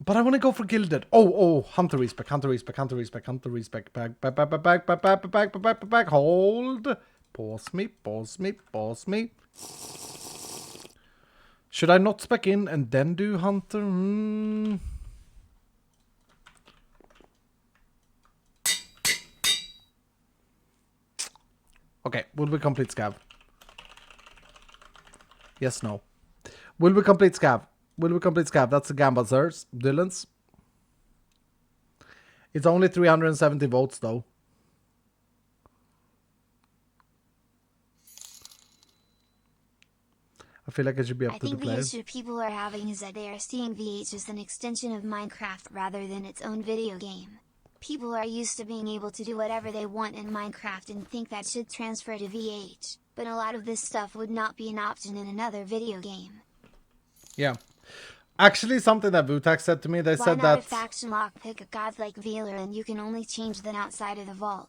But I want to go for Gilded. Oh, Hunter respec. Back. Hold. Pause me. Should I not spec in and then do Hunter? Okay, will we complete scav? Yes, no. Will we complete scav? That's the gamble, sirs. Dylan's. It's only 370 votes, though. I feel like it should be up to the player. I think the issue people are having is that they are seeing VH as an extension of Minecraft rather than its own video game. People are used to being able to do whatever they want in Minecraft and think that should transfer to VH, but a lot of this stuff would not be an option in another video game. Yeah. Actually, something that Vutak said to me, they said that... Why not a faction lockpick a god like Velar and you can only change them outside of the vault?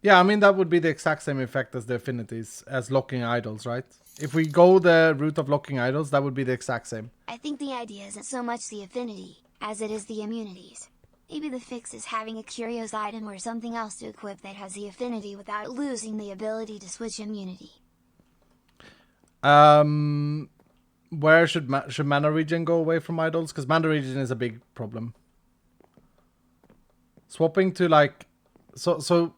Yeah, I mean, that would be the exact same effect as the affinities, as locking idols, right? If we go the route of locking idols, that would be the exact same. I think the idea isn't so much the affinity, as it is the immunities. Maybe the fix is having a curious item or something else to equip that has the affinity without losing the ability to switch immunity. Where should mana regen go away from idols? Because mana regen is a big problem. Swapping to like... So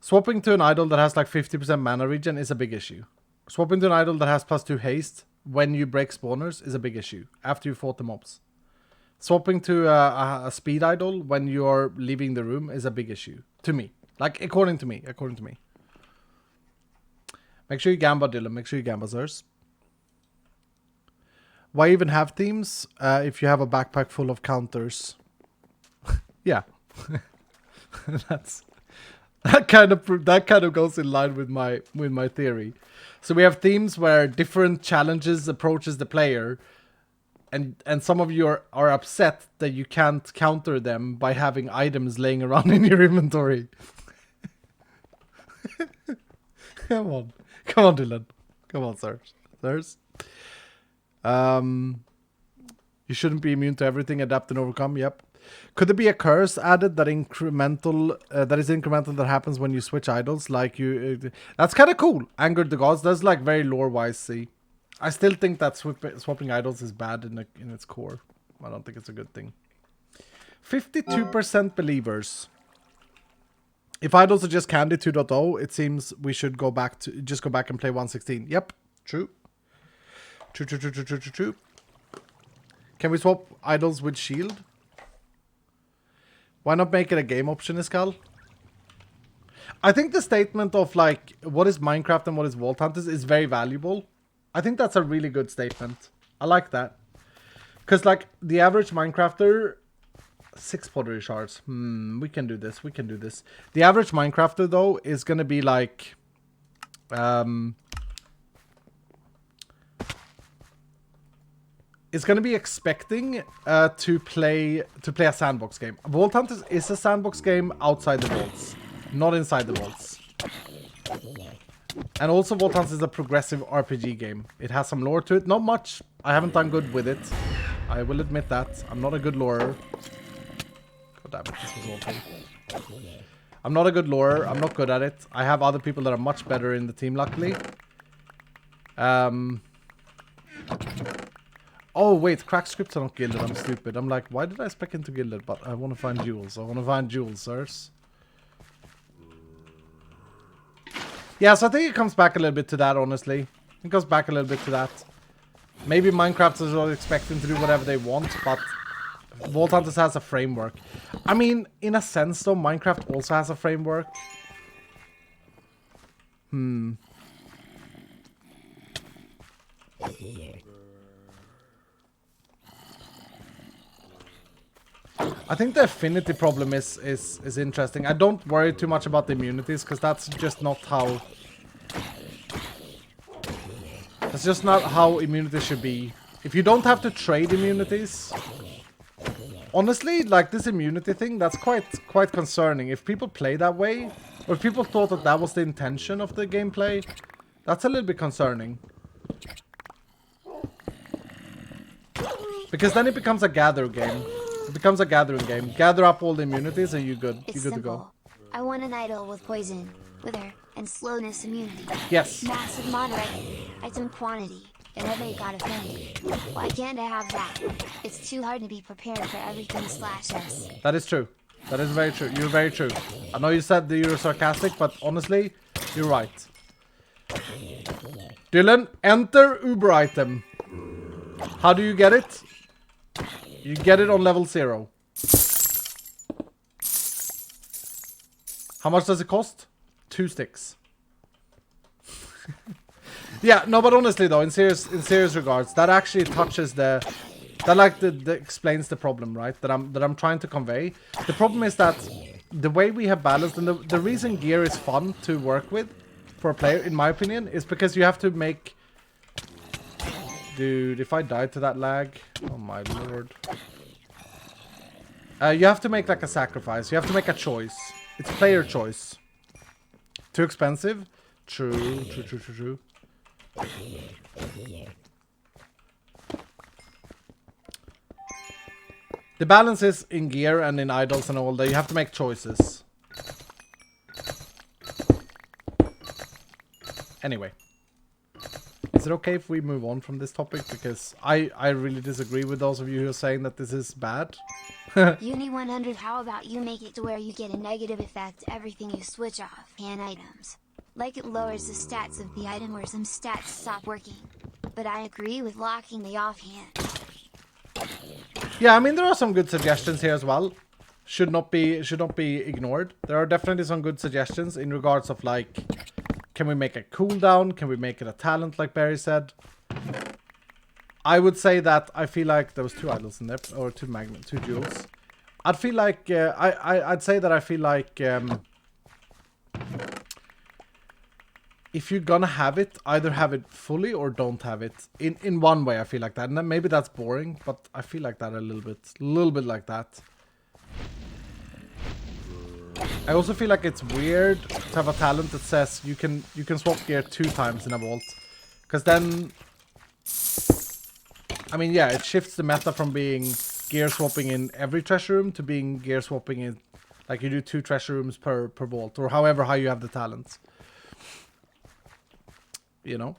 swapping to an idol that has like 50% mana regen is a big issue. Swapping to an idol that has +2 haste when you break spawners is a big issue after you fought the mobs. Swapping to a speed idol when you're leaving the room is a big issue. To me. Like, according to me. Make sure you gamba, Dylan. Make sure you gamba, sirs. Why even have themes if you have a backpack full of counters? Yeah. that kind of goes in line with my theory. So we have themes where different challenges approaches the player. And some of you are upset that you can't counter them by having items laying around in your inventory. Come on, Dylan. Come on, sirs. You shouldn't be immune to everything. Adapt and overcome. Yep. Could there be a curse added that is incremental that happens when you switch idols? Like you, that's kind of cool. Angered the gods. That's like very lore wise. See. I still think that swapping idols is bad in its core. I don't think it's a good thing. 52% believers. If idols are just Candy 2.0, it seems we should go back and play 1.16. Yep, true. True. Can we swap idols with shield? Why not make it a game option, Iskal? I think the statement of like what is Minecraft and what is Vault Hunters is very valuable. I think that's a really good statement. I like that. Because, like, the average Minecrafter... 6 pottery shards. We can do this. The average Minecrafter, though, is going to be, like... is going to be expecting to play a sandbox game. Vault Hunters is a sandbox game outside the vaults. Not inside the vaults. And also Vault Hunters is a progressive RPG game. It has some lore to it. Not much. I haven't done good with it. I will admit that. I'm not a good lorer. God damn it, this was awful. I'm not a good lorer. I'm not good at it. I have other people that are much better in the team, luckily. Oh, wait. Crack scripts are not gilded. I'm stupid. I'm like, why did I spec into gilded? But I want to find jewels. Sirs. Yeah, so I think it comes back a little bit to that, honestly. It goes back a little bit to that. Maybe Minecraft is not expecting to do whatever they want, but Vault Hunters has a framework. I mean, in a sense, though, Minecraft also has a framework. I think the affinity problem is interesting. I don't worry too much about the immunities, because that's just not how... That's just not how immunities should be. If you don't have to trade immunities... Honestly, like this immunity thing, that's quite concerning. If people play that way, or if people thought that that was the intention of the gameplay, that's a little bit concerning. Because then it becomes a gather game. It becomes a gathering game. Gather up all the immunities and you're good. You're good to go. I want an idol with poison, wither, and slowness immunity. Yes. Massive moderate item quantity, and every god offended. Why can't I have that? It's too hard to be prepared for everything /S. That is true. That is very true. You're very true. I know you said that you were sarcastic, but honestly, you're right. Dylan, enter Uber item. How do you get it? You get it on level 0. How much does it cost? 2 sticks. Yeah, no, but honestly though, in serious regards, that actually touches that explains the problem, right? That I'm trying to convey. The problem is that the way we have balanced, and the reason gear is fun to work with for a player, in my opinion, is because you have to make... Dude, if I died to that lag, oh my lord. You have to make like a sacrifice. You have to make a choice. It's player choice. Too expensive? True. The balance is in gear and in idols and all that. You have to make choices. Anyway. Is it okay if we move on from this topic? Because I really disagree with those of you who are saying that this is bad. Uni 100, how about you make it to where you get a negative effect everything you switch off hand items? Like it lowers the stats of the item or some stats stop working. But I agree with locking the offhand. Yeah, I mean, there are some good suggestions here as well. Should not be ignored. There are definitely some good suggestions in regards of like, can we make a cooldown? Can we make it a talent, like Barry said? I would say that I feel like there was 2 idols in there, or 2 jewels. I'd feel like I'd say that I feel like if you're gonna have it, either have it fully or don't have it. In one way, I feel like that, and then maybe that's boring, but I feel like that a little bit like that. I also feel like it's weird to have a talent that says you can swap gear 2 times in a vault, because then, I mean, yeah, it shifts the meta from being gear swapping in every treasure room to being gear swapping in, like, you do 2 treasure rooms per vault, or however high you have the talents. You know?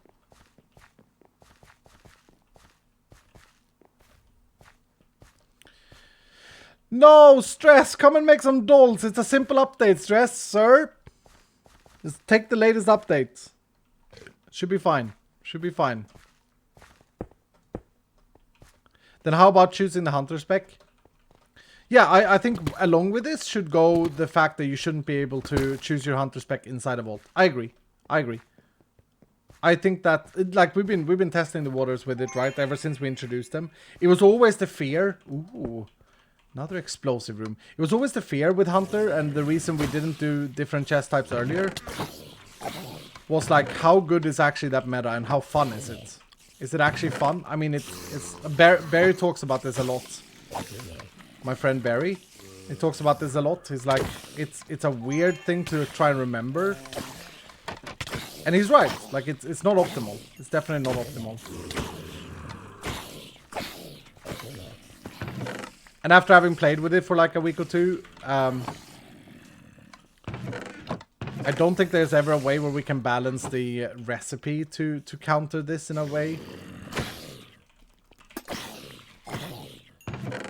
No, Stress, come and make some dolls. It's a simple update, Stress, sir. Just take the latest updates. Should be fine. Should be fine. Then how about choosing the Hunter spec? Yeah, I think along with this should go the fact that you shouldn't be able to choose your Hunter spec inside a vault. I agree. I agree. I think that, like, we've been testing the waters with it, right? Ever since we introduced them. It was always the fear. Ooh. Another explosive room. It was always the fear with Hunter, and the reason we didn't do different chest types earlier was like, how good is actually that meta and how fun is it? Is it actually fun? I mean, it's Barry talks about this a lot. My friend Barry, he talks about this a lot. He's like, it's a weird thing to try and remember. And he's right. Like, it's not optimal. It's definitely not optimal. And after having played with it for like a week or 2, I don't think there's ever a way where we can balance the recipe to counter this in a way.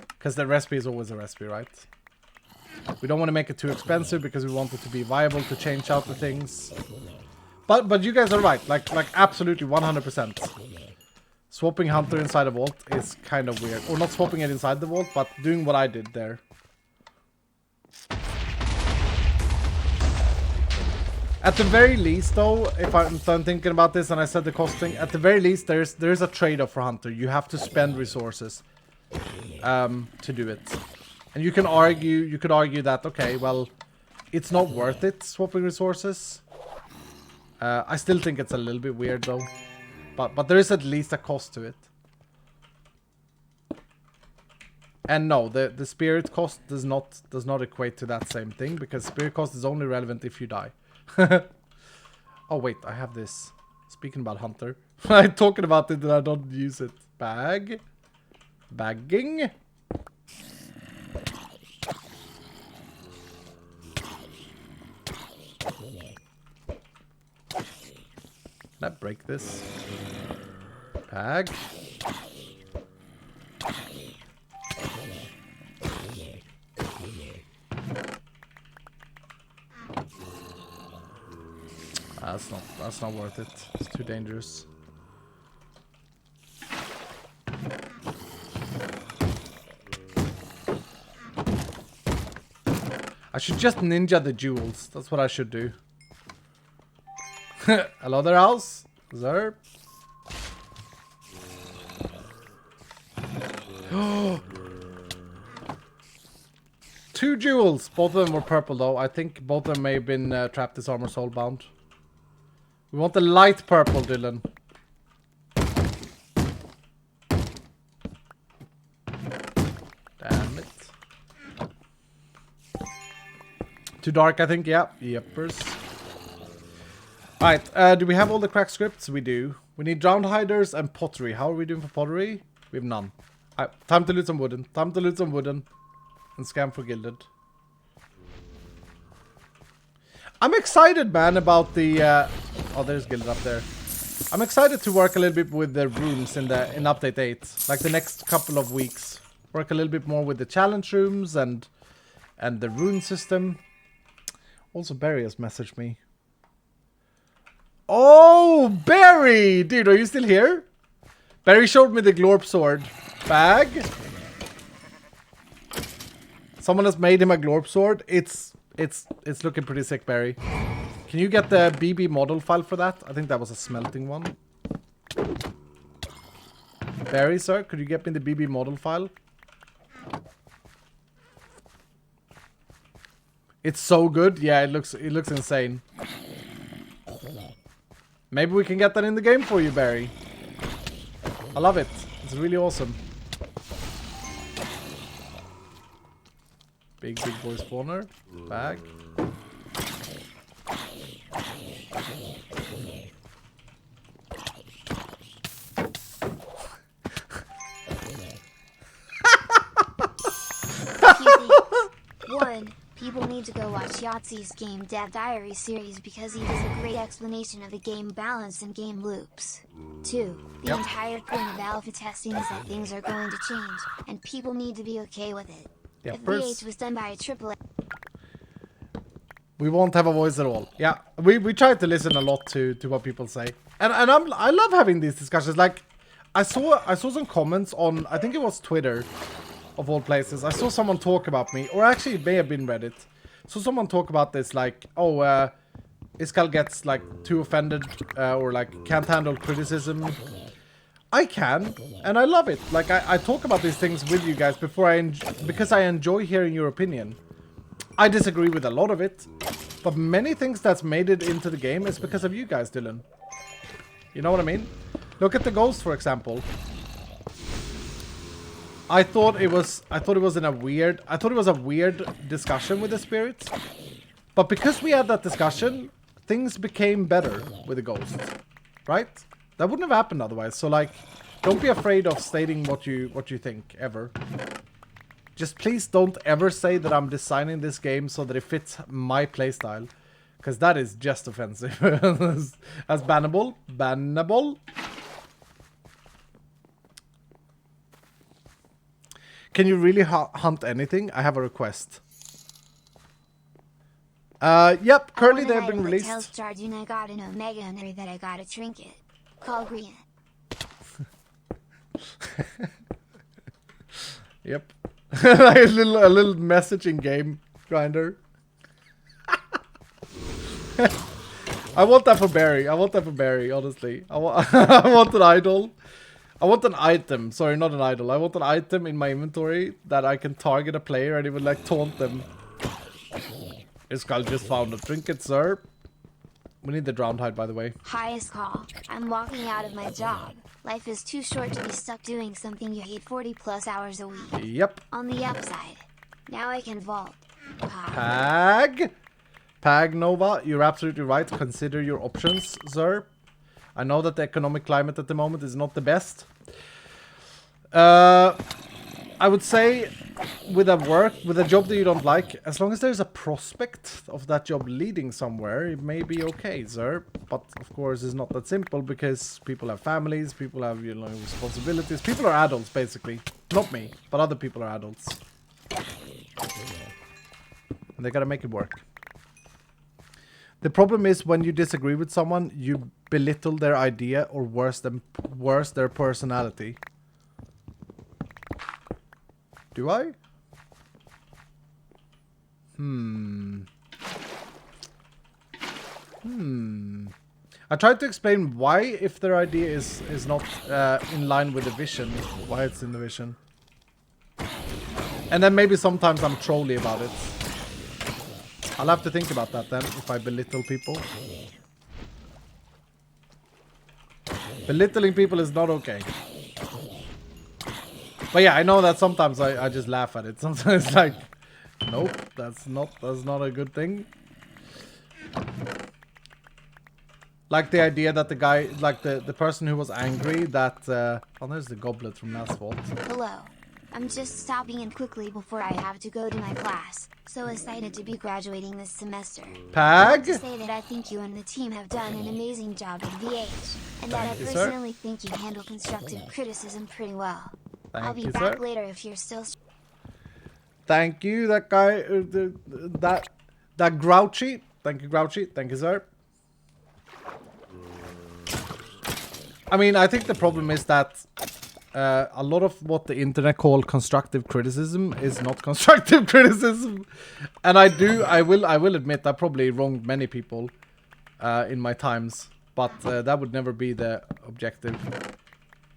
Because the recipe is always a recipe, right? We don't want to make it too expensive because we want it to be viable to change out the things. But you guys are right, like absolutely 100%. Swapping Hunter inside a vault is kind of weird. Or not swapping it inside the vault, but doing what I did there. At the very least, though, if I'm thinking about this and I said the costing, at the very least, there's a trade-off for Hunter. You have to spend resources to do it. And you could argue that, okay, well, it's not worth it swapping resources. I still think it's a little bit weird, though. But there is at least a cost to it. And no, the spirit cost does not equate to that same thing, because spirit cost is only relevant if you die. Oh wait, I have this. Speaking about Hunter, I'm talking about it and I don't use it. Bagging. Can I break this? Bag. That's not worth it. It's too dangerous. I should just ninja the jewels. That's what I should do. Hello there, house. Zerp. 2 jewels. Both of them were purple, though. I think both of them may have been trapped as armor soulbound. We want the light purple, Dylan. Damn it. Too dark, I think. Yeah. Yepers. Alright, do we have all the crack scripts? We do. We need drowned hiders and pottery. How are we doing for pottery? We have none. Alright, time to loot some wooden. Time to loot some wooden. And scam for gilded. I'm excited, man, about the... oh, there's gilded up there. I'm excited to work a little bit with the rooms in update 8. Like the next couple of weeks. Work a little bit more with the challenge rooms and the rune system. Also, Barry has messaged me. Oh, Barry! Dude, are you still here? Barry showed me the Glorp sword. Bag. Someone has made him a glorp sword. It's looking pretty sick, Barry. Can you get the BB model file for that? I think that was a smelting one. Barry, sir, could you get me the BB model file? It's so good. Yeah, it looks insane. Maybe we can get that in the game for you, Barry. I love it. It's really awesome. Big boy spawner. Bag. One, people need to go watch Yahtzee's Game Dev Diary series because he does a great explanation of the game balance and game loops. 2, the entire point of alpha testing is that things are going to change, and people need to be okay with it. Yeah, if VH was done by a AAA... We won't have a voice at all. Yeah, we try to listen a lot to what people say. And I love having these discussions. Like, I saw some comments on, I think it was Twitter, of all places. I saw someone talk about me, or actually it may have been Reddit. So someone talk about this, like, oh, Iskall gets like too offended, or like can't handle criticism. I can, and I love it. Like, I talk about these things with you guys because I enjoy hearing your opinion. I disagree with a lot of it, but many things that's made it into the game is because of you guys, Dylan. You know what I mean? Look at the ghost, for example. I thought it was a weird discussion with the spirits, but because we had that discussion, things became better with the ghost, right? That wouldn't have happened otherwise. So like, don't be afraid of stating what you think ever. Just please don't ever say that I'm designing this game so that it fits my playstyle, because that is just offensive. That's bannable. Bannable. Can you really hunt anything? I have a request. Yep, currently they've been released. Tell Stardune I got an Omega Hunter that I got a trinket. Call Green. Yep. Like a little messaging game grinder. I want that for Barry. Honestly. I want an idol. I want an item. Sorry, not an idol. I want an item in my inventory that I can target a player and it would like taunt them. Iskall just found a trinket, sir. We need the drowned hide, by the way. Hi, Iskall. I'm walking out of my job. Life is too short to be stuck doing something you hate 40 plus hours a week. Yep. On the upside, now I can vault. Pag Nova, you're absolutely right. Consider your options, sir. I know that the economic climate at the moment is not the best. I would say with a job that you don't like, as long as there's a prospect of that job leading somewhere, it may be okay, sir. But of course, it's not that simple because people have families, people have, you know, responsibilities. People are adults, basically. Not me, but other people are adults. And they gotta make it work. The problem is when you disagree with someone, you belittle their idea or worse, their personality. Do I? I tried to explain why, if their idea is not in line with the vision, why it's in the vision. And then maybe sometimes I'm trolly about it. I'll have to think about that then, if I belittle people. Belittling people is not okay. But yeah, I know that sometimes I just laugh at it. Sometimes it's like, nope, that's not a good thing. Like the idea that the guy, like the person who was angry that, oh, there's the goblet from last vault. Hello. I'm just stopping in quickly before I have to go to my class. So excited to be graduating this semester. Pag? I want to say that I think you and the team have done an amazing job at VH. And that I personally think you handle constructive criticism pretty well. I'll be back later if you're still... Thank you, that guy, that Grouchy. Thank you, Grouchy. Thank you, sir. I mean, I think the problem is that a lot of what the internet call constructive criticism is not constructive criticism. And I will admit I probably wronged many people in my times, but that would never be the objective.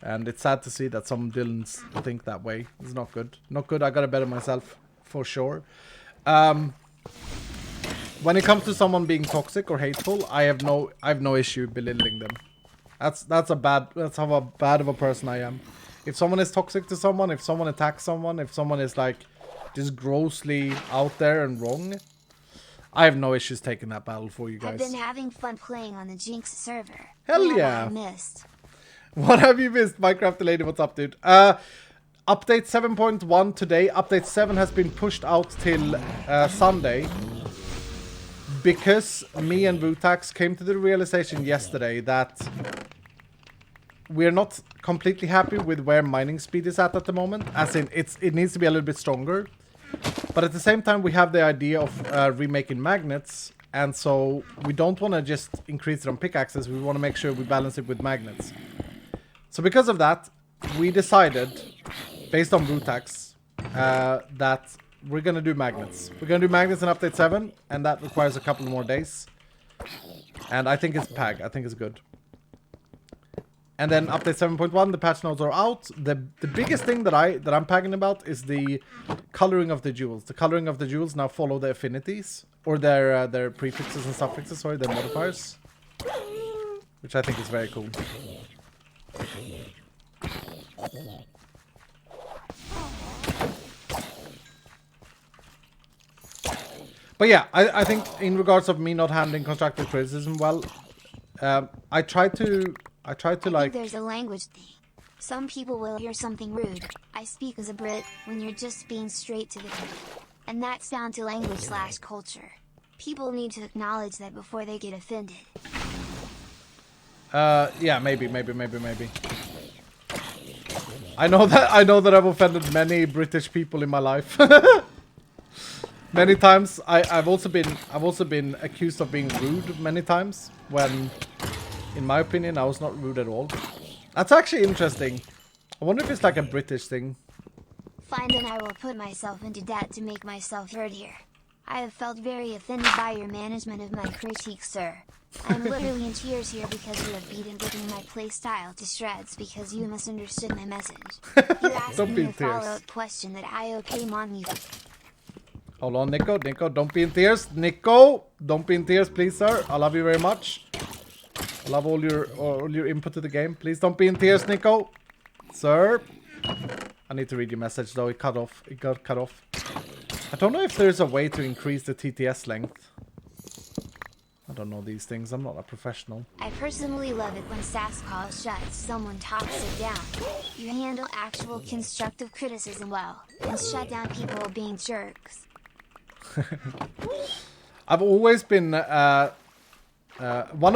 And it's sad to see that some Dylans think that way. It's not good. Not good. I gotta better myself for sure. When it comes to someone being toxic or hateful, I have no issue belittling them. That's how bad of a person I am. If someone is toxic to someone, if someone attacks someone, if someone is like just grossly out there and wrong, I have no issues taking that battle for you guys. I've been having fun playing on the Jinx server. Hell yeah! What have I missed? What have you missed, Minecraft the Lady? What's up, dude? Update 7.1 today. Update 7 has been pushed out till Sunday. Because me and Vutax came to the realization yesterday that we're not completely happy with where mining speed is at the moment. As in, it needs to be a little bit stronger. But at the same time, we have the idea of remaking magnets. And so we don't want to just increase it on pickaxes. We want to make sure we balance it with magnets. So because of that, we decided, based on Vutax, that we're going to do magnets. We're going to do magnets in update 7, and that requires a couple more days. And I think it's PAG. I think it's good. And then update 7.1, the patch notes are out. The biggest thing that I'm pagging about is the coloring of the jewels. The coloring of the jewels now follow the affinities, or their prefixes and suffixes, sorry, their modifiers. Which I think is very cool. But yeah, I think in regards of me not handling constructive criticism well, I try to like... There's a language thing. Some people will hear something rude. I speak as a Brit when you're just being straight to the point. And that's down to language/culture. People need to acknowledge that before they get offended. Yeah, maybe. I know that I've offended many British people in my life. Many times. I've also been accused of being rude many times when, in my opinion, I was not rude at all. That's actually interesting. I wonder if it's like a British thing. Fine, then I will put myself into debt to make myself heard here. I have felt very offended by your management of my critique, sir. I'm literally in tears here because you have beaten my playstyle to shreds because you misunderstood my message. You asked me a follow-up question that I came on you. Hold on, Nico, don't be in tears. Nico, don't be in tears, please, sir. I love you very much. I love all your input to the game. Please don't be in tears, Nico. Sir. I need to read your message, though. It got cut off. I don't know if there's a way to increase the TTS length. I don't know these things. I'm not a professional. I personally love it when SAS calls shuts someone toxic down. You handle actual constructive criticism well, and shut down people being jerks. I've always been... one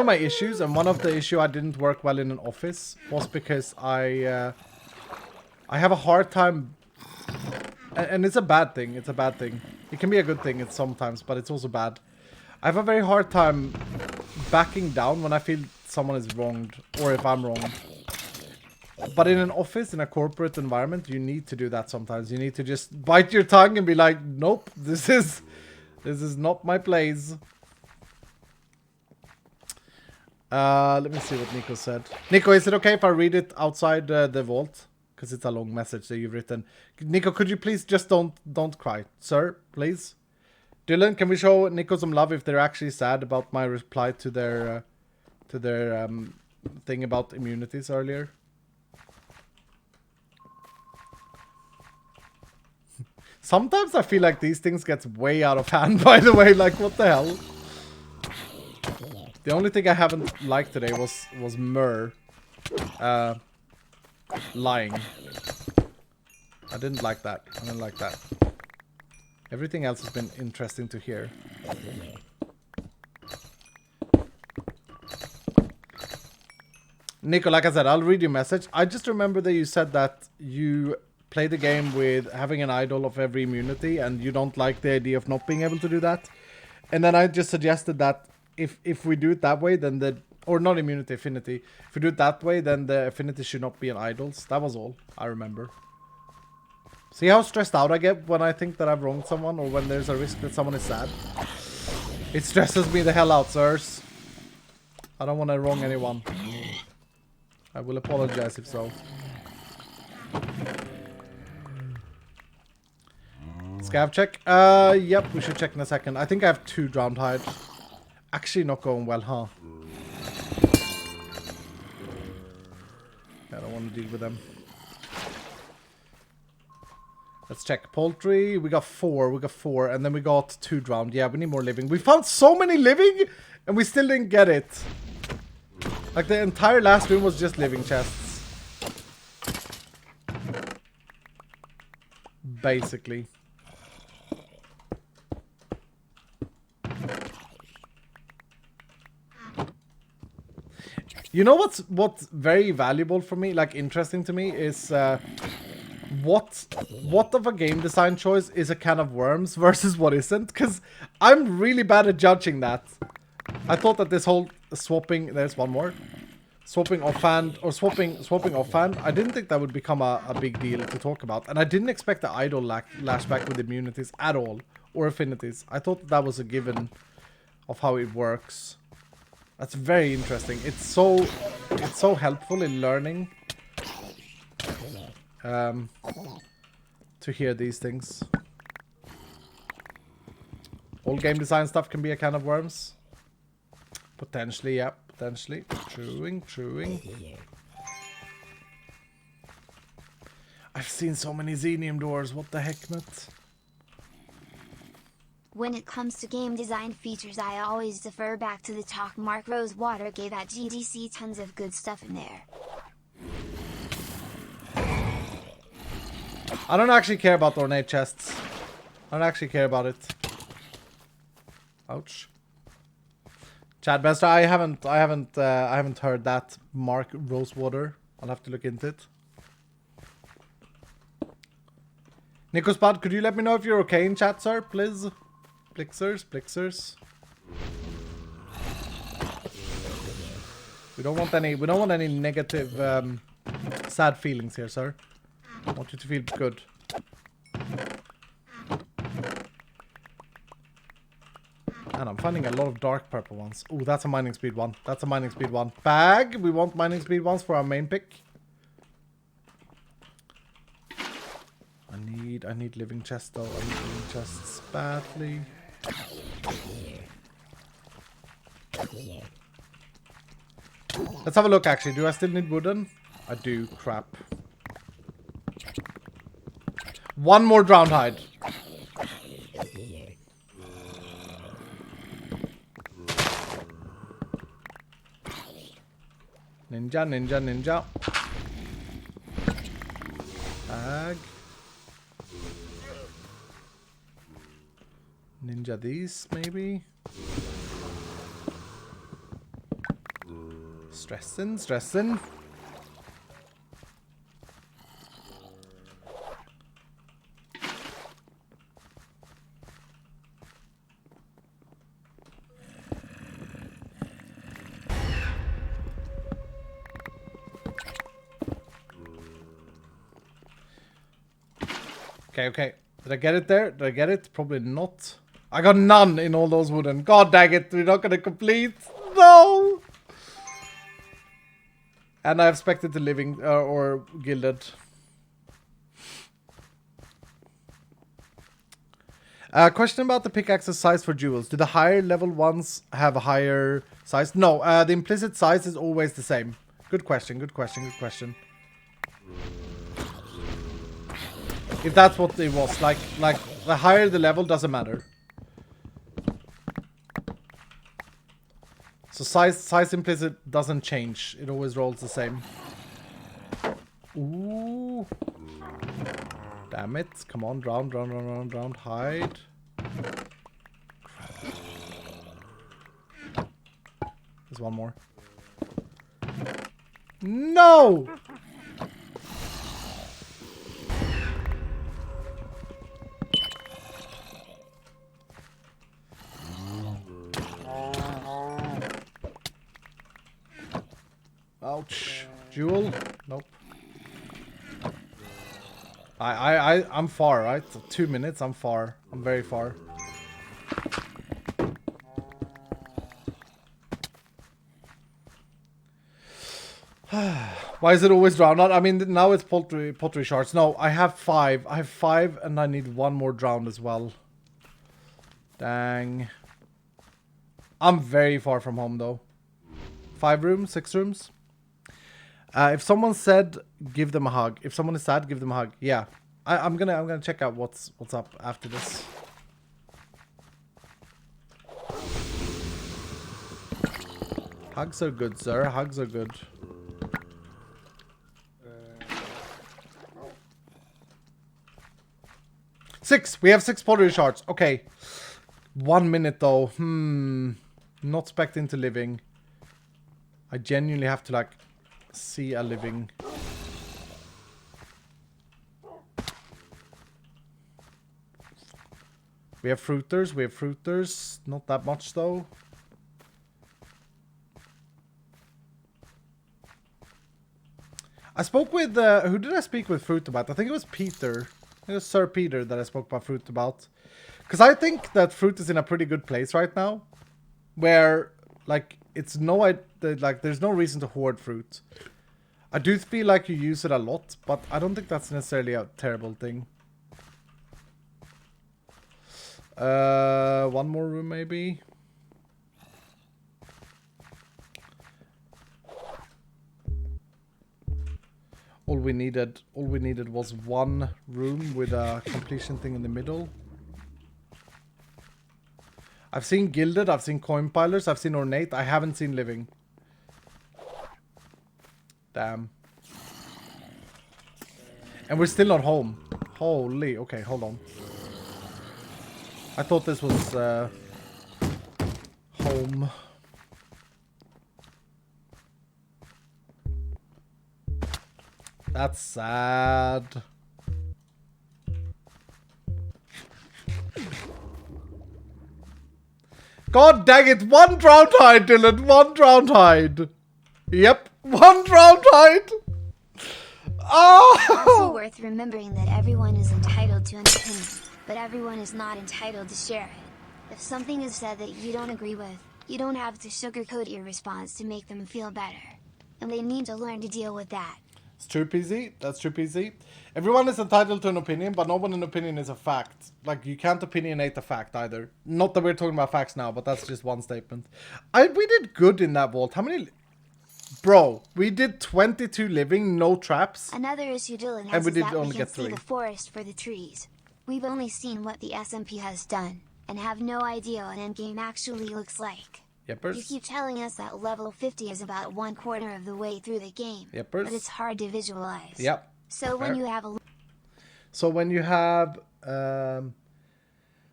of my issues, and one of the issue I didn't work well in an office, was because I have a hard time... And it's a bad thing. It's a bad thing. It can be a good thing sometimes, but it's also bad. I have a very hard time backing down when I feel someone is wronged, or if I'm wronged. But in an office, in a corporate environment, you need to do that sometimes. You need to just bite your tongue and be like, nope, this is not my place. Let me see what Nico said. Nico, is it okay if I read it outside the vault? Because it's a long message that you've written. Nico, could you please just don't cry, sir, please? Dylan, can we show Nico some love if they're actually sad about my reply to their thing about immunities earlier? Sometimes I feel like these things get way out of hand, by the way. Like, what the hell? The only thing I haven't liked today was Myrrh lying. I didn't like that. I didn't like that. Everything else has been interesting to hear. Nico, like I said, I'll read your message. I just remember that you said that you play the game with having an idol of every immunity and you don't like the idea of not being able to do that. And then I just suggested that if we do it that way, then the Or not immunity, affinity. If you do it that way, then the affinity should not be in idols. That was all I remember. See how stressed out I get when I think that I've wronged someone or when there's a risk that someone is sad? It stresses me the hell out, sirs. I don't want to wrong anyone. I will apologize if so. Scav check? Yep, we should check in a second. I think I have 2 drowned hide. Actually not going well, huh? I don't want to deal with them. Let's check. Poultry, we got 4, and then we got 2 drowned. Yeah, we need more living. We found so many living, and we still didn't get it. Like, the entire last room was just living chests. Basically. You know what's very valuable for me, like interesting to me, is what of a game design choice is a can of worms versus what isn't? Because I'm really bad at judging that. I thought that this whole swapping, there's one more, swapping offhand or swapping offhand, I didn't think that would become a big deal to talk about, and I didn't expect the idol lashback with immunities at all or affinities. I thought that was a given of how it works. That's very interesting. It's so helpful in learning to hear these things. All game design stuff can be a can of worms. Potentially, yeah, potentially. Truing. I've seen so many Xenium doors. What the heck, Matt? When it comes to game design features, I always defer back to the talk Mark Rosewater gave at GDC. Tons of good stuff in there. I don't actually care about ornate chests. I don't actually care about it. Ouch. Chad Bester, I haven't heard that Mark Rosewater. I'll have to look into it. Nicospad, could you let me know if you're okay in chat, sir, please? Plixers. We don't want any negative sad feelings here, sir. I want you to feel good. And I'm finding a lot of dark purple ones. Oh, that's a mining speed one. Bag! We want mining speed ones for our main pick. I need living chests though. I need living chests badly. Let's have a look actually. Do I still need wooden? I do. Crap. One more drowned hide. Ninja. Bag. Ninja these, maybe? Stressing. Okay. Did I get it there? Did I get it? Probably not. I got none in all those wooden. God dang it, we're not gonna complete. No! And I expected the living or gilded. Question about the pickaxe's size for jewels. Do the higher level ones have a higher size? No, the implicit size is always the same. Good question. If that's what it was, like the higher the level doesn't matter. So size implicit doesn't change. It always rolls the same. Ooh. Damn it. Come on, drown. Hide. Crap. There's one more. No! Jewel? Nope. I'm far, right? 2 minutes, I'm far. I'm very far. Why is it always drowned out? I mean, now it's pottery shards. No, I have 5. I have 5 and I need 1 more drowned as well. Dang. I'm very far from home though. 5 rooms, 6 rooms. If someone said, give them a hug. If someone is sad, give them a hug. Yeah. I'm gonna check out what's up after this. Hugs are good, sir. Hugs are good. Six. We have 6 pottery shards. Okay. 1 minute though. Not expecting to living. I genuinely have to like see a living. We have fruiters. We have fruiters. Not that much though. I spoke with who did I speak with fruit about? I think it was Peter. It was Sir Peter that I spoke about fruit about. Because I think that fruit is in a pretty good place right now. Where, like, it's no... like, there's no reason to hoard fruit. I do feel like you use it a lot, but I don't think that's necessarily a terrible thing. 1 more room, maybe. All we needed was 1 room with a completion thing in the middle. I've seen gilded, I've seen coin pilers, I've seen ornate, I haven't seen living. Damn. And we're still not home. Holy, okay, hold on. I thought this was home. That's sad. God dang it, 1 drowned hide, Dylan, 1 drowned hide. Yep, 1 drowned hide. Oh! Also worth remembering that everyone is entitled to an opinion, but everyone is not entitled to share it. If something is said that you don't agree with, you don't have to sugarcoat your response to make them feel better. And they need to learn to deal with that. It's true, PZ. That's true, PZ. Everyone is entitled to an opinion, but no one an opinion is a fact. Like, you can't opinionate a fact either. Not that we're talking about facts now, but that's just one statement. We did good in that vault. How many... Bro, we did 22 living, no traps. Another issue Dylan has is that we can see the forest for the trees. We've only seen what the SMP has done, and have no idea what endgame actually looks like. Yepers. You keep telling us that level 50 is about 1/4 of the way through the game. Yepers. But it's hard to visualize. Yep. So Fair. when you have a... So when you have...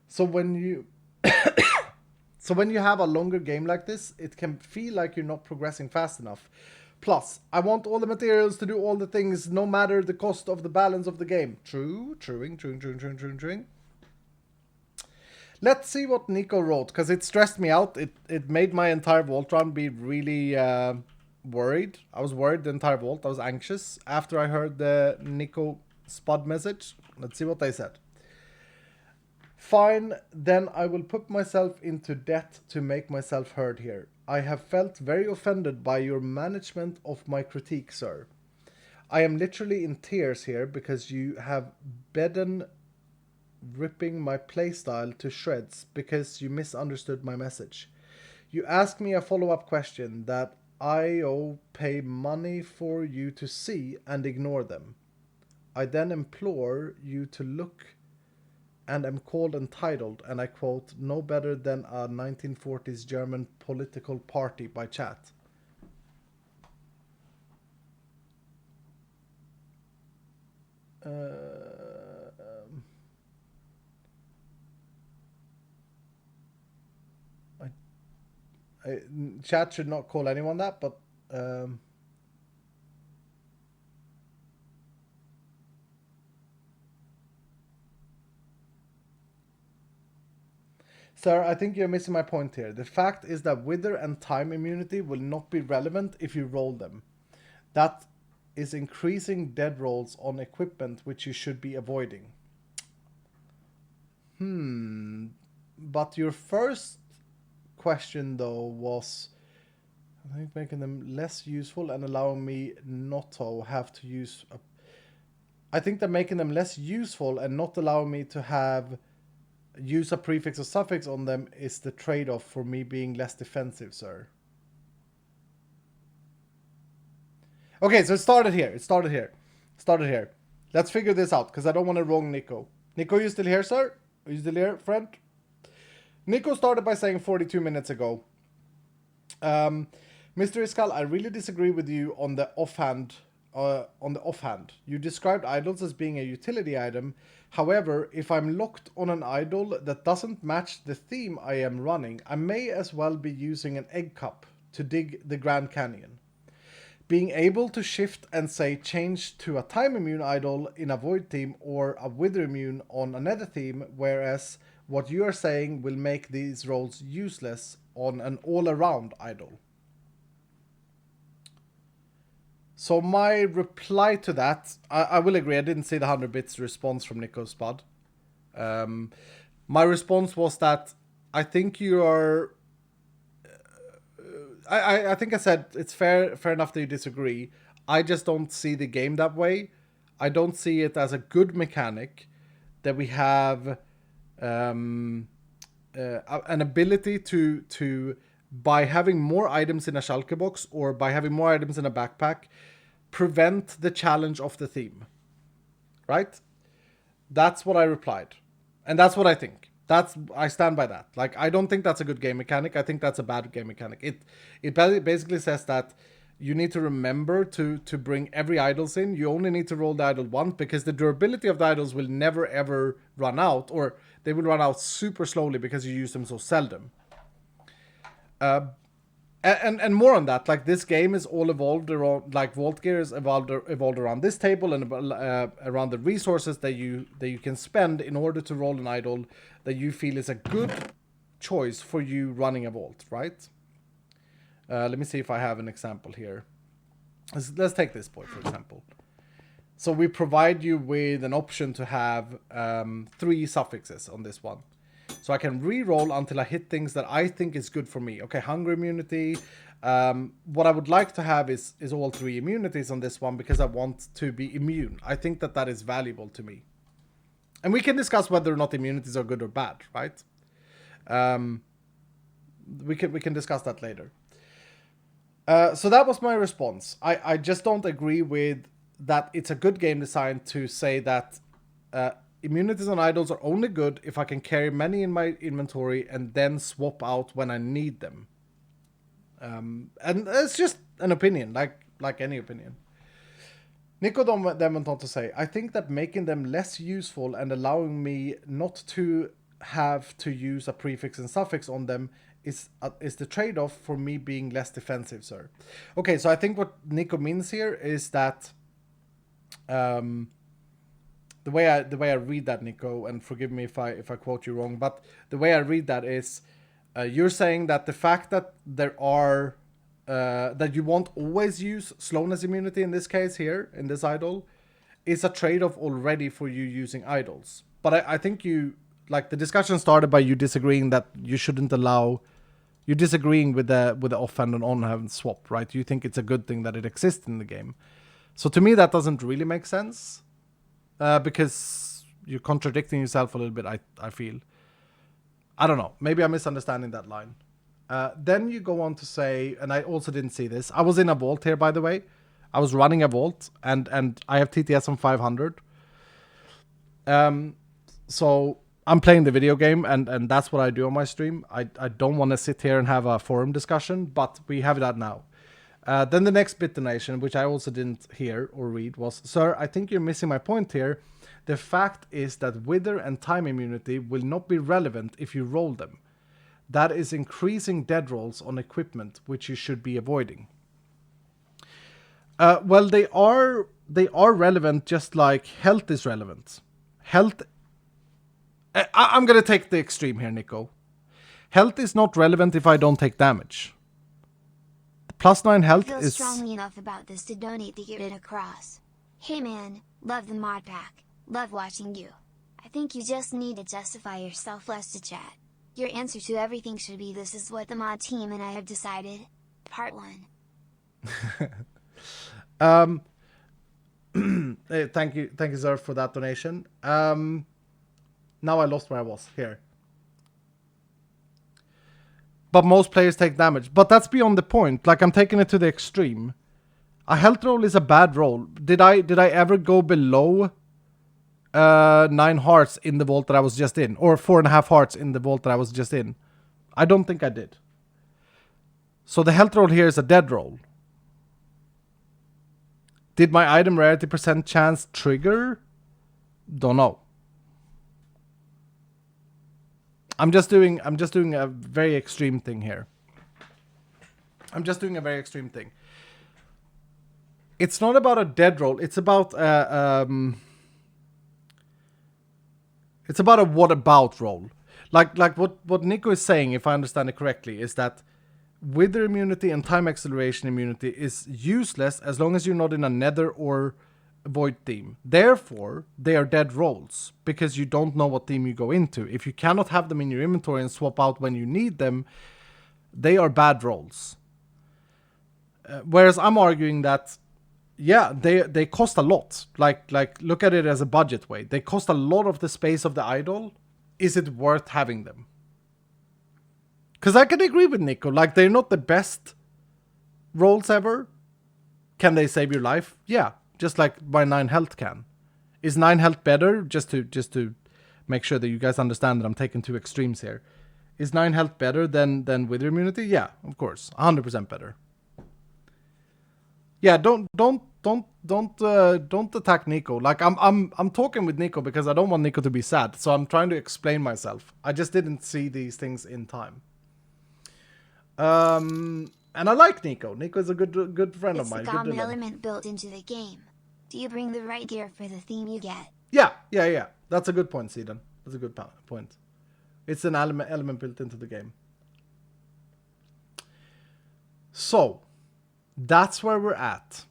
So when you... So when you have a longer game like this, it can feel like you're not progressing fast enough. Plus, I want all the materials to do all the things, no matter the cost of the balance of the game. True. Let's see what Nico wrote, because it stressed me out. It made my entire vault run be really worried. I was worried the entire vault. I was anxious after I heard the Nico Spud message. Let's see what they said. Fine, then I will put myself into debt to make myself heard here. I have felt very offended by your management of my critique, sir. I am literally in tears here because you have bedden ripping my playstyle to shreds because you misunderstood my message. You asked me a follow-up question that I pay money for you to see and ignore them. I then implore you to look and am called entitled, and I quote, no better than a 1940s German political party by chat. Chat should not call anyone that, but Sir, I think you're missing my point here. The fact is that wither and time immunity will not be relevant if you roll them. That is increasing dead rolls on equipment which you should be avoiding. But your first question though was, I think, making them less useful and allowing me not to have to use I think that making them less useful and not allowing me to use a prefix or suffix on them is the trade-off for me being less defensive, sir. Okay, so it started here. Let's figure this out, because I don't want to wrong Nico. Nico, you still here, sir? Are you still here, friend? Nico started by saying 42 minutes ago, Mr. Iskal, I really disagree with you on the offhand. You described idols as being a utility item. However, if I'm locked on an idol that doesn't match the theme I am running, I may as well be using an egg cup to dig the Grand Canyon. Being able to shift and say change to a time immune idol in a void theme or a wither immune on another theme, whereas what you are saying will make these rolls useless on an all-around idol. So my reply to that, I will agree, I didn't see the 100 bits response from Nico Spud. My response was that I think you are... I think I said it's fair enough that you disagree. I just don't see the game that way. I don't see it as a good mechanic that we have an ability to by having more items in a Schalke box or by having more items in a backpack, prevent the challenge of the theme. Right? That's what I replied. And that's what I think. I stand by that. Like, I don't think that's a good game mechanic. I think that's a bad game mechanic. It basically says that you need to remember to bring every idols in. You only need to roll the idol once, because the durability of the idols will never ever run out, or they will run out super slowly because you use them so seldom. And more on that, like, this game is all evolved around, like, Vault Gear is evolved around this table and around the resources that you can spend in order to roll an idol that you feel is a good choice for you running a vault, right? Let me see if I have an example here. Let's take this boy, for example. So we provide you with an option to have 3 suffixes on this one. So I can re-roll until I hit things that I think is good for me. Okay, hunger immunity. What I would like to have is all 3 immunities on this one, because I want to be immune. I think that is valuable to me. And we can discuss whether or not immunities are good or bad, right? We can discuss that later. So that was my response. I just don't agree with that it's a good game design to say that immunities on idols are only good if I can carry many in my inventory and then swap out when I need them. And it's just an opinion, like any opinion. Nico then went on to say, I think that making them less useful and allowing me not to have to use a prefix and suffix on them is the trade-off for me being less defensive, sir. Okay, so I think what Nico means here is that the way I read that, Nico, and forgive me if I quote you wrong, but the way I read that is you're saying that the fact that there are that you won't always use slowness immunity in this case here in this idol is a trade-off already for you using idols. But I think you, like, the discussion started by you disagreeing that you shouldn't allow. You're disagreeing with the offhand and on-hand swap, right? You think it's a good thing that it exists in the game. So to me, that doesn't really make sense. Because you're contradicting yourself a little bit, I feel. I don't know. Maybe I'm misunderstanding that line. Then you go on to say, and I also didn't see this. I was in a vault here, by the way. I was running a vault, and I have TTS on 500. So I'm playing the video game, and that's what I do on my stream. I don't want to sit here and have a forum discussion, but we have that now. Then the next bit donation, which I also didn't hear or read, was, Sir, I think you're missing my point here. The fact is that wither and time immunity will not be relevant if you roll them. That is increasing dead rolls on equipment, which you should be avoiding. Well, they are relevant, just like health is relevant. Health... I'm going to take the extreme here, Nico. Health is not relevant if I don't take damage. +9 health I feel is... strongly enough about this to donate to get it across. Hey man, love the mod pack, love watching you. I think you just need to justify yourself less to chat. Your answer to everything should be this is what the mod team and I have decided. Part 1. Thank you sir for that donation. Now I lost where I was here. But most players take damage. But that's beyond the point. Like, I'm taking it to the extreme. A health roll is a bad roll. Did I ever go below 9 hearts in the vault that I was just in? Or 4.5 hearts in the vault that I was just in? I don't think I did. So the health roll here is a dead roll. Did my item rarity % chance trigger? Don't know. I'm just doing a very extreme thing here. It's not about a dead roll. It's about a what about roll. Like what Nico is saying, if I understand it correctly, is that wither immunity and time acceleration immunity is useless as long as you're not in a nether or void theme. Therefore, they are dead rolls because you don't know what theme you go into. If you cannot have them in your inventory and swap out when you need them, they are bad rolls. Whereas I'm arguing that, yeah, they cost a lot. Like look at it as a budget way. They cost a lot of the space of the idol. Is it worth having them? Because I can agree with Nico. Like, they're not the best rolls ever. Can they save your life? Yeah. Just like my 9 health can. Is 9 health better? Just to make sure that you guys understand that I'm taking 2 extremes here. Is 9 health better than wither immunity? Yeah, of course. 100% better. Yeah, don't attack Nico. Like, I'm talking with Nico because I don't want Nico to be sad. So I'm trying to explain myself. I just didn't see these things in time. And I like Nico. Nico is a good friend of mine. It's the common element built into the game. Do you bring the right gear for the theme you get? Yeah. That's a good point, Sedan. That's a good point. It's an element built into the game. So, that's where we're at.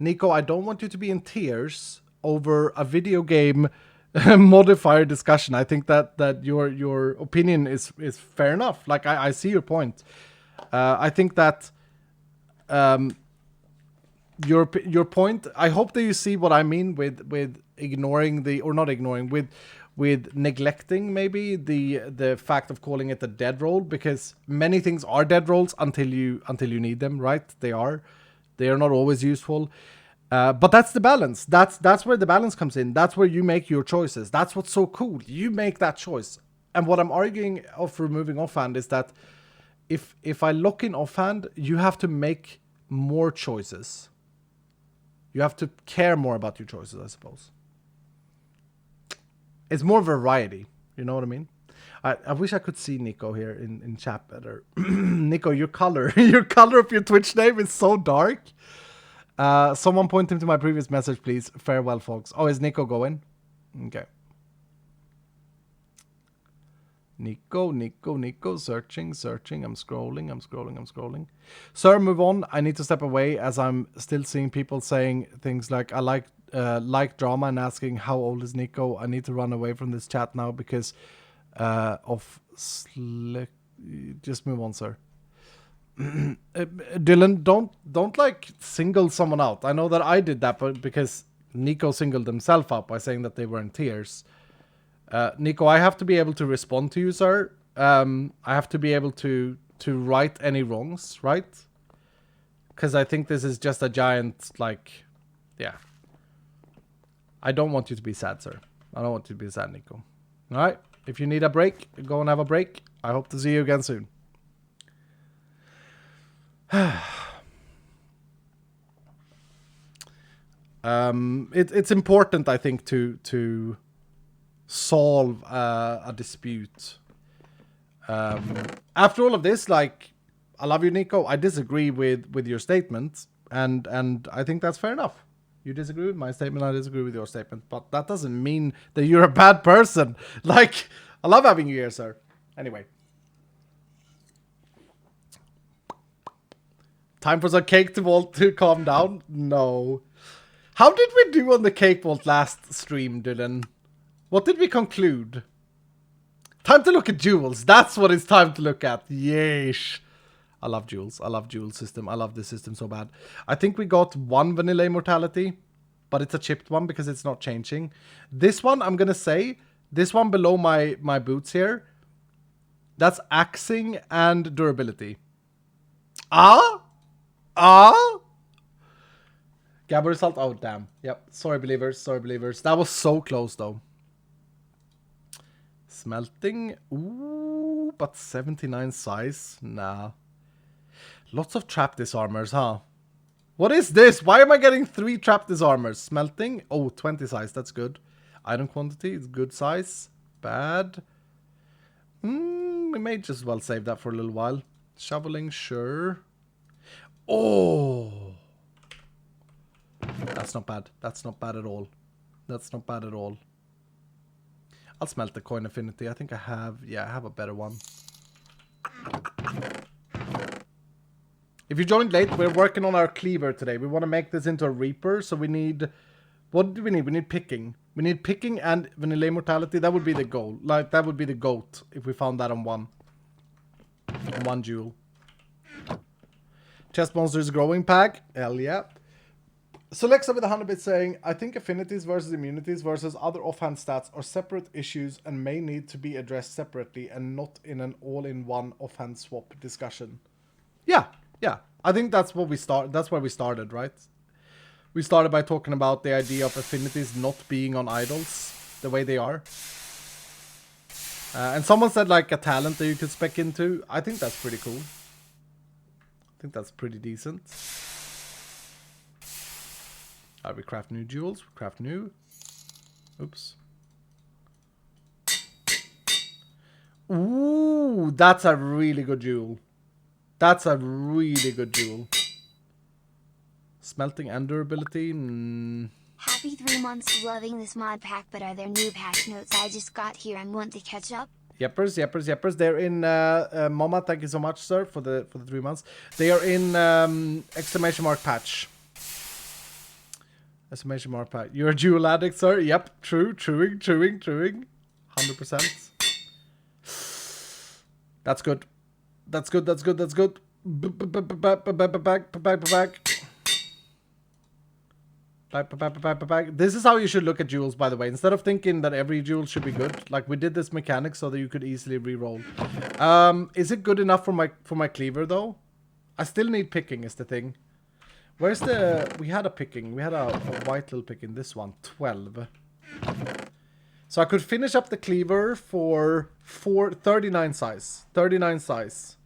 Nico, I don't want you to be in tears over a video game modifier discussion. I think that your opinion is fair enough. Like, I see your point. I think that your point. I hope that you see what I mean with ignoring with neglecting maybe the fact of calling it a dead roll, because many things are dead rolls until you need them, right? They are not always useful. But that's the balance. That's where the balance comes in. That's where you make your choices. That's what's so cool. You make that choice. And what I'm arguing of removing offhand is that if I lock in offhand, you have to make more choices. You have to care more about your choices, I suppose. It's more variety. You know what I mean? I wish I could see Nico here in chat better. Nico, your color of your Twitch name is so dark. Someone point him to my previous message, please. Farewell, folks. Oh, is Nico going? Okay. Nico. Searching. I'm scrolling. Sir, move on. I need to step away as I'm still seeing people saying things like, I like drama, and asking how old is Nico. I need to run away from this chat now because of slick. Just move on, sir. Dylan, don't like single someone out. I know that I did that, but because Nico singled himself out by saying that they were in tears. Nico, I have to be able to respond to you, sir. I have to be able to right any wrongs, right? Because I think this is just a giant, like, yeah. I don't want you to be sad, sir. I don't want you to be sad, Nico. All right? If you need a break, go and have a break. I hope to see you again soon. It's important, I think, to solve a dispute. After all of this, like, I love you, Nico. I disagree with your statement, and I think that's fair enough. You disagree with my statement, I disagree with your statement, but that doesn't mean that you're a bad person. Like, I love having you here, sir. Anyway. Time for some cake to vault to calm down? No. How did we do on the cake vault last stream, Dylan? What did we conclude? Time to look at jewels. That's what it's time to look at. Yeesh. I love jewels. I love jewel system. I love this system so bad. I think we got 1 vanilla immortality, but it's a chipped one because it's not changing. This one, I'm going to say, this one below my boots here, that's axing and durability. Ah? Gabber result? Oh, damn. Yep. Sorry, believers. Sorry, believers. That was so close, though. Smelting. Ooh, but 79 size? Nah. Lots of trap disarmors, huh? What is this? Why am I getting 3 trap disarmors? Smelting? Oh, 20 size. That's good. Item quantity is good size. Bad. We may just as well save that for a little while. Shoveling, sure. Oh! That's not bad. That's not bad at all. That's not bad at all. I'll smelt the coin affinity. I think I have... Yeah, I have a better one. If you joined late, we're working on our cleaver today. We want to make this into a reaper, so we need... What do we need? We need picking. We need picking and vanilla immortality. That would be the goal. Like, that would be the GOAT if we found that on one. On one jewel. Chest monsters growing pack. Hell yeah. Selexa with 100 bits saying, I think affinities versus immunities versus other offhand stats are separate issues and may need to be addressed separately and not in an all-in-one offhand swap discussion. Yeah. I think that's what we start. That's where we started, right? We started by talking about the idea of affinities not being on idols the way they are. And someone said like a talent that you could spec into. I think that's pretty cool. I think that's pretty decent. We craft new jewels. We craft new. Oops. Ooh, that's a really good jewel. That's a really good jewel. Smelting and durability. Happy 3 months loving this mod pack, but are there new patch notes I just got here and want to catch up? Yeppers. They're in Mama, thank you so much, sir, for the 3 months. They are in exclamation mark patch. Exclamation mark patch. You're a jewel addict, sir? Yep, truing. 100%. That's good. That's good. Back. This is how you should look at jewels, by the way. Instead of thinking that every jewel should be good, like we did this mechanic so that you could easily re-roll. Is it good enough for my cleaver though? I still need picking is the thing. Where's the... We had a picking. We had a white little picking. This one. 12. So I could finish up the cleaver for 39 size. 39 size.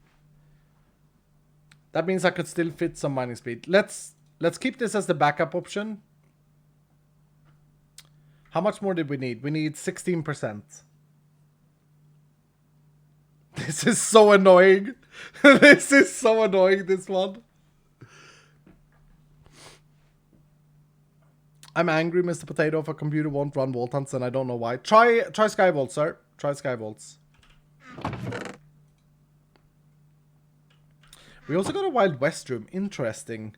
That means I could still fit some mining speed. Let's keep this as the backup option. How much more did we need? We need 16%. This is so annoying. This is so annoying, this one. I'm angry, Mr. Potato, if a computer won't run Vault Hunts, and I don't know why. Try Skyvault, sir. Try Skyvaults. We also got a Wild West room. Interesting.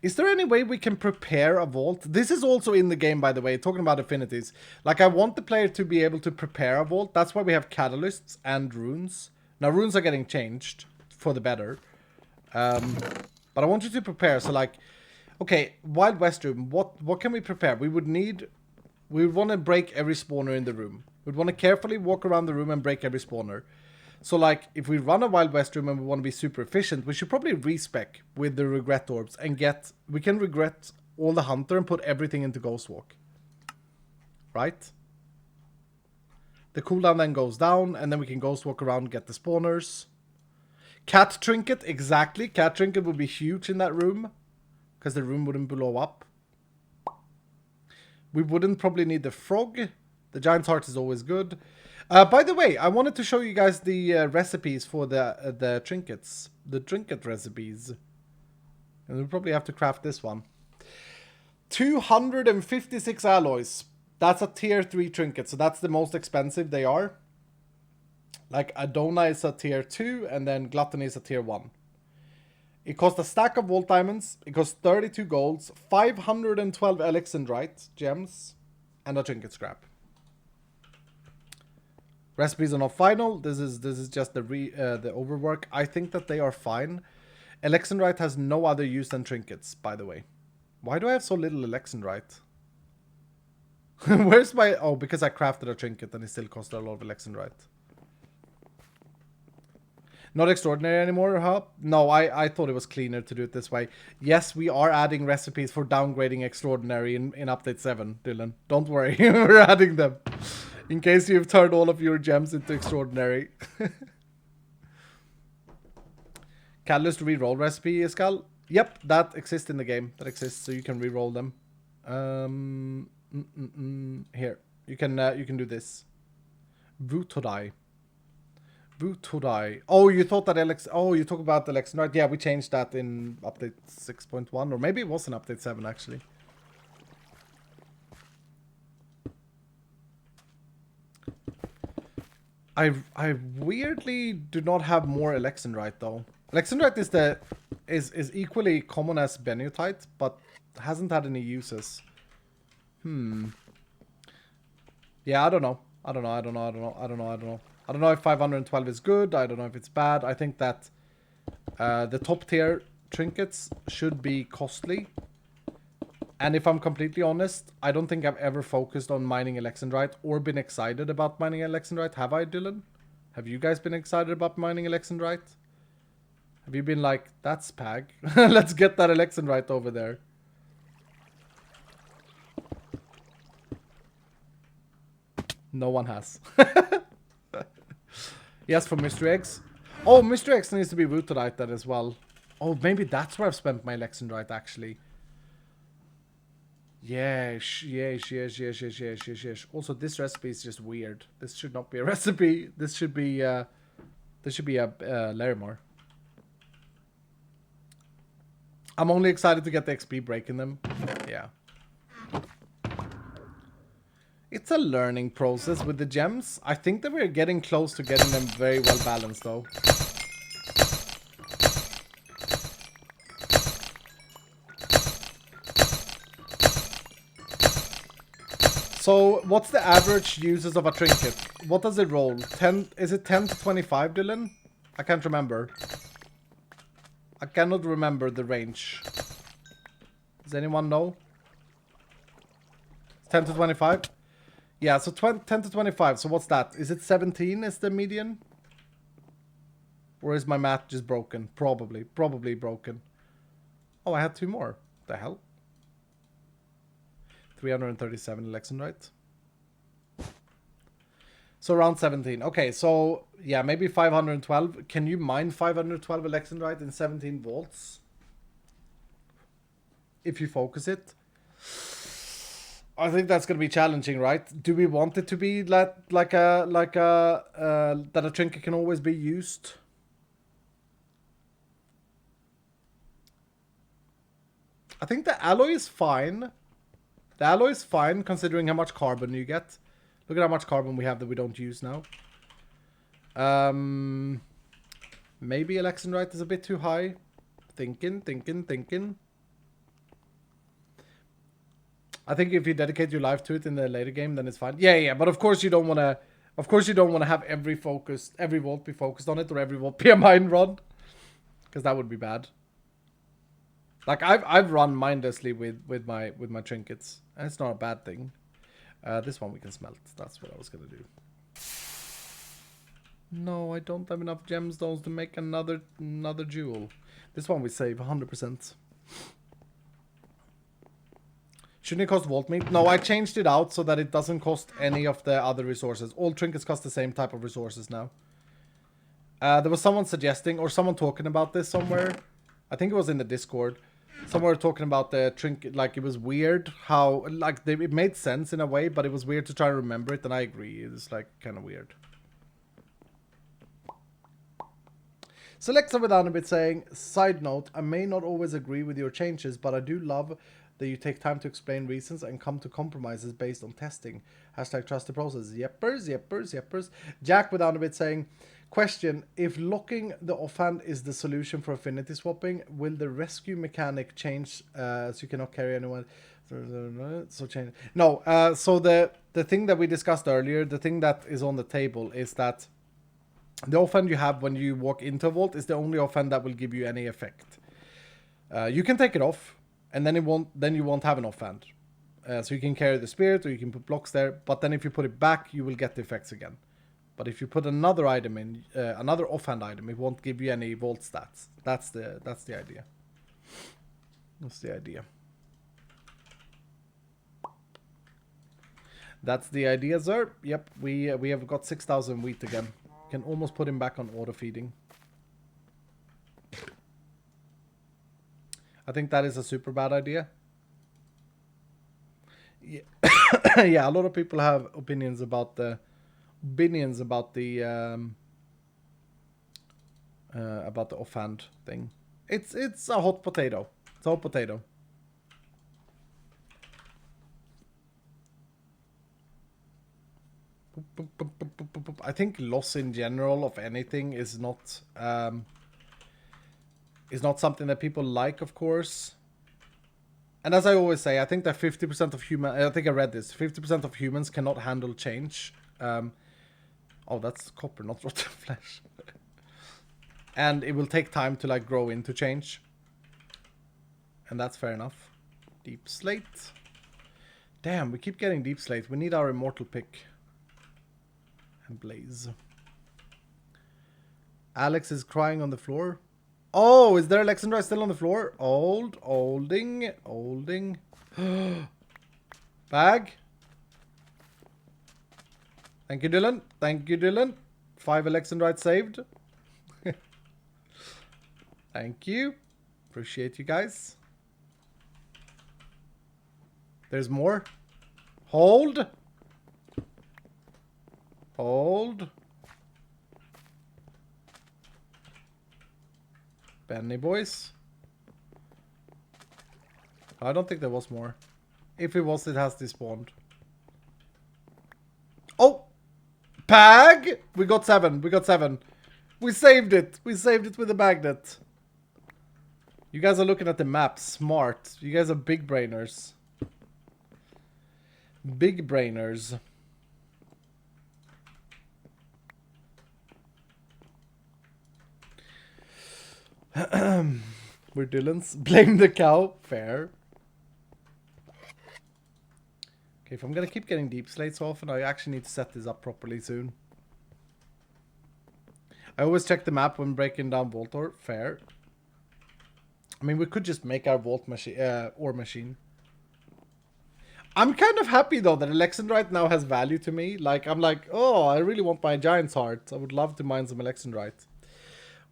Is there any way we can prepare a vault? This is also in the game, by the way, talking about affinities. Like, I want the player to be able to prepare a vault. That's why we have catalysts and runes. Now, runes are getting changed for the better. But I want you to prepare. So, like... Okay, Wild West room, what can we prepare? We would want to break every spawner in the room. We'd want to carefully walk around the room and break every spawner. So like, if we run a Wild West room and we want to be super efficient, we should probably respec with the regret orbs and we can regret all the hunter and put everything into Ghost Walk. Right? The cooldown then goes down and then we can Ghost Walk around and get the spawners. Cat Trinket, exactly. Cat Trinket would be huge in that room. Because the room wouldn't blow up. We wouldn't probably need the frog. The giant's heart is always good. By the way, I wanted to show you guys the recipes for the trinkets. The trinket recipes. And we'll probably have to craft this one. 256 alloys. That's a tier 3 trinket. So that's the most expensive they are. Like Adona is a tier 2 and then Gluttony is a tier 1. It costs a stack of vault diamonds. It costs 32 golds, 512 Alexandrite gems, and a trinket scrap. Recipes are not final. This is just the overwork. I think that they are fine. Alexandrite has no other use than trinkets, by the way. Why do I have so little Alexandrite? Where's my... Oh, because I crafted a trinket and it still cost a lot of Alexandrite. Not extraordinary anymore, huh? No, I thought it was cleaner to do it this way. Yes, we are adding recipes for downgrading extraordinary in update 7, Dylan. Don't worry, we're adding them. In case you've turned all of your gems into extraordinary. Catalyst reroll recipe, Iskal? Yep, that exists in the game. That exists, so you can reroll them. Here, you can do this. Vutodai. Vutodai. Oh, you thought that Alex... Oh, you talk about the Alexandrite. Yeah, we changed that in update 6.1, or maybe it was in update 7, actually. I weirdly do not have more Alexandrite though. Alexandrite is equally common as Benutite, but hasn't had any uses. Yeah, I don't know. I don't know if 512 is good. I don't know if it's bad. I think that the top tier trinkets should be costly. And if I'm completely honest, I don't think I've ever focused on mining Alexandrite or been excited about mining Alexandrite. Have I, Dylan? Have you guys been excited about mining Alexandrite? Have you been like, that's Pag. Let's get that Alexandrite over there. No one has. Yes, for mystery eggs. Oh, mystery eggs needs to be Vutodite then as well. Oh, maybe that's where I've spent my Alexandrite actually. Yes. Also, this recipe is just weird. This should not be a recipe. This should be a Larimar. I'm only excited to get the XP break in them. Yeah. It's a learning process with the gems. I think that we're getting close to getting them very well balanced though. So, what's the average uses of a trinket? What does it roll? 10? Is it 10 to 25, Dylan? I can't remember. I cannot remember the range. Does anyone know? 10 to 25? Yeah, so 10 to 25. So what's that? Is it 17 is the median? Or is my math just broken? Probably broken. Oh, I had 2 more. What the hell? 337 Alexandrite. So around 17. Okay, so yeah, maybe 512. Can you mine 512 Alexandrite in 17 volts? If you focus it. I think that's going to be challenging, right? Do we want it to be that a trinket can always be used? I think the alloy is fine. The alloy is fine considering how much carbon you get. Look at how much carbon we have that we don't use now. Maybe Alexandrite is a bit too high. Thinking. I think if you dedicate your life to it in the later game, then it's fine. Yeah, but of course you don't want to. Of course you don't want to have every vault be focused on it, or every vault be a mine run, because that would be bad. Like I've run mindlessly with my trinkets, and it's not a bad thing. This one we can smelt. That's what I was gonna do. No, I don't have enough gemstones to make another jewel. This one we save 100%. Shouldn't it cost vault meat? No, I changed it out so that it doesn't cost any of the other resources. All trinkets cost the same type of resources now. There was someone suggesting, or someone talking about this somewhere. I think it was in the Discord. Someone were talking about the trinket, like it was weird how, like it made sense in a way, but it was weird to try to remember it, and I agree. It's like kind of weird. Selecta without a bit saying, side note, I may not always agree with your changes, but I do love that you take time to explain reasons and come to compromises based on testing. Hashtag trust the process. Yeppers. Jack without a bit saying, Question: if locking the offhand is the solution for affinity swapping, will the rescue mechanic change so you cannot carry anyone? So change. No. So the thing that we discussed earlier, the thing that is on the table is that the offhand you have when you walk into a vault is the only offhand that will give you any effect. You can take it off, and then you won't have an offhand. So you can carry the spirit, or you can put blocks there. But then if you put it back, you will get the effects again. But if you put another item in, another offhand item, it won't give you any vault stats. That's the idea. That's the idea. That's the idea, sir. Yep, we have got 6,000 wheat again. Can almost put him back on auto feeding. I think that is a super bad idea. Yeah, yeah. A lot of people have opinions about the offhand thing. It's a hot potato. It's a hot potato. I think loss in general of anything is not something that people like, of course. And as I always say, I think that 50% of I think I read this. 50% of humans cannot handle change. Oh, that's copper, not rotten flesh. And it will take time to like grow into change. And that's fair enough. Deep slate. Damn, we keep getting deep slate. We need our immortal pick. And blaze. Alex is crying on the floor. Oh, is there Alexandra still on the floor? Holding. Bag. Thank you, Dylan. Thank you, Dylan. 5 Alexandrites saved. Thank you. Appreciate you guys. There's more. Hold. Benny boys. I don't think there was more. If it was, it has despawned. Oh! Pag! We got 7. We saved it. We saved it with a magnet. You guys are looking at the map. Smart. You guys are big brainers. Big brainers. We're Dylan's. Blame the cow. Fair. Okay, if I'm gonna keep getting deep slates often, I actually need to set this up properly soon. I always check the map when breaking down vault ore. Fair. I mean, we could just make our vault machine, ore machine. I'm kind of happy though that Alexandrite now has value to me. Like, I'm like, oh, I really want my giant's heart. I would love to mine some Alexandrite.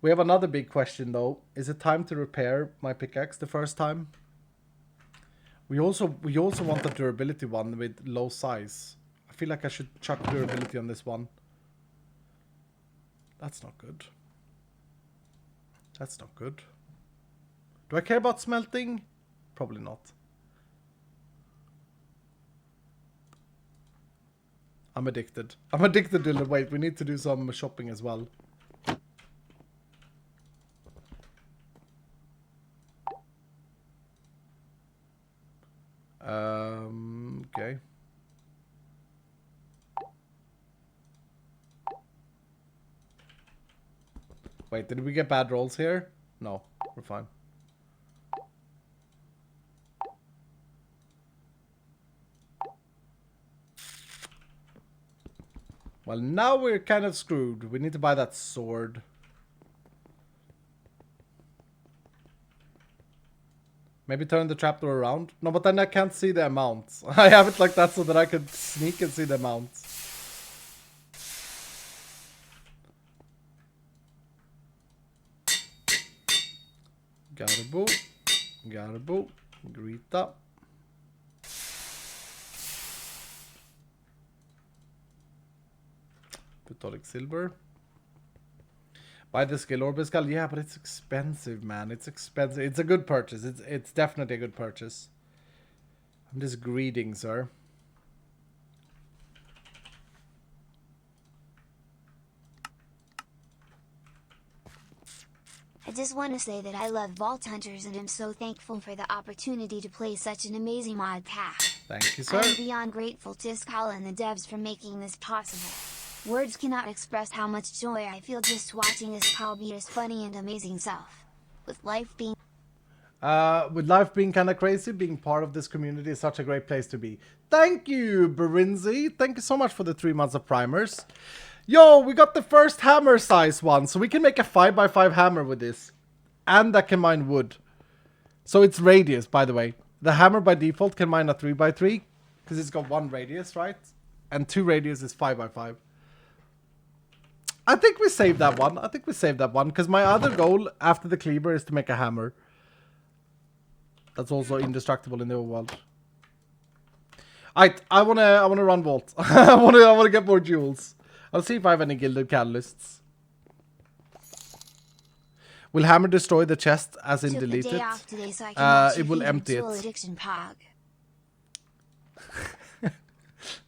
We have another big question though. Is it time to repair my pickaxe the first time? We also want the durability one with low size. I feel like I should chuck durability on this one. That's not good. That's not good. Do I care about smelting? Probably not. I'm addicted. I'm addicted, Dylan. Wait, we need to do some shopping as well. Okay. Wait, did we get bad rolls here? No, we're fine. Well, now we're kind of screwed. We need to buy that sword. Maybe turn the trapdoor around. No, but then I can't see the amounts. I have it like that so that I can sneak and see the amounts. Garbo. Garbo. Grita. Photonic silver. Buy the skill Orbiscal. Yeah, but it's expensive, man. It's expensive. It's a good purchase. It's definitely a good purchase. I'm just greeding, sir. I just want to say that I love Vault Hunters and am so thankful for the opportunity to play such an amazing mod pack. Thank you, sir. I'm beyond grateful to Skal and the devs for making this possible. Words cannot express how much joy I feel just watching Skal be his funny and amazing self. With life being kind of crazy, being part of this community is such a great place to be. Thank you, Berinzi. Thank you so much for the 3 months of primers. Yo, we got the first hammer size one, so we can make a 5x5 hammer with this. And that can mine wood. So it's radius, by the way. The hammer by default can mine a 3x3, because it's got 1 radius, right? And 2 radius is 5x5. I think we saved that one. Because my other goal after the cleaver is to make a hammer. That's also indestructible in the old world. I wanna run Vault. I wanna get more jewels. I'll see if I have any gilded catalysts. Will hammer destroy the chest as in delete it? So it will empty it.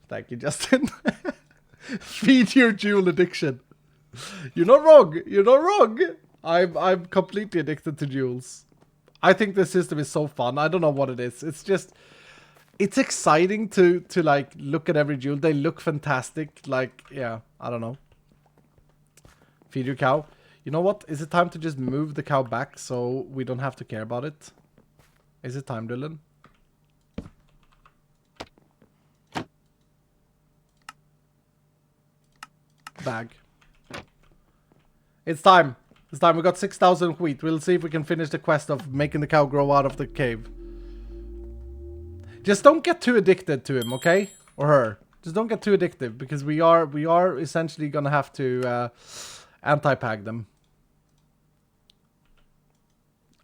Thank you, Justin. Feed your jewel addiction. You're not wrong. I'm completely addicted to jewels. I think this system is so fun. I don't know what it is. It's just, it's exciting to like look at every jewel. They look fantastic. Like, yeah, I don't know. Feed your cow. You know what? Is it time to just move the cow back so we don't have to care about it? Is it time, Dylan? Bag. It's time. It's time. We got 6,000 wheat. We'll see if we can finish the quest of making the cow grow out of the cave. Just don't get too addicted to him, okay? Or her. Just don't get too addictive, because we are essentially gonna have to anti-pag them.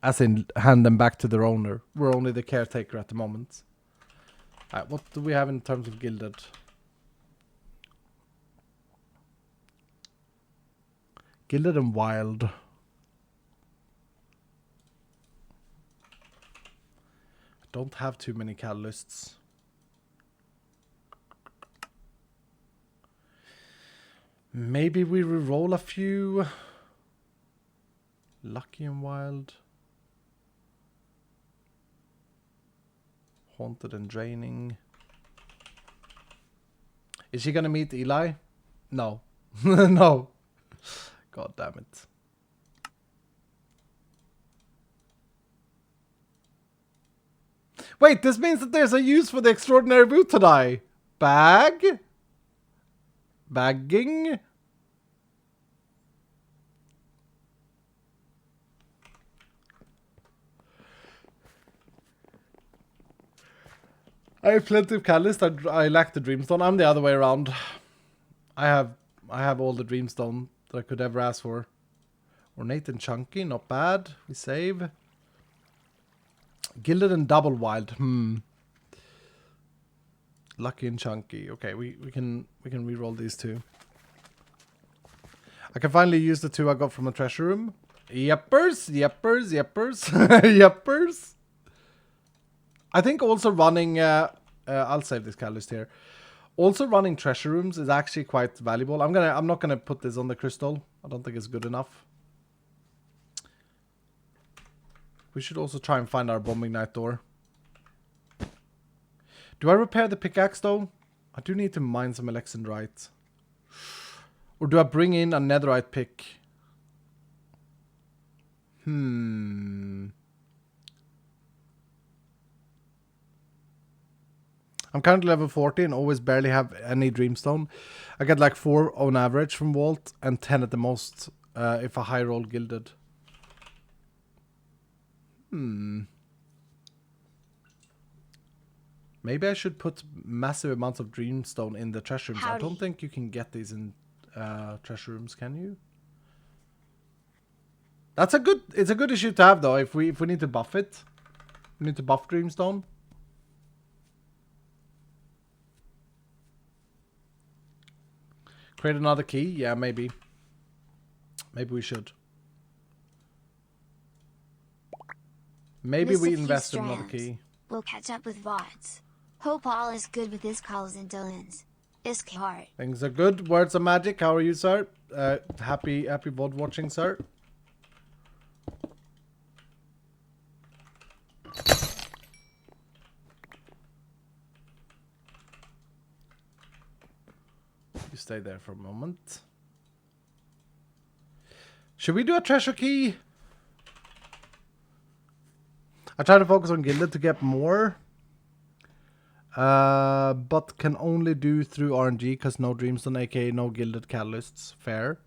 As in, hand them back to their owner. We're only the caretaker at the moment. Alright, what do we have in terms of gilded? Gilded and wild. I don't have too many catalysts. Maybe we reroll a few. Lucky and wild. Haunted and draining. Is she gonna meet Eli? No. No. God damn it. Wait, this means that there's a use for the extraordinary boot today. Bag? Bagging? I have plenty of catalyst. I lack the dreamstone. I'm the other way around. I have all the dreamstone that I could ever ask for. Ornate and chunky, not bad. We save. Gilded and double wild. Lucky and chunky. Okay, we can reroll these two. I can finally use the 2 I got from the treasure room. Yeppers. Yeppers. I think also running I'll save this catalyst here. Also running treasure rooms is actually quite valuable. I'm not gonna put this on the crystal. I don't think it's good enough. We should also try and find our bombing knight door. Do I repair the pickaxe though? I do need to mine some alexandrite. Or do I bring in a netherite pick? I'm currently level 40 and always barely have any dreamstone. I get like 4 on average from Vault and 10 at the most if a high roll gilded. Maybe I should put massive amounts of dreamstone in the treasure rooms. Howdy. I don't think you can get these in treasure rooms, can you? It's a good issue to have though. If we need to buff it, we need to buff dreamstone. Create another key? Yeah, maybe. Maybe we should. Maybe we invest in another key. We'll catch up with VODs. Hope all is good with Iskal's and Dylan's. Iskheart. Things are good. Words of magic. How are you, sir? Happy VOD watching, sir. stay there for a moment. Should we do a treasure key? I try to focus on gilded to get more. But can only do through RNG because no dreamstone, aka no gilded catalysts. Fair.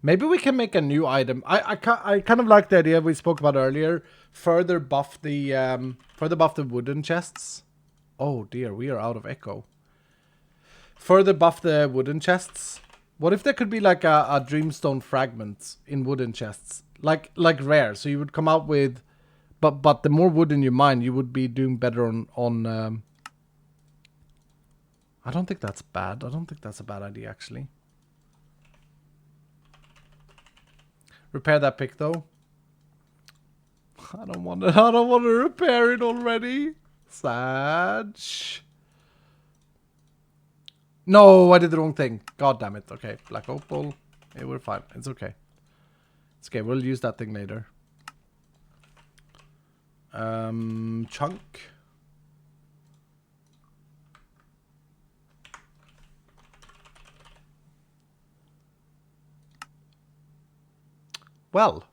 Maybe we can make a new item. I kind of like the idea we spoke about earlier. Further buff the wooden chests. Oh dear, we are out of echo. Further buff the wooden chests. What if there could be like a dreamstone fragment in wooden chests? Like rare. So you would come out with... But the more wooden you mine, you would be doing better on I don't think that's bad. I don't think that's a bad idea, actually. Repair that pick, though. I don't want to repair it already. Sad. No, I did the wrong thing. God damn it. Okay, black opal. Hey, we're fine. It's okay. It's okay. We'll use that thing later. Chunk. Well,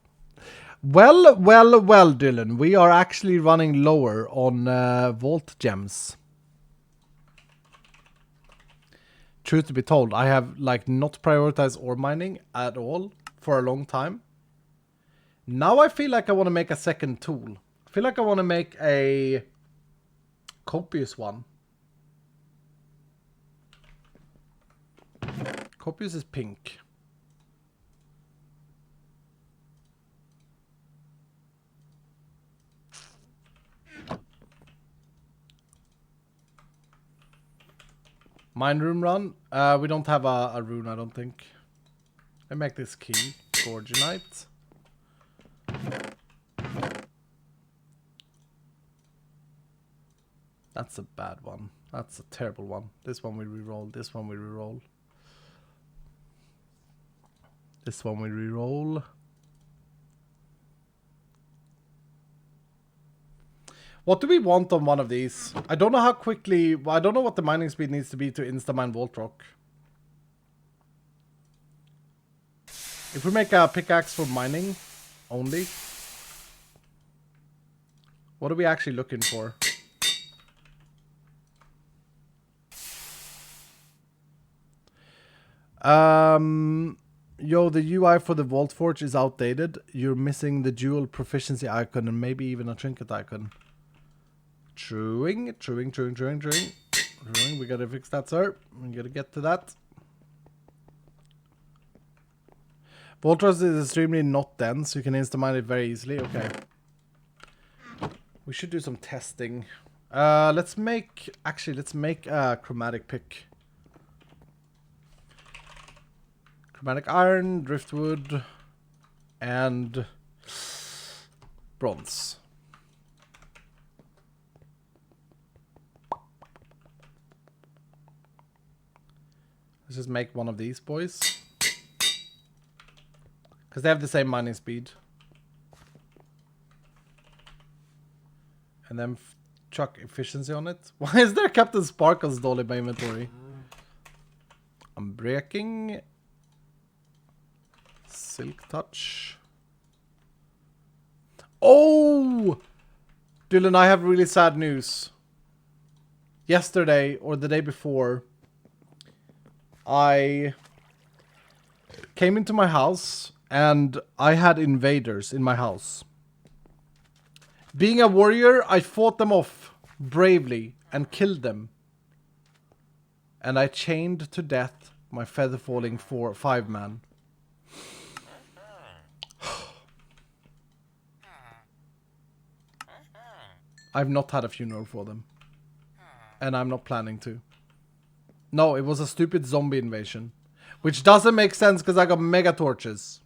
Dylan. We are actually running lower on vault gems. Truth to be told, I have like not prioritized ore mining at all for a long time. Now I feel like I want to make a second tool. I feel like I want to make a copious one. Copious is pink. Mine room run. We don't have a rune, I don't think. I make this key. Gorgonite. That's a bad one. That's a terrible one. This one we reroll. This one we reroll. This one we reroll. What do we want on one of these? I don't know how quickly... I don't know what the mining speed needs to be to insta-mine Vault Rock. If we make a pickaxe for mining only, what are we actually looking for? Yo, the UI for the Vault Forge is outdated. You're missing the dual proficiency icon and maybe even a trinket icon. Truing. We gotta fix that, sir. We gotta get to that. Voltros is extremely not dense. You can insta-mine it very easily. Okay. We should do some testing. Let's make a chromatic pick. Chromatic iron, driftwood, and bronze. Let's just make one of these boys. Because they have the same mining speed. And then chuck efficiency on it. Why is there Captain Sparkle's doll in my inventory? I'm breaking. Silk touch. Oh! Dylan, I have really sad news. Yesterday, or the day before, I came into my house and I had invaders in my house. Being a warrior, I fought them off bravely and killed them. And I chained to death my feather falling 5-man. I've not had a funeral for them. And I'm not planning to. No, it was a stupid zombie invasion. Which doesn't make sense because I got mega torches.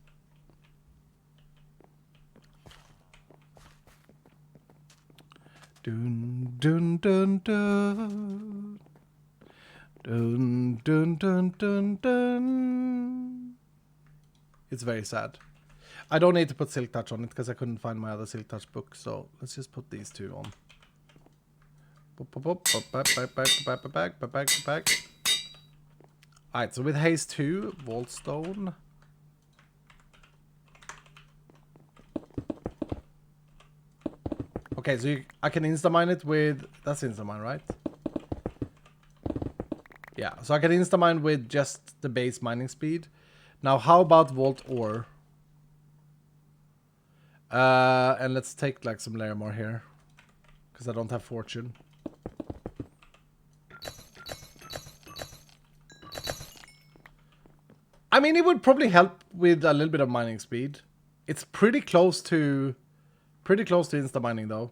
Dun dun dun dun. Dun dun dun dun dun. It's very sad. I don't need to put Silk Touch on it because I couldn't find my other Silk Touch book. So let's just put these two on. Back. Alright, so with haste 2, vault stone. Okay, so I can insta-mine it with... That's insta-mine, right? Yeah, so I can insta-mine with just the base mining speed. Now, how about vault ore? And let's take like some layer more here. Because I don't have fortune. I mean, it would probably help with a little bit of mining speed. It's pretty close to insta mining though.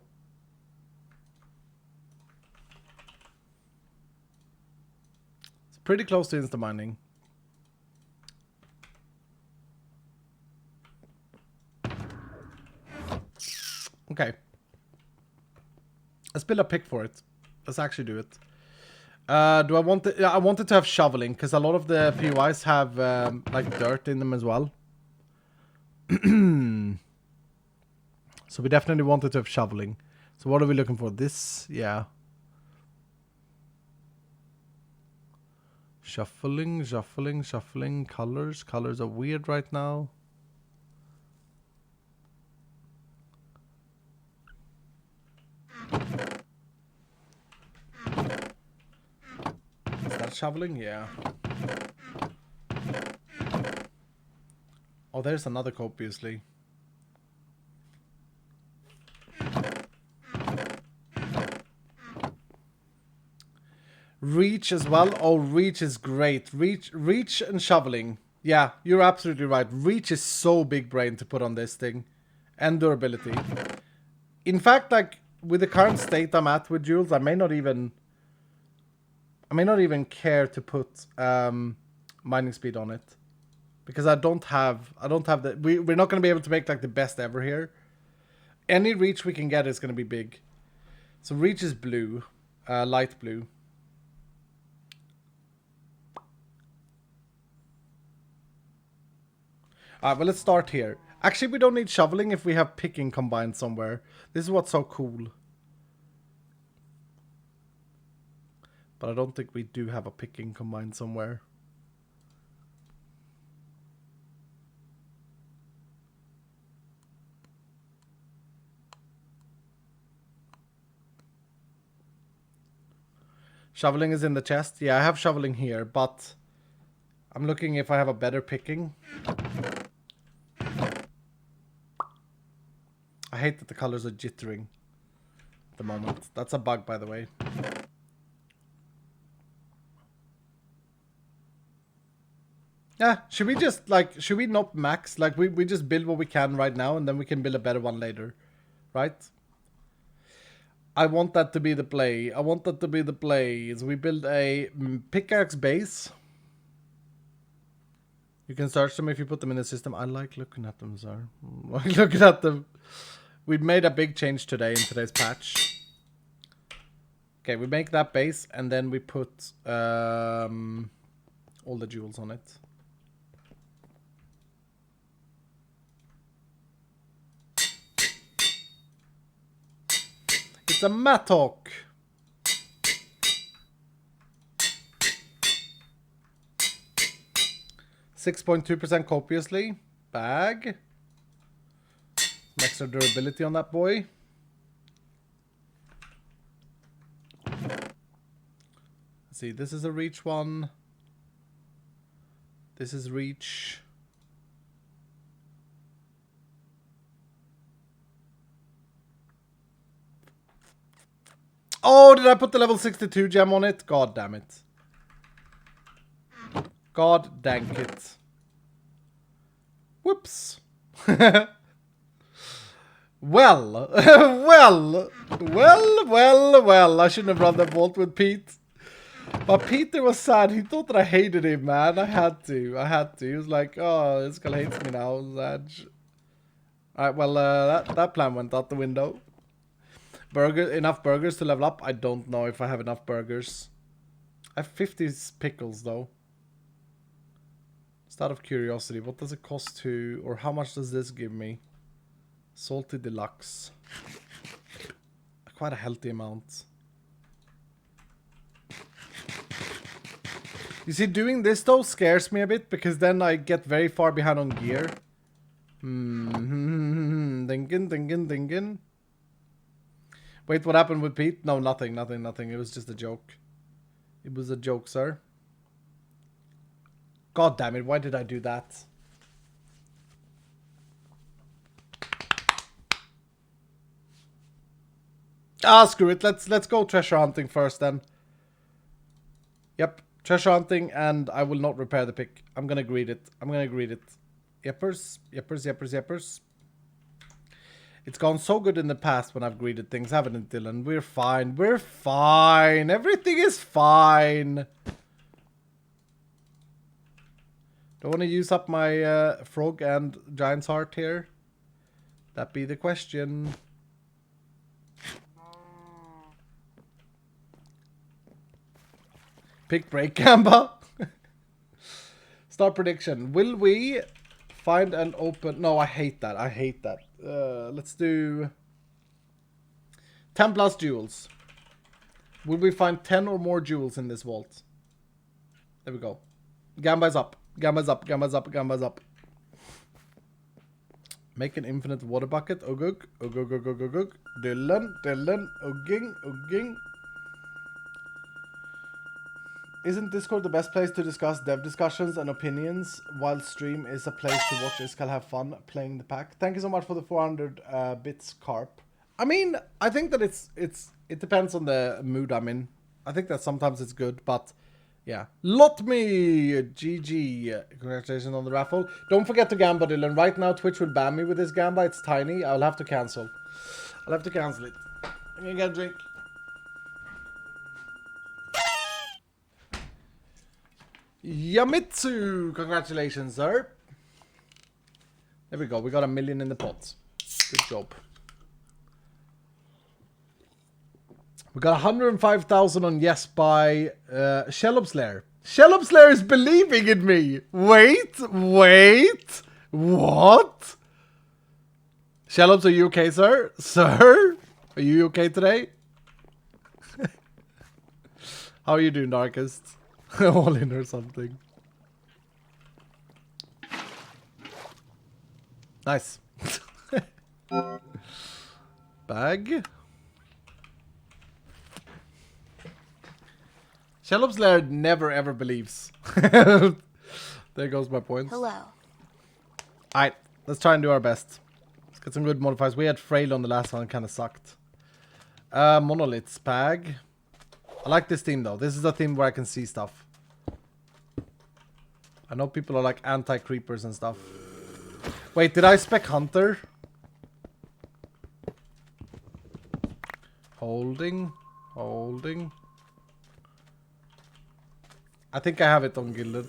It's pretty close to insta mining. Okay. Let's build a pick for it. Let's actually do it. Do I want it? I wanted to have shoveling because a lot of the POIs have like dirt in them as well. So we definitely wanted to have shoveling. So what are we looking for? This, yeah. Shuffling, shuffling, shuffling. Colors. Colors are weird right now. Is that shoveling? Yeah. Oh, there's another copiously. Reach as well. Oh, reach is great. Reach and shoveling. Yeah, you're absolutely right. Reach is so big brain to put on this thing. And durability. In fact, like with the current state I'm at with Jules, I may not even care to put mining speed on it. Because I don't have the we're not gonna be able to make like the best ever here. Any reach we can get is gonna be big. So reach is blue. Light blue. Alright, well, let's start here. Actually, we don't need shoveling if we have picking combined somewhere. This is what's so cool. But I don't think we do have a picking combined somewhere. Shoveling is in the chest. Yeah, I have shoveling here, but I'm looking if I have a better picking. I hate that the colors are jittering at the moment. That's a bug, by the way. Yeah, should we just, like, should we not max? Like, we just build what we can right now, and then we can build a better one later. Right? I want that to be the play. I want that to be the play. Is we build a pickaxe base. You can search them if you put them in the system. I like looking at them, sir. I like looking at them. We made a big change today in today's patch. Okay, we make that base and then we put all the jewels on it. It's a mattock. %6.2% copiously. Bag. Some extra durability on that boy. Let's see, this is a reach one. This is reach. Oh, did I put the level 62 gem on it? God damn it. God dang it. Whoops. Well. I shouldn't have run that vault with Pete. But Peter was sad. He thought that I hated him, man. I had to. He was like, oh, this guy hates me now. Alright, well, that plan went out the window. Enough burgers to level up? I don't know if I have enough burgers. I have 50 pickles, though. Just out of curiosity, what does it cost to... Or how much does this give me? Salty Deluxe. Quite a healthy amount. You see, doing this though scares me a bit because then I get very far behind on gear. Thinking. Wait, what happened with Pete? No, nothing. It was just a joke. It was a joke, sir. God damn it, why did I do that? Ah, screw it. Let's go treasure hunting first then. Yep, treasure hunting, and I will not repair the pick. I'm gonna greed it. Yeppers. It's gone so good in the past when I've greeted things, haven't it, Dylan? We're fine. Everything is fine. Don't want to use up my frog and giant's heart here. That be the question. Pick break, Gamba. Start prediction. Will we find an open... No, I hate that. Let's do 10 plus jewels. Will we find 10 or more jewels in this vault? There we go. Gamba's up. Gamba's up. Make an infinite water bucket. Ogug. Dylan. Ugging. Isn't Discord the best place to discuss dev discussions and opinions, while stream is a place to watch Iskal have fun playing the pack? Thank you so much for the 400 bits, Carp. I mean, I think that it depends on the mood I'm in. I think that sometimes it's good, but yeah. Lot me! GG. Congratulations on the raffle. Don't forget to gamba, Dylan. Right now, Twitch will ban me with this gamba. It's tiny. I'll have to cancel. I'll have to cancel it. I'm gonna get a drink. Yamitsu! Congratulations, sir. There we go. We got 1 million in the pot. Good job. We got 105,000 on yes by Shellop's Lair. Shellop's Lair is believing in me. Wait. What? Shellops, are you okay, sir? Sir? Are you okay today? How are you doing, Darkest? All in or something. Nice. Bag. Shellop's Lair never ever believes. There goes my points. Hello. Alright, let's try and do our best. Let's get some good modifiers. We had Frail on the last one, kind of sucked. Monoliths, Bag. I like this theme though. This is a theme where I can see stuff. I know people are like anti-creepers and stuff. Wait, did I spec Hunter? Holding. I think I have it on Gilded.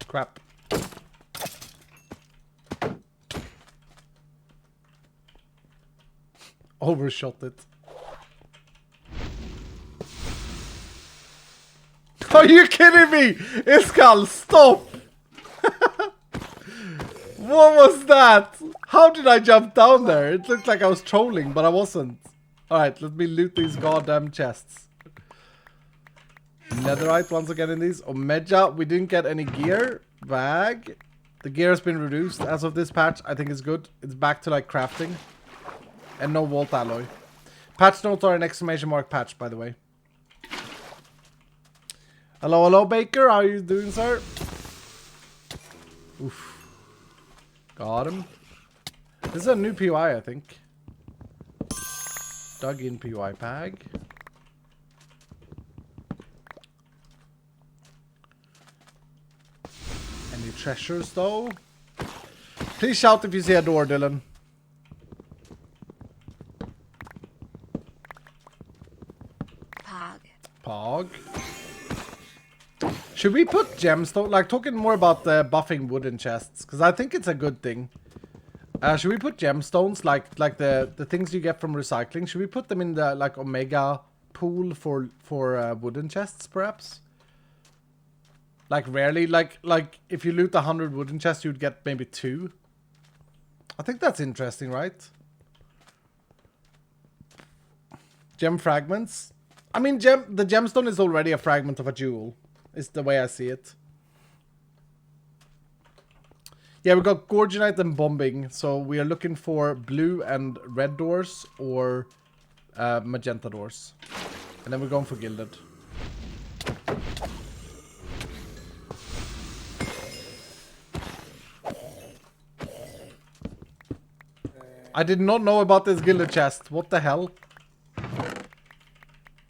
Crap. Overshot it. Are you kidding me? Iskal, stop! What was that? How did I jump down there? It looked like I was trolling, but I wasn't. Alright, let me loot these goddamn chests. Netherite once again in these. Omega, we didn't get any gear. Bag. The gear has been reduced as of this patch. I think it's good. It's back to like crafting. And no vault alloy. Patch notes are an exclamation mark patch, by the way. Hello, Baker. How are you doing, sir? Oof. Got him. This is a new PY, I think. Dug in PY Bag. Any treasures, though? Please shout if you see a door, Dylan. Pog. Should we put gemstone? Like, talking more about the buffing wooden chests, because I think it's a good thing. Should we put gemstones, like the things you get from recycling? Should we put them in the, like, Omega pool for wooden chests, perhaps? Like rarely, like if you loot 100 wooden chests, you'd get maybe 2. I think that's interesting, right? Gem fragments. I mean, the gemstone is already a fragment of a jewel. Is the way I see it. Yeah, we got Gorgonite and Bombing, so we are looking for blue and red doors or magenta doors. And then we're going for Gilded. I did not know about this Gilded chest. What the hell?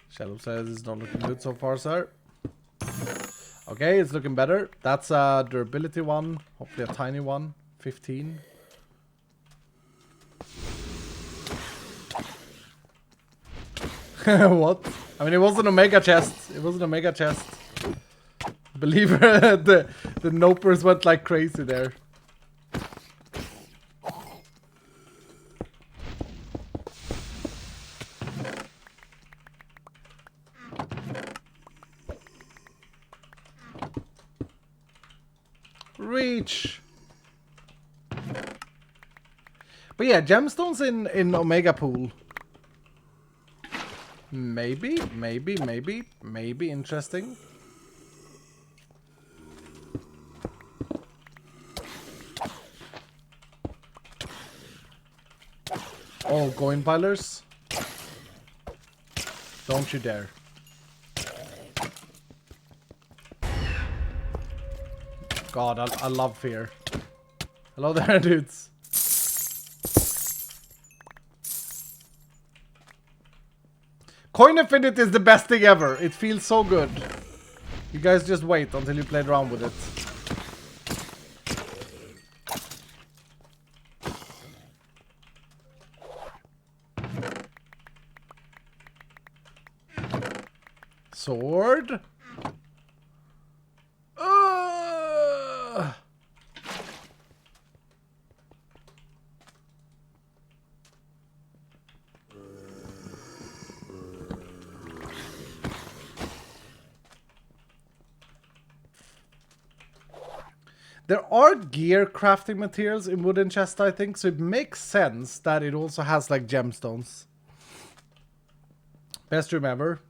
Shadow says it's not looking good so far, sir. Okay, it's looking better. That's a durability one. Hopefully a tiny one. 15. What? I mean, it was an Omega chest. It was an Omega chest. Believe the nopers went like crazy there. Reach. But yeah, gemstones in Omega Pool. Maybe interesting. Oh, coin pilers. Don't you dare. God, I love fear. Hello there, dudes. Coin Infinity is the best thing ever. It feels so good. You guys just wait until you played around with it. Sword. There are gear crafting materials in wooden chest, I think, so it makes sense that it also has like gemstones. Best room ever.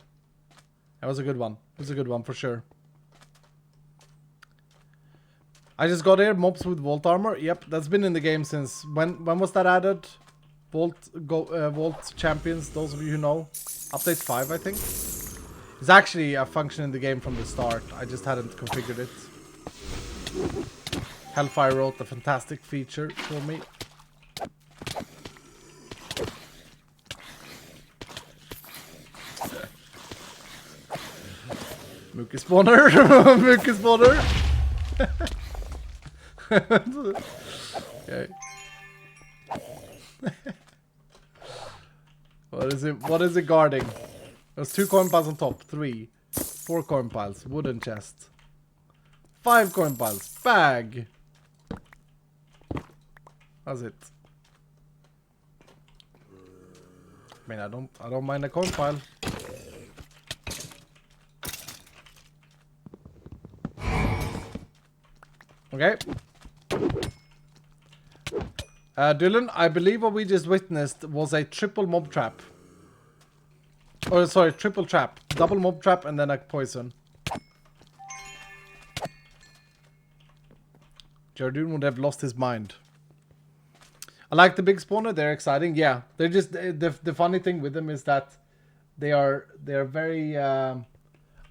That was a good one. It was a good one for sure. I just got here, mobs with Vault armor. Yep, that's been in the game since... When was that added? Vault Champions, those of you who know. Update 5, I think. It's actually a function in the game from the start. I just hadn't configured it. Hellfire wrote a fantastic feature for me. Mookie spawner. Mookie spawner. Okay. What is it guarding? There's 2 coin piles on top. 3. 4 coin piles. Wooden chest. 5 coin piles. Bag. That's it. I mean, I don't mind a coin pile. Okay. Dylan, I believe what we just witnessed was a triple mob trap. Oh, sorry, triple trap. Double mob trap and then a poison. Jardun would have lost his mind. I like the big spawner. They're exciting. Yeah, they're just the funny thing with them is that they are very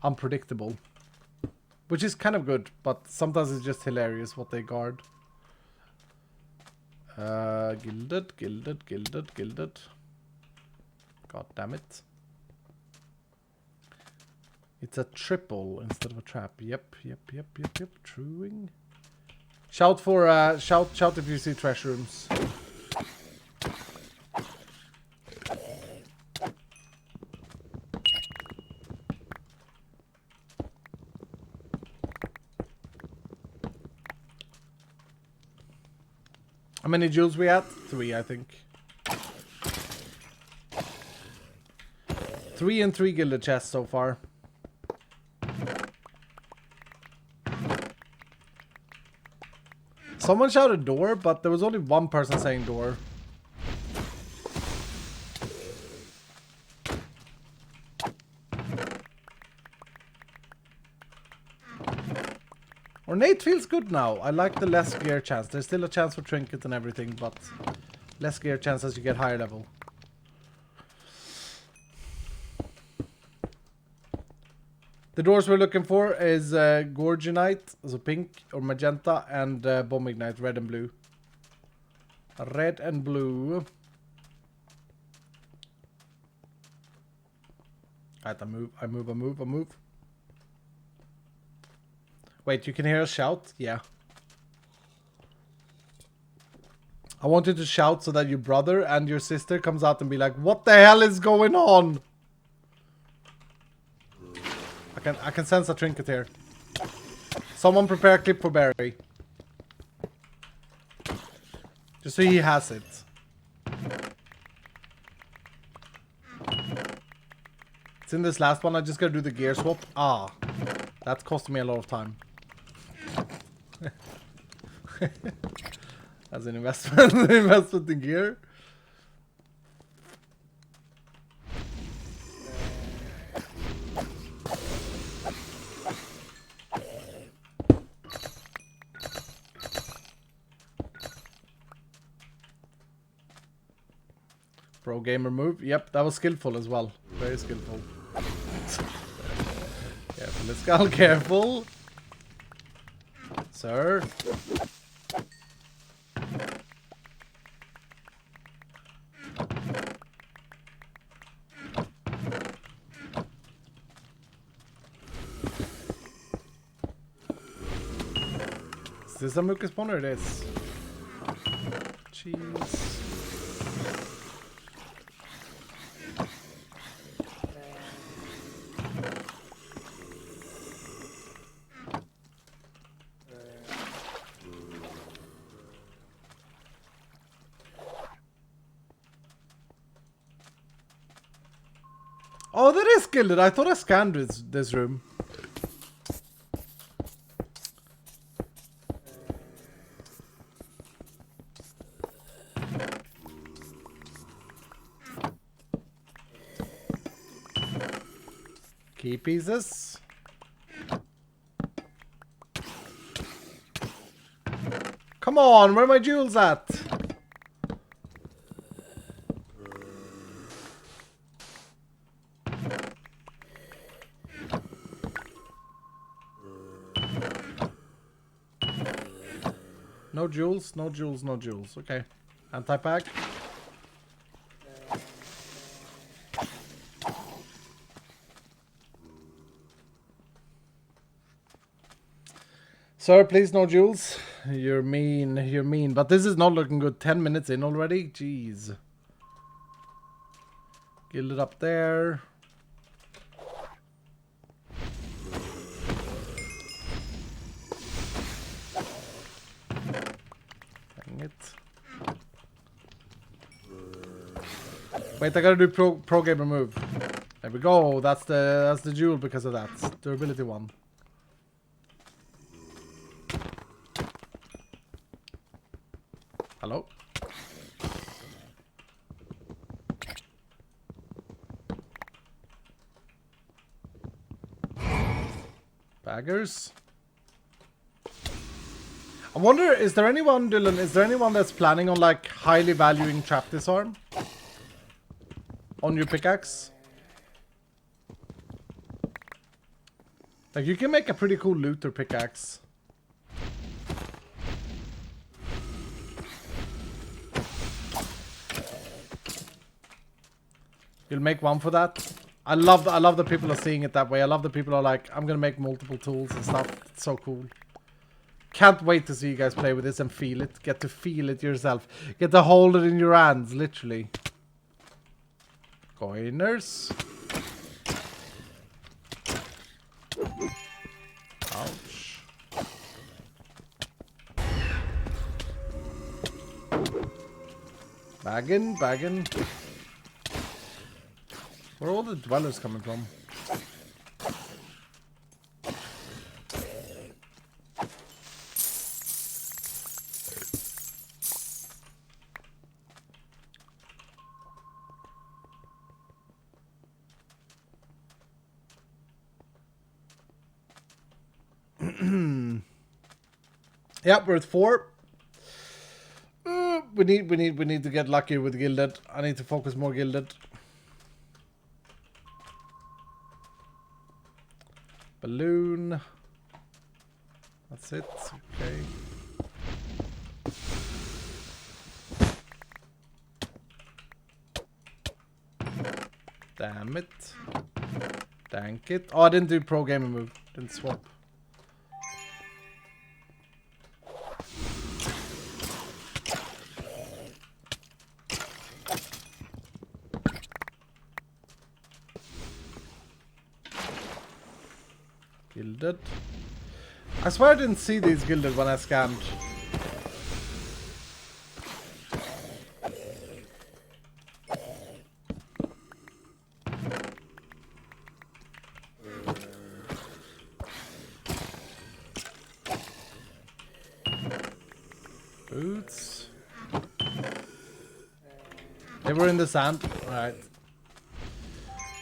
unpredictable, which is kind of good. But sometimes it's just hilarious what they guard. Gilded. God damn it! It's a triple instead of a trap. Yep. Truing. Shout for shout if you see trash rooms. How many jewels we at? 3, I think. 3 and 3 gilded chests so far. Someone shouted door, but there was only one person saying door. Ornate feels good now. I like the less gear chance. There's still a chance for trinkets and everything, but less gear chance as you get higher level. The doors we're looking for is Gorgonite, so pink or magenta, and Bomb Ignite, red and blue. Red and blue. Alright, I move. Wait, you can hear us shout? Yeah. I want you to shout so that your brother and your sister comes out and be like, what the hell is going on? I can sense a trinket here. Someone prepare a clip for Barry. Just so he has it. It's in this last one. I just gotta do the gear swap. Ah, that's costing me a lot of time. As an investment, investment in gear. Pro gamer move. Yep, that was skillful as well. Very skillful. Careful, let's go. Careful. Sir. Is this a Mucus spawner? It is. Jeez. Oh, that is gilded. I thought I scanned this room. Key pieces. Come on, where are my jewels at? No jewels, no jewels, no jewels. Okay. Anti-pack. Sir, please no jewels. You're mean, you're mean. But this is not looking good. 10 minutes in already? Jeez. Gilded up there. Wait, I gotta do pro gamer move. There we go. That's the jewel because of that durability one. Hello. Baggers. I wonder, is there anyone, Dylan, is there anyone that's planning on like highly valuing trap disarm on your pickaxe? Like you can make a pretty cool looter pickaxe. You'll make one for that. I love that people are seeing it that way. I love that people are like, I'm gonna make multiple tools and stuff. It's so cool. Can't wait to see you guys play with this and feel it. Get to feel it yourself. Get to hold it in your hands, literally. Coiners. Ouch. Baggin'. Where are all the dwellers coming from? Yep, we're at 4. We need to get lucky with gilded. I need to focus more gilded. Balloon. That's it. Okay. Damn it. Dank it. Oh, I didn't do pro gamer move. Didn't swap. Gilded. I swear I didn't see these gilded when I scanned. Boots. They were in the sand. Alright.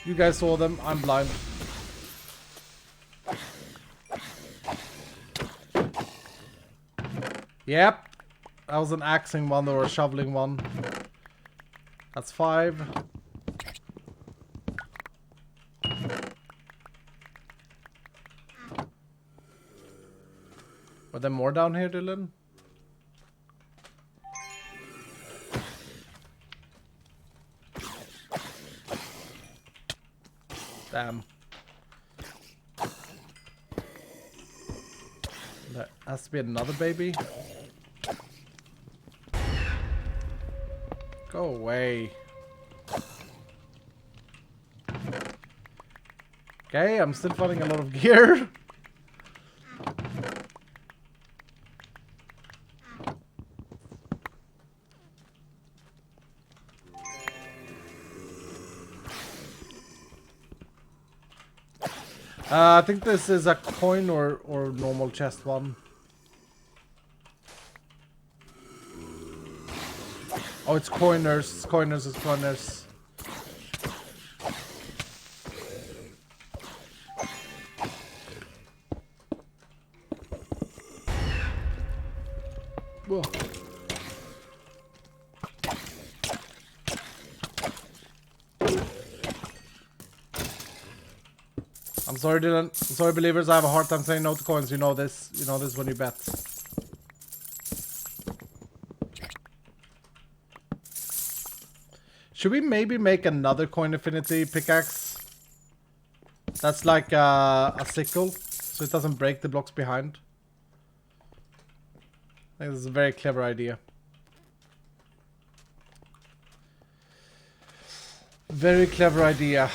You guys saw them. I'm blind. Yep. That was an axing one or a shoveling one. That's 5. Were there more down here, Dylan? Damn. There has to be another baby. Go away. Okay, I'm still finding a lot of gear. I think this is a coin or normal chest one. Oh, it's coiners. It's coiners. It's coiners. Whoa. I'm sorry, Dylan. I'm sorry, believers. I have a hard time saying no to coins. You know this. You know this when you bet. Should we maybe make another coin affinity pickaxe? That's like a sickle, so it doesn't break the blocks behind. I think this is a very clever idea. Very clever idea.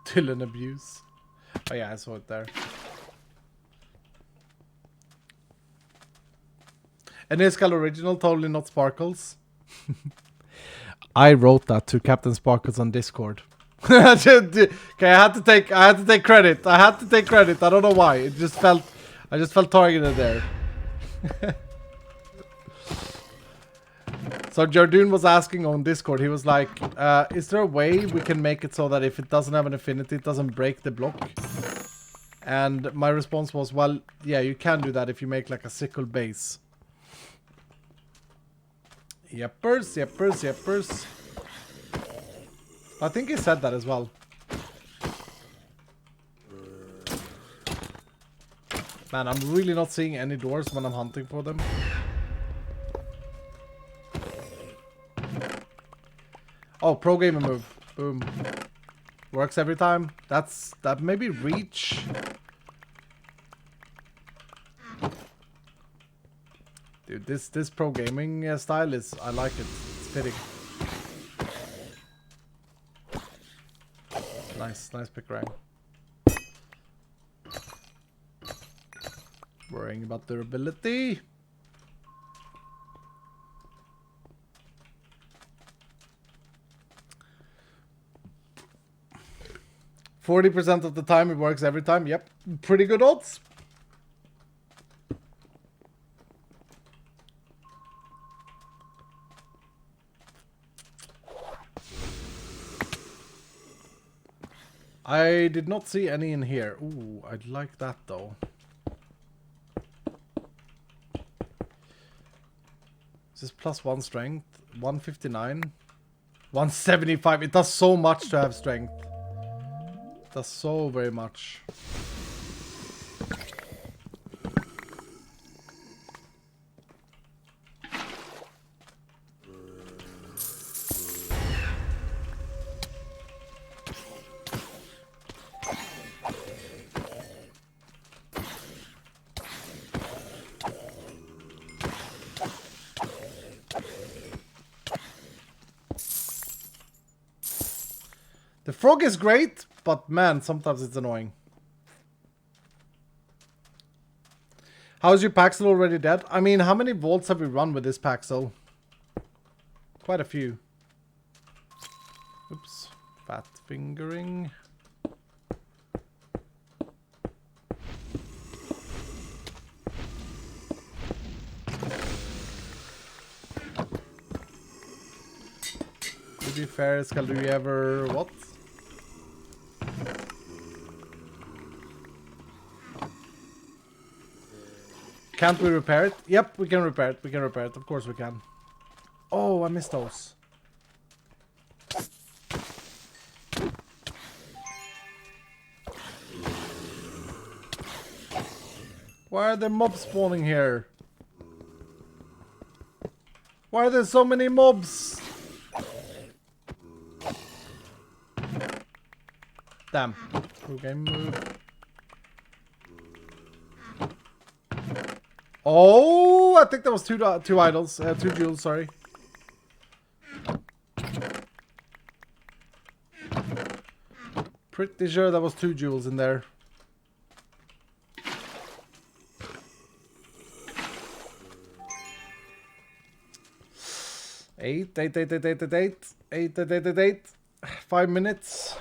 Dylan abuse. Oh yeah, I saw it there. And Iskal original, totally not Sparkles. I wrote that to Captain Sparkles on Discord. Okay, I had to take credit. I had to take credit. I don't know why. I just felt targeted there. So Jardoon was asking on Discord, he was like, is there a way we can make it so that if it doesn't have an affinity, it doesn't break the block? And my response was, well, yeah, you can do that if you make like a sickle base. Yeppers, yeppers, yeppers. I think he said that as well. Man, I'm really not seeing any doors when I'm hunting for them. Oh, pro gamer move. Boom. Works every time. That maybe reach. Dude, this pro gaming style is, I like it. It's fitting. Nice pick rank. Worrying about durability. 40% of the time it works every time. Yep, pretty good odds. I did not see any in here. Ooh, I'd like that though. Is this +1 strength? 159? 175. It does so much to have strength. It does so very much. The frog is great, but man, sometimes it's annoying. How's your Paxel already dead? I mean, how many volts have we run with this Paxel? Quite a few. Oops. Fat fingering. To be fair, Skal do you ever... what? Can't we repair it? Yep, we can repair it. We can repair it. Of course we can. Oh, I missed those. Why are there mobs spawning here? Why are there so many mobs? Damn. Okay, move. Oh, I think that was two idols, 2 jewels, sorry. Pretty sure that was 2 jewels in there. Eight. 5 minutes.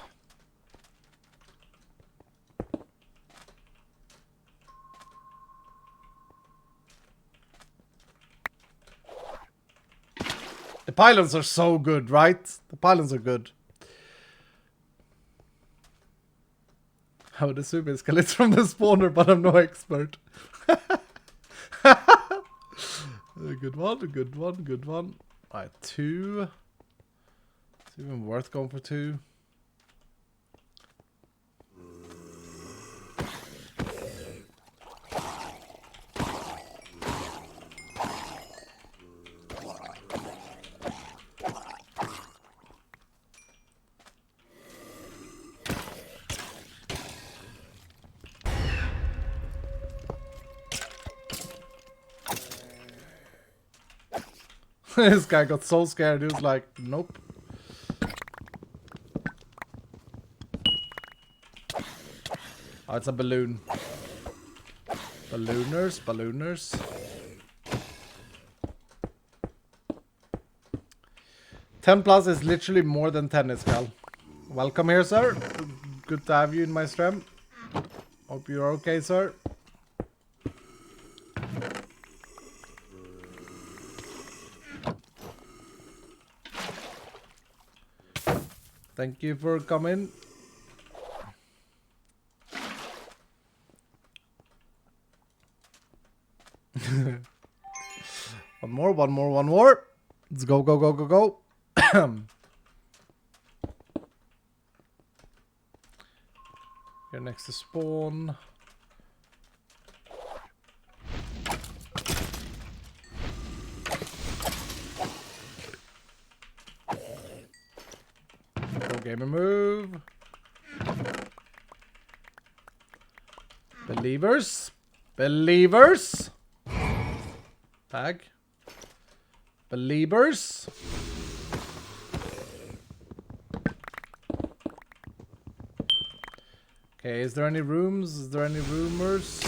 The pylons are so good, right? The pylons are good. I would assume it's skeletons from the spawner, but I'm no expert. Good one, good one, good one. Alright, 2. It's even worth going for 2. This guy got so scared, he was like, nope. Oh, it's a balloon. Ballooners. 10 plus is literally more than tennis, Cal. Welcome here, sir. Good to have you in my stream. Hope you're okay, sir. Thank you for coming. One more. Let's go. Here next to spawn. Gamer move. Believers. Tag. Believers. Okay, is there any rooms? Is there any rumors?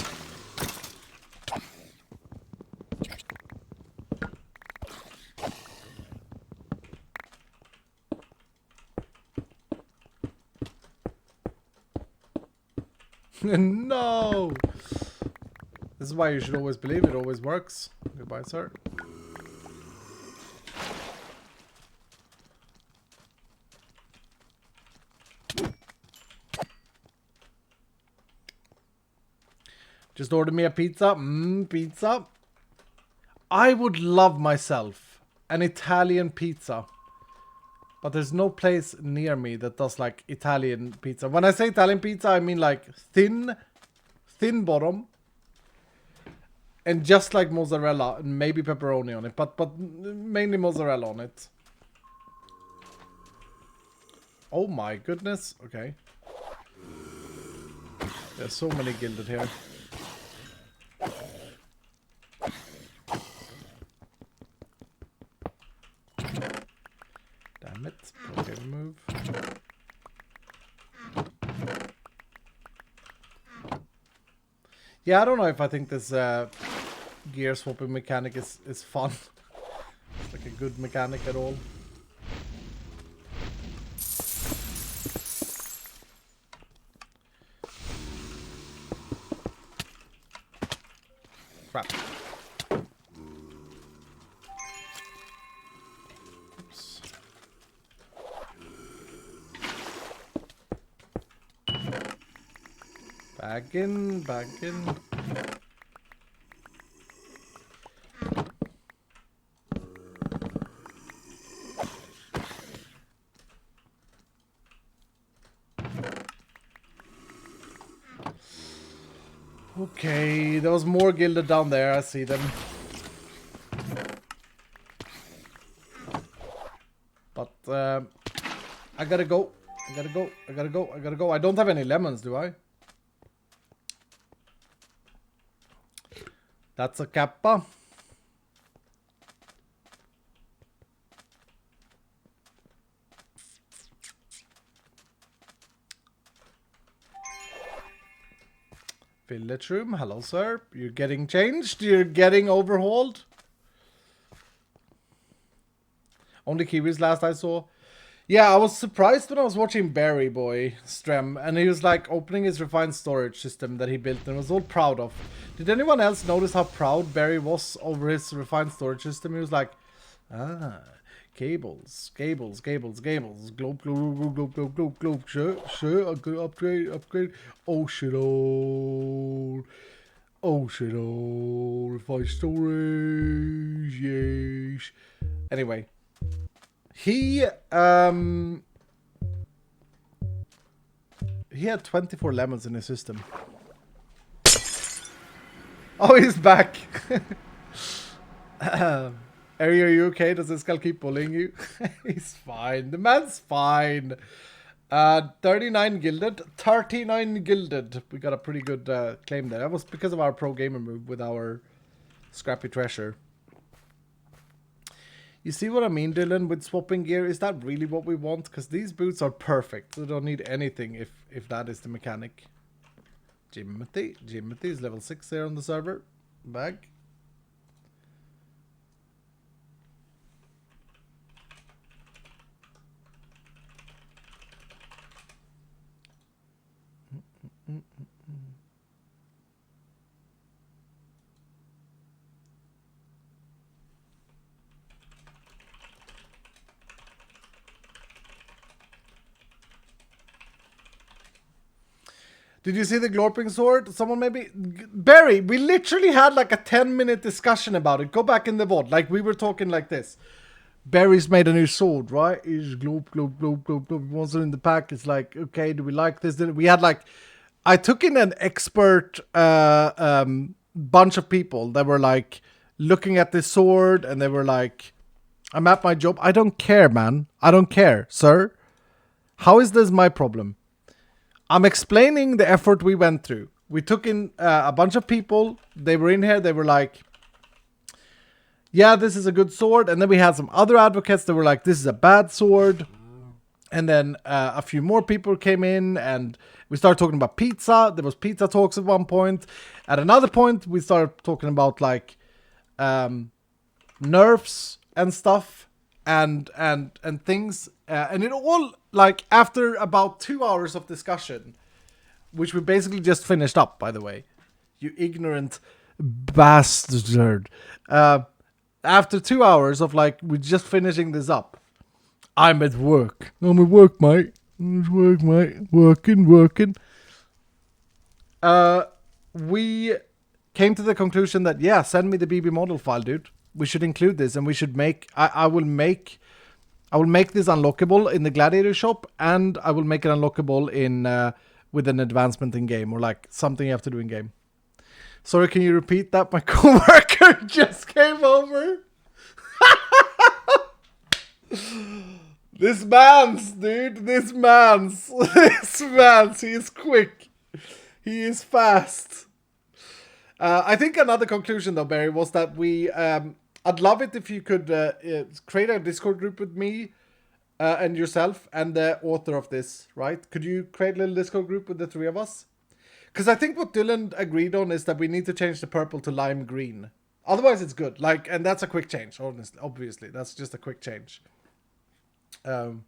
No! This is why you should always believe it always works. Goodbye, sir. Just ordered me a pizza. Pizza. I would love myself an Italian pizza. But there's no place near me that does like Italian pizza. When I say Italian pizza, I mean like thin bottom. And just like mozzarella and maybe pepperoni on it. But mainly mozzarella on it. Oh my goodness. Okay. There's so many gilded here. Damn it. Okay, move. Yeah, I don't know if I think this gear swapping mechanic is fun. It's like a good mechanic at all. Crap. Oops. Back in. Okay, there was more gilded down there. I see them. But I gotta go. I don't have any lemons, do I? That's a kappa. Village room. Hello, sir. You're getting changed? You're getting overhauled? Only Kiwis last I saw. Yeah, I was surprised when I was watching Barry Boy Strem, and he was like opening his refined storage system that he built and was all proud of. Did anyone else notice how proud Barry was over his refined storage system? He was like, cables, globe, sure, upgrade, oh shit, refined storage, yes. Anyway. He had 24 lemons in his system. Oh, he's back. Are you okay? Does this guy keep bullying you? He's fine. The man's fine. 39 gilded. 39 gilded. We got a pretty good claim there. That was because of our pro gamer move with our scrappy treasure. You see what I mean, Dylan, with swapping gear? Is that really what we want? Because these boots are perfect. We don't need anything if that is the mechanic. Jimothy is level 6 there on the server. Back. Did you see the Glorping sword? Someone maybe... Barry, we literally had like a 10-minute discussion about it. Go back in the VOD. Like, we were talking like this. Barry's made a new sword, right? Is glop. Once in the pack, it's like, okay, do we like this? We had like... I took in an expert bunch of people that were like looking at this sword and they were like, I'm at my job. I don't care, man. I don't care, sir. How is this my problem? I'm explaining the effort we went through. We took in a bunch of people. They were in here. They were like, yeah, this is a good sword. And then we had some other advocates that were like, this is a bad sword. And then a few more people came in and we started talking about pizza. There was pizza talks at one point. At another point, we started talking about like nerfs and stuff and things. And it all, like, after about 2 hours of discussion, which we basically just finished up, by the way. You ignorant bastard. After 2 hours of like, we're just finishing this up. I'm at work. I'm at work, mate. I'm at work, mate. Working. We came to the conclusion that, yeah, send me the BB model file, dude. We should include this, and we should make... I will make this unlockable in the Gladiator shop, and I will make it unlockable in with an advancement in game, or like something you have to do in game. Sorry, can you repeat that? My coworker just came over. This man's, dude. This man's. He is quick. He is fast. I think another conclusion, though, Barry, was that we... I'd love it if you could create a Discord group with me and yourself and the author of this, right? Could you create a little Discord group with the three of us? Because I think what Dylan agreed on is that we need to change the purple to lime green. Otherwise, it's good. Like, and that's a quick change, honestly. Obviously, that's just a quick change. Because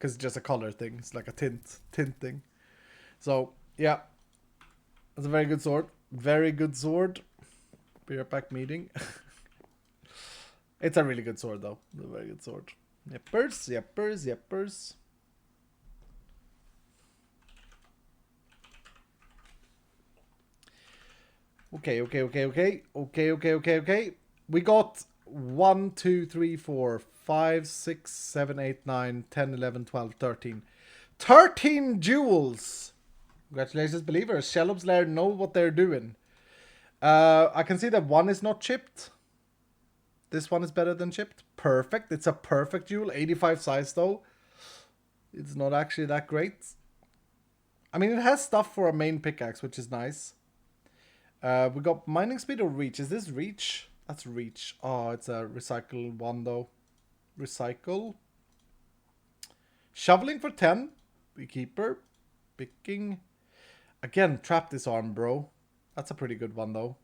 it's just a color thing. It's like a tint thing. So, yeah. That's a very good sword. Very good sword. Be right back meeting. It's a really good sword, though. A very good sword. Yippers. Okay. We got 1, 2, 3, 4, 5, 6, 7, 8, 9, 10, 11, 12, 13. 13 jewels! Congratulations, believers. Shellop's Lair know what they're doing. I can see that one is not chipped. This one is better than chipped. Perfect. It's a perfect jewel. 85 size, though. It's not actually that great. I mean, it has stuff for a main pickaxe, which is nice. We got mining speed or reach. Is this reach? That's reach. Oh, it's a recycle one, though. Recycle. Shoveling for 10. Beekeeper. Picking. Again, trap disarm, bro. That's a pretty good one, though.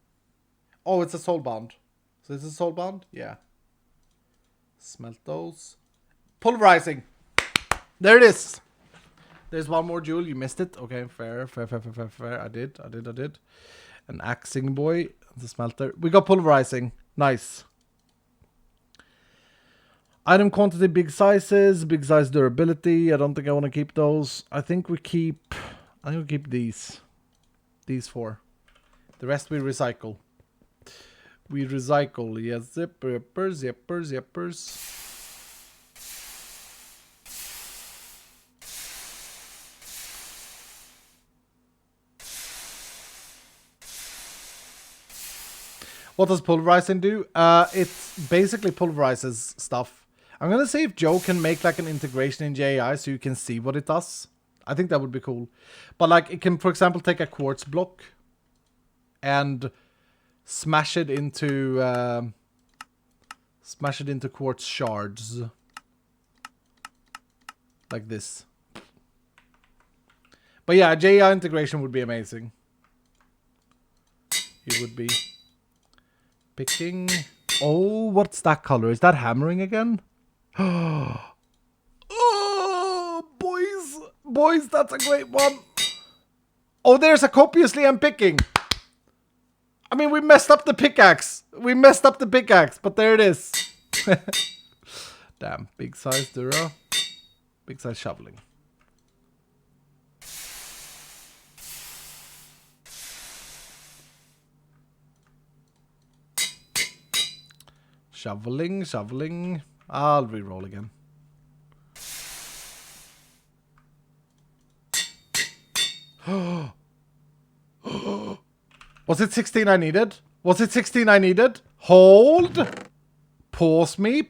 Oh, it's a soulbound. So is this soulbound? Yeah. Smelt those. Pulverizing. There it is. There's one more jewel. You missed it. Okay, fair. I did. An axing boy. The smelter. We got pulverizing. Nice. Item quantity, big sizes, big size durability. I don't think I want to keep those. I think we keep these. These 4. The rest we recycle. Yes, zippers. What does pulverizing do? It basically pulverizes stuff. I'm gonna see if Joe can make like an integration in JAI so you can see what it does. I think that would be cool. But like it can, for example, take a quartz block and smash it into quartz shards. Like this. But yeah, JAI integration would be amazing. It would be. Picking. Oh, what's that color? Is that hammering again? Oh, boys, that's a great one. Oh, there's a copiously I'm picking. I mean, we messed up the pickaxe. But there it is. Damn, big size Dura. Big size shoveling. Shoveling. I'll re-roll again. Was it 16 I needed? Hold. Pause me.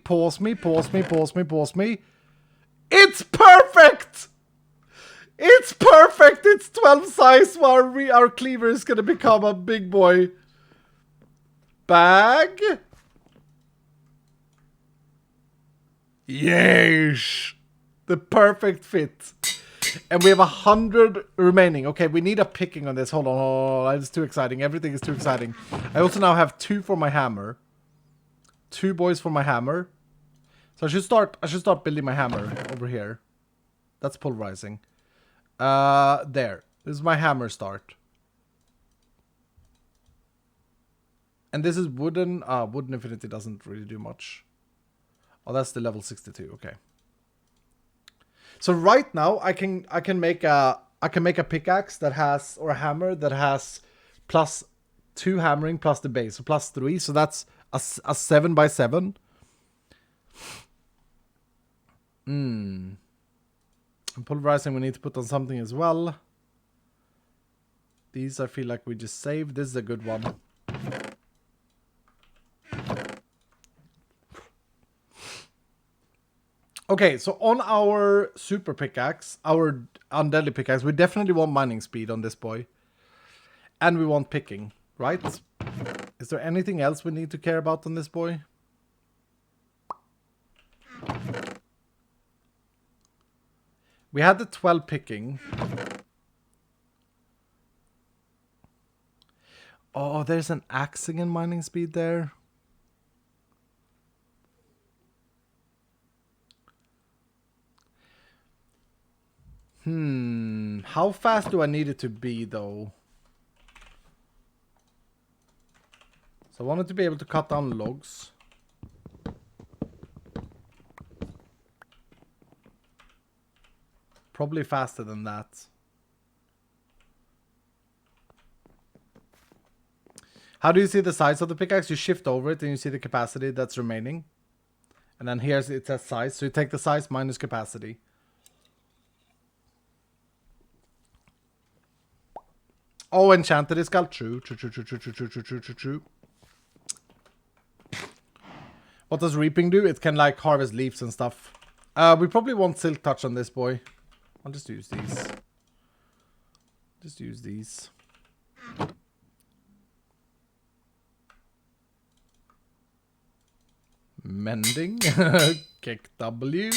It's perfect! It's 12 size while our cleaver is gonna become a big boy. Bag. Yes! The perfect fit. And we have 100 remaining. Okay, we need a picking on this. Hold on. It's too exciting. Everything is too exciting. I also now have 2 for my hammer. 2 boys for my hammer. So I should start building my hammer over here. That's pulverizing. There. This is my hammer start. And this is wooden. Wooden infinity doesn't really do much. Oh, that's the level 62. Okay. So right now I can make a pickaxe that has, or a hammer that has +2 hammering plus the base, so +3. So that's a 7x7. And pulverizing we need to put on something as well. These I feel like we just saved. This is a good one. Okay, so on our super pickaxe, our undeadly pickaxe, we definitely want mining speed on this boy. And we want picking, right? Is there anything else we need to care about on this boy? We had the 12 picking. Oh, there's an axing and mining speed there. How fast do I need it to be, though? So I wanted to be able to cut down logs. Probably faster than that. How do you see the size of the pickaxe? You shift over it and you see the capacity that's remaining. And then here's it says size. So you take the size minus capacity. Oh, enchanted is called true. True. What does reaping do? It can like harvest leaves and stuff. We probably want silk touch on this boy. I'll just use these. Just use these. Mending. Kick W.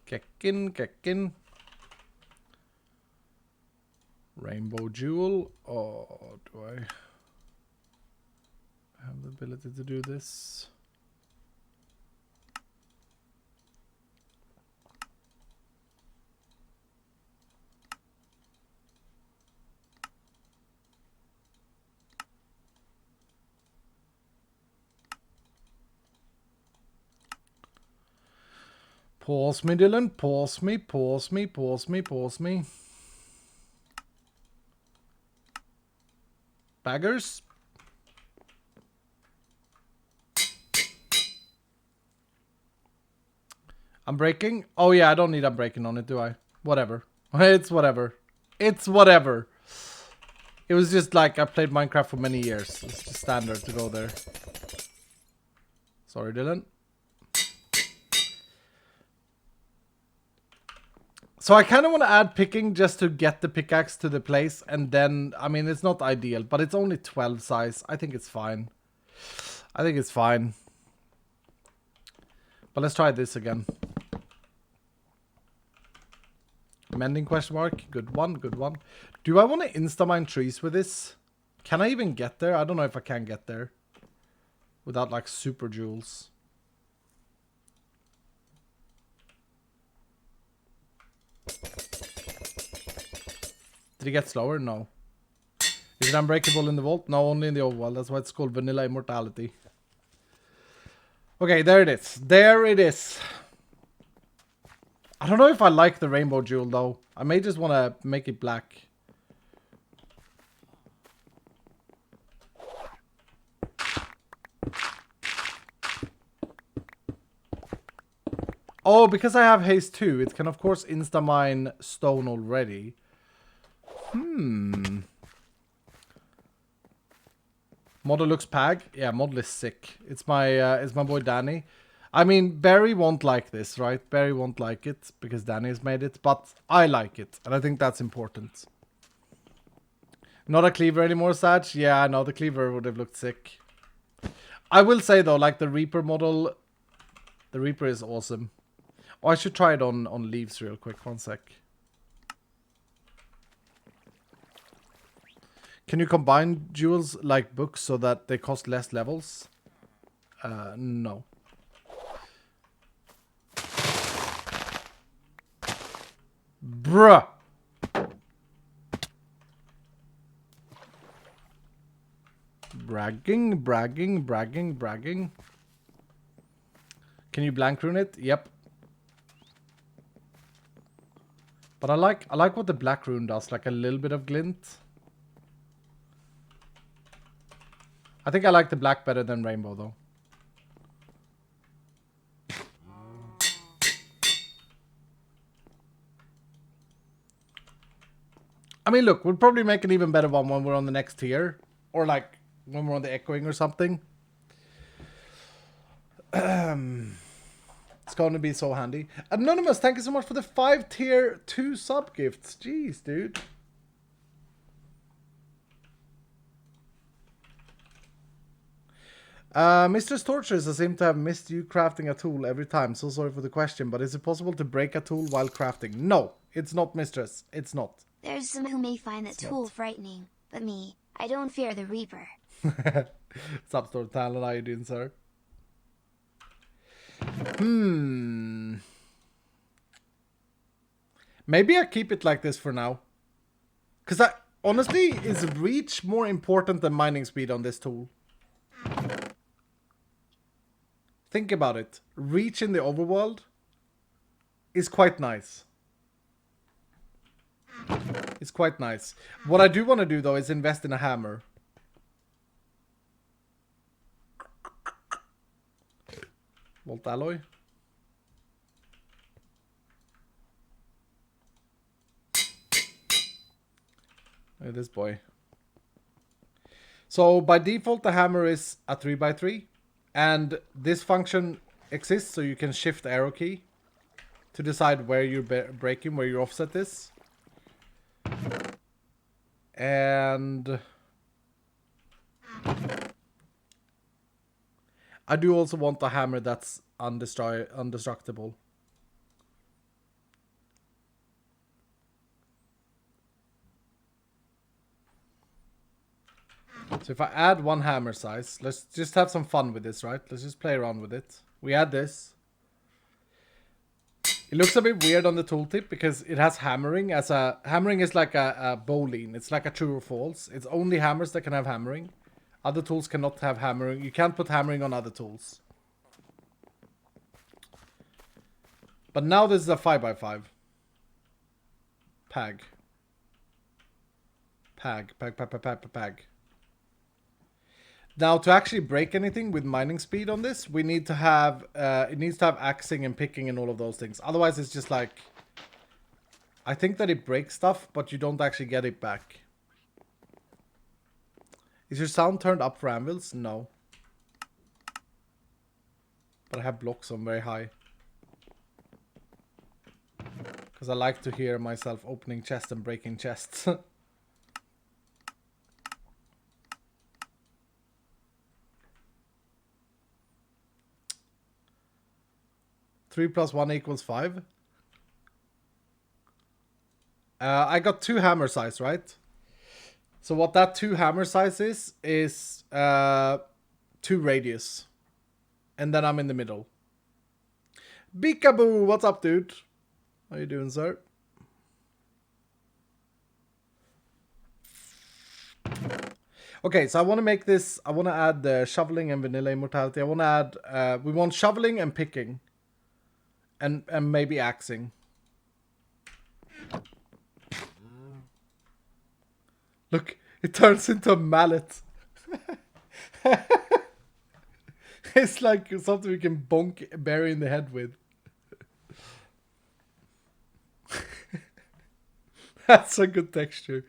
Kickin. Rainbow jewel. Oh, do I have the ability to do this? Pause me, Dylan. Pause me. Baggers. I'm breaking. Oh yeah, I don't need unbreaking on it, do I? Whatever. It's whatever. It was just like I played Minecraft for many years. It's just standard to go there. Sorry, Dylan. So I kind of want to add picking just to get the pickaxe to the place. And then, I mean, it's not ideal, but it's only 12 size. I think it's fine. But let's try this again. Mending question mark. Good one. Do I want to insta-mine trees with this? Can I even get there? I don't know if I can get there. Without like super jewels. Did it get slower? No. Is it unbreakable in the vault? No, only in the overhaul. That's why it's called vanilla immortality. Okay, there it is. I don't know if I like the rainbow jewel though. I may just want to make it black. Oh, because I have haste 2, it can of course insta-mine stone already. Model looks pag. Yeah, model is sick. It's my boy Danny. I mean, Barry won't like this, right? Barry won't like it because Danny has made it, but I like it, and I think that's important. Not a cleaver anymore, Sag? Yeah, no, the cleaver would have looked sick. I will say though, like the Reaper model, the Reaper is awesome. Oh, I should try it on leaves real quick. One sec. Can you combine jewels like books so that they cost less levels? No. Bruh. Bragging, bragging, bragging, bragging. Can you blank rune it? Yep. But I like what the black rune does, like a little bit of glint. I think I like the black better than rainbow though. I mean, look, we'll probably make an even better one when we're on the next tier. Or like when we're on the echoing or something. It's going to be so handy. Anonymous, thank you so much for the 5 tier 2 sub gifts. Jeez, dude. Mr. Tortures, I seem to have missed you crafting a tool every time. So sorry for the question, but is it possible to break a tool while crafting? No, it's not, mistress. It's not. There's some who may find that tool frightening, but me, I don't fear the Reaper. What's up, Store Talent? How you doing, sir? Maybe I keep it like this for now. Because honestly, is reach more important than mining speed on this tool? Think about it. Reach in the overworld is quite nice. It's quite nice. What I do want to do though is invest in a hammer. Volt alloy. Look at this boy. So by default the hammer is a 3x3 and this function exists so you can shift arrow key to decide where you're breaking, where your offset is. And I do also want a hammer that's indestructible. So if I add one hammer size, let's just have some fun with this, right? Let's just play around with it. We add this. It looks a bit weird on the tooltip because it has hammering as a... Hammering is like a boolean. It's like a true or false. It's only hammers that can have hammering. Other tools cannot have hammering. You can't put hammering on other tools. But now this is a 5x5. Pag. Now to actually break anything with mining speed on this, we need to have, it needs to have axing and picking and all of those things. Otherwise it's just like, I think that it breaks stuff, but you don't actually get it back. Is your sound turned up for anvils? No. But I have blocks on very high. Because I like to hear myself opening chests and breaking chests. 3 + 1 = 5. I got 2 hammer size, right? So what that 2 hammer size is 2 radius. And then I'm in the middle. Beekaboo, what's up, dude? How you doing, sir? Okay, so I want to make this, I want to add the shoveling and vanilla immortality. I want to add, we want shoveling and picking. And maybe axing. Look, it turns into a mallet. It's like something we can bonk Barry in the head with. That's a good texture.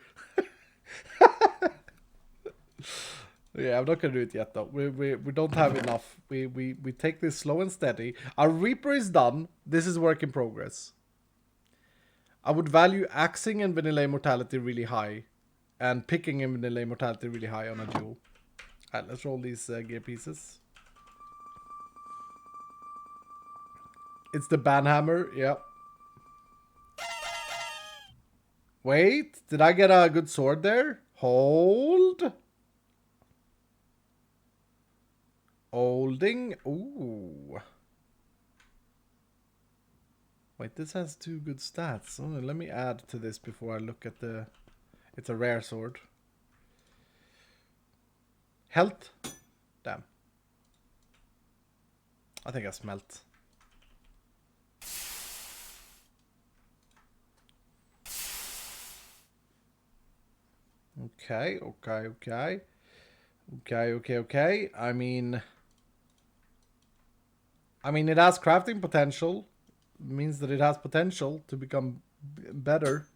Yeah, I'm not gonna do it yet though. We don't have enough. We take this slow and steady. Our Reaper is done. This is work in progress. I would value axing and vanilla immortality really high, and picking and vanilla immortality really high on a duel. Alright, let's roll these gear pieces. It's the banhammer, yeah. Wait, did I get a good sword there? Hold. Holding. Ooh. Wait, this has 2 good stats. Oh, let me add to this before I look at the... It's a rare sword. Health? Damn. I think I smelt. Okay. I mean, it has crafting potential. It means that it has potential to become better.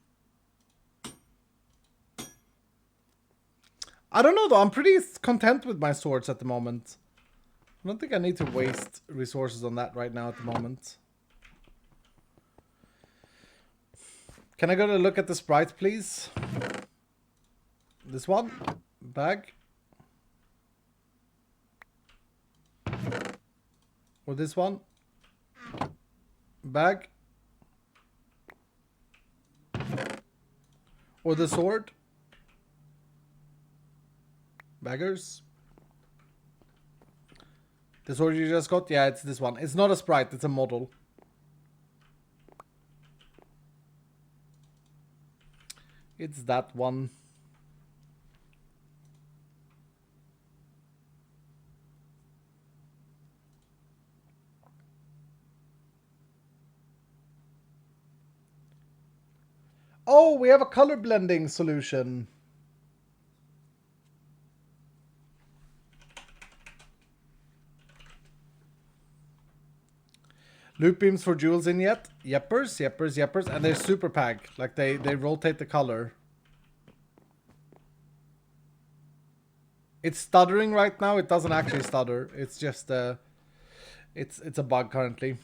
I don't know though. I'm pretty content with my swords at the moment. I don't think I need to waste resources on that right now at the moment. Can I go to look at the sprite, please? This one. Bag. Or this one. Bag. Or the sword. Baggers. The sword you just got? Yeah, it's this one. It's not a sprite, it's a model. It's that one. Oh, we have a color blending solution. Loot beams for jewels in yet? Yeppers. And they're super pack. Like they rotate the color. It's stuttering right now. It doesn't actually stutter. It's just it's a bug currently.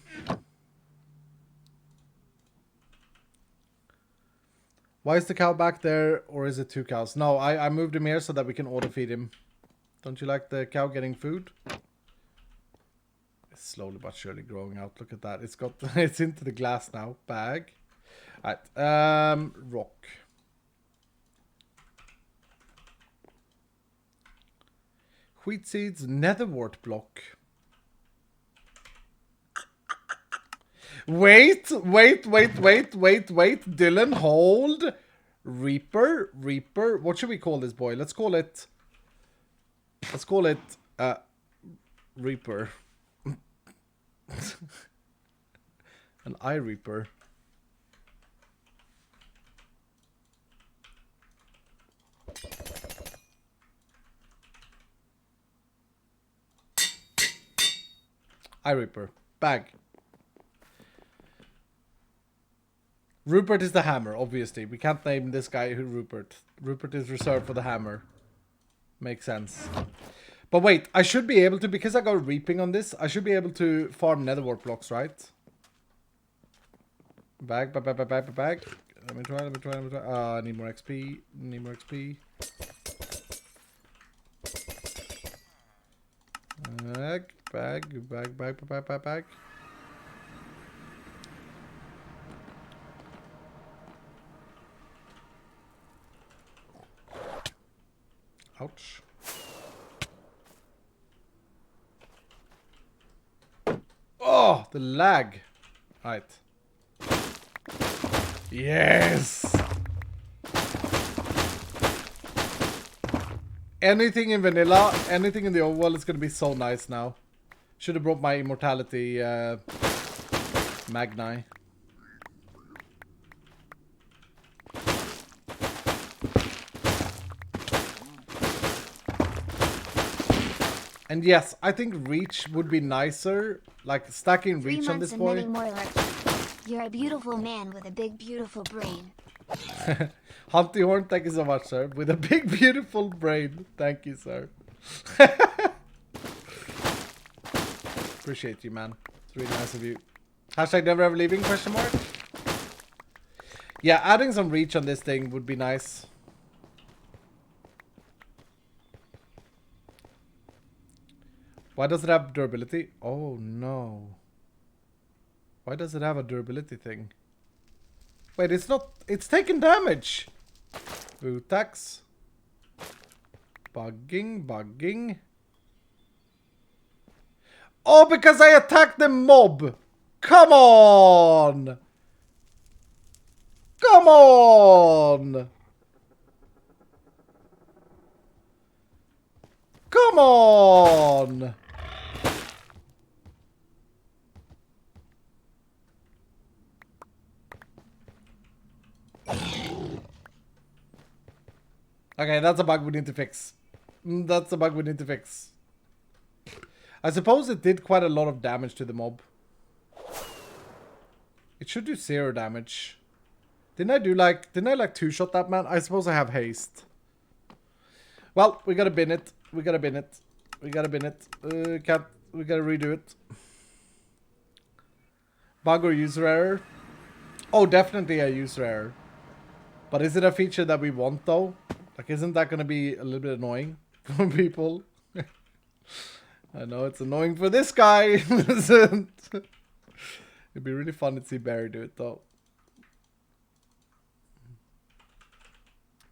Why is the cow back there, or is it 2 cows? No, I moved him here so that we can auto feed him. Don't you like the cow getting food? It's slowly but surely growing out. Look at that. It's got it's into the glass now. Bag. Alright. Rock. Wheat seeds, netherwort block. Wait. Dylan, hold. Reaper. What should we call this boy? Let's call it Reaper. An eye reaper. Eye reaper. Bag. Rupert is the hammer, obviously. We can't name this guy who Rupert. Rupert is reserved for the hammer. Makes sense. But wait, I should be able to, because I got reaping on this, I should be able to farm netherwort blocks, right? Bag. Let me try. I need more XP. Bag. Ouch. Oh, the lag. Right. Yes. Anything in vanilla, anything in the overworld is going to be so nice now. Should have brought my immortality Magni. And yes, I think reach would be nicer. Like stacking reach on this boy. You're a beautiful man with a big, beautiful brain. Humpty Horn, thank you so much, sir. With a big, beautiful brain. Thank you, sir. Appreciate you, man. It's really nice of you. Hashtag never ever leaving, question mark? Yeah, adding some reach on this thing would be nice. Why does it have durability? Oh, no. Why does it have a durability thing? Wait, it's not... It's taking damage! Bootax. Bugging. Oh, because I attacked the mob! Come on! Come on! Come on! Okay, that's a bug we need to fix. That's a bug we need to fix. I suppose it did quite a lot of damage to the mob. It should do 0 damage. Didn't I like two-shot that man? I suppose I have haste. Well, we gotta bin it. We gotta bin it. We gotta bin it. We gotta redo it. Bug or user error? Oh, definitely a user error. But is it a feature that we want though? Like, isn't that gonna be a little bit annoying for people? I know it's annoying for this guy. It'd be really fun to see Barry do it though.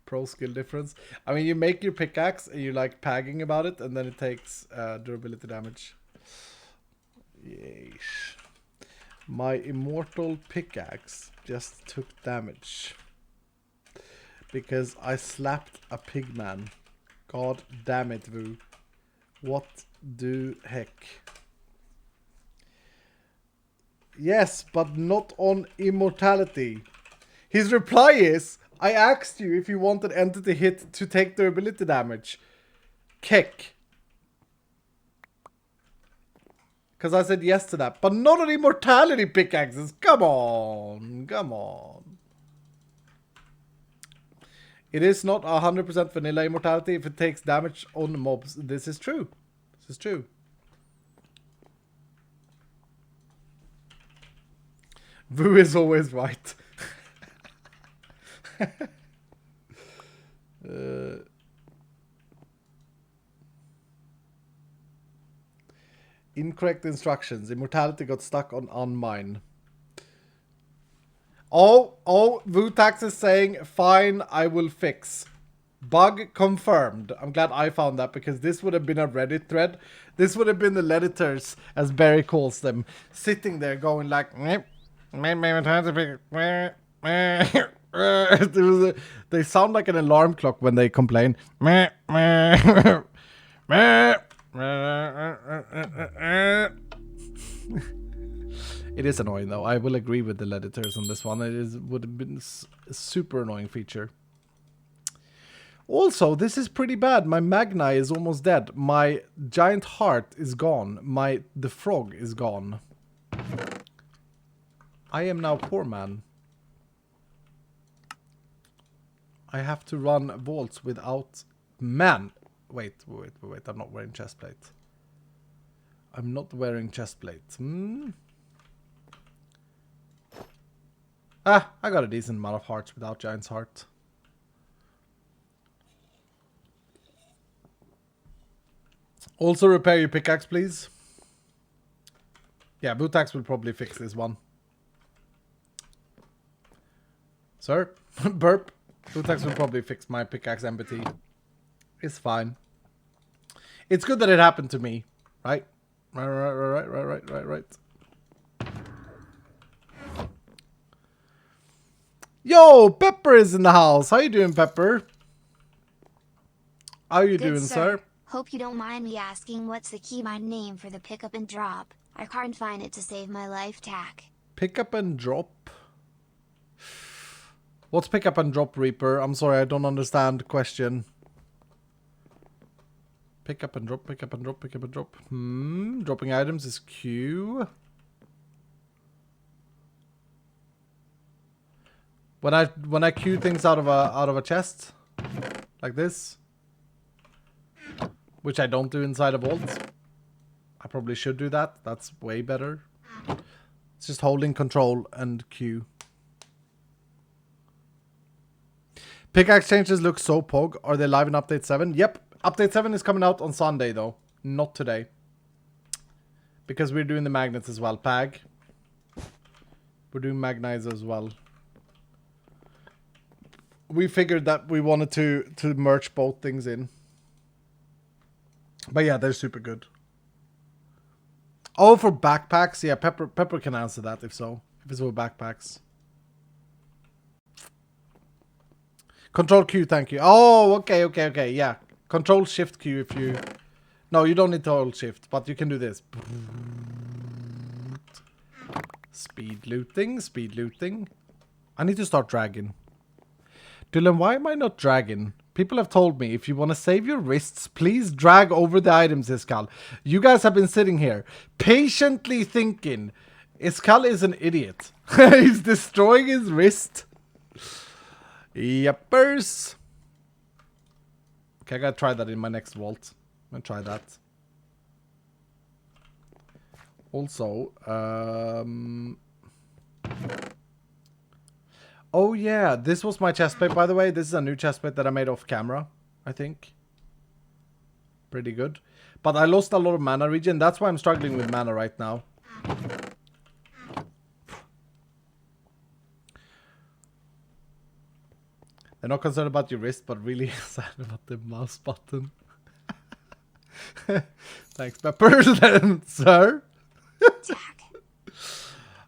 Pro skill difference. I mean, you make your pickaxe and you like pagging about it, and then it takes durability damage. Yeesh. My immortal pickaxe just took damage because I slapped a pigman. God damn it, Vu. What the heck? Yes, but not on immortality. His reply is, I asked you if you wanted entity hit to take durability damage. Kick. Because I said yes to that. But not on immortality pickaxes. Come on. Come on. It is not 100% vanilla immortality if it takes damage on mobs. This is true. This is true. Vu is always right. Incorrect instructions. Immortality got stuck on mine. Oh, Vutax is saying, fine, I will fix. Bug confirmed. I'm glad I found that, because this would have been a Reddit thread. This would have been the Redditors, as Barry calls them, sitting there going like, they sound like an alarm clock when they complain. It is annoying though. I will agree with the editors on this one. Would have been a super annoying feature. Also, this is pretty bad. My Magni is almost dead. My giant heart is gone. The frog is gone. I am now poor man. I have to run vaults without... Man! Wait. I'm not wearing chestplate. I'm not wearing chestplate. I got a decent amount of hearts without Giant's Heart. Also repair your pickaxe, please. Yeah, Butax will probably fix this one. Sir? Burp. Butax will probably fix my pickaxe empathy. It's fine. It's good that it happened to me. Right? Right. Yo, Pepper is in the house. How you doing, Pepper? How you doing, sir? Hope you don't mind me asking what's the keybind name for the pickup and drop. I can't find it to save my life tack. Pickup and drop? What's pickup and drop, Reaper? I'm sorry, I don't understand the question. Pickup and drop, pickup and drop, pickup and drop. Dropping items is Q. When I queue things out of a chest, like this, which I don't do inside a vault. I probably should do that. That's way better. It's just holding control and Q. Pickaxe changes look so pog. Are they live in update 7? Yep. Update 7 is coming out on Sunday though. Not today. Because we're doing the magnets as well. Pag. We're doing magnets as well. We figured that we wanted to merge both things in. But yeah, they're super good. Oh, for backpacks? Yeah, Pepper can answer that if so. If it's for backpacks. Control Q, thank you. Oh, okay. Yeah. Control Shift Q if you... No, you don't need to hold Shift, but you can do this. Speed looting. I need to start dragging. Dylan, why am I not dragging? People have told me, if you want to save your wrists, please drag over the items, Iskal. You guys have been sitting here, patiently thinking, Iskal is an idiot. He's destroying his wrist. Yepers. Okay, I gotta try that in my next vault. I'm gonna try that. Also, oh yeah, this was my chestplate, by the way. This is a new chestplate that I made off camera, I think. Pretty good. But I lost a lot of mana regen. That's why I'm struggling with mana right now. They're not concerned about your wrist, but really sad about the mouse button. Thanks, Pepper, then, sir.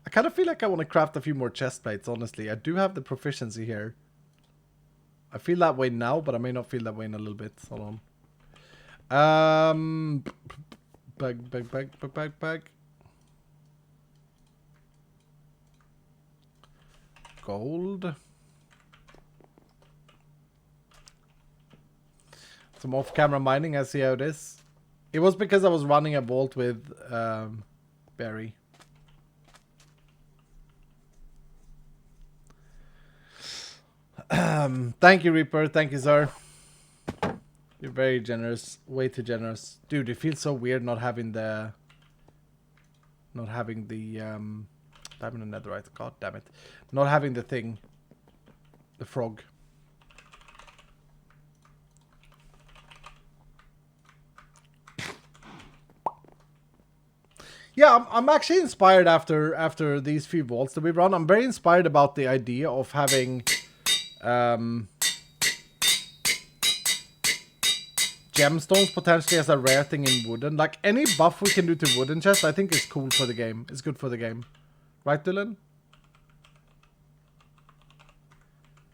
I kind of feel like I want to craft a few more chest plates, honestly. I do have the proficiency here. I feel that way now, but I may not feel that way in a little bit. Hold on. Bag. Gold. Some off-camera mining, I see how it is. It was because I was running a vault with Barry. Thank you, Reaper. Thank you, sir. You're very generous. Way too generous. Dude, it feels so weird not having the... Diamond and Netherite. God damn it. Not having the thing. The frog. Yeah, I'm actually inspired after these few vaults that we've run. I'm very inspired about the idea of having gemstones potentially as a rare thing in wooden. Like, any buff we can do to wooden chest, I think is cool for the game. It's good for the game. Right, Dylan?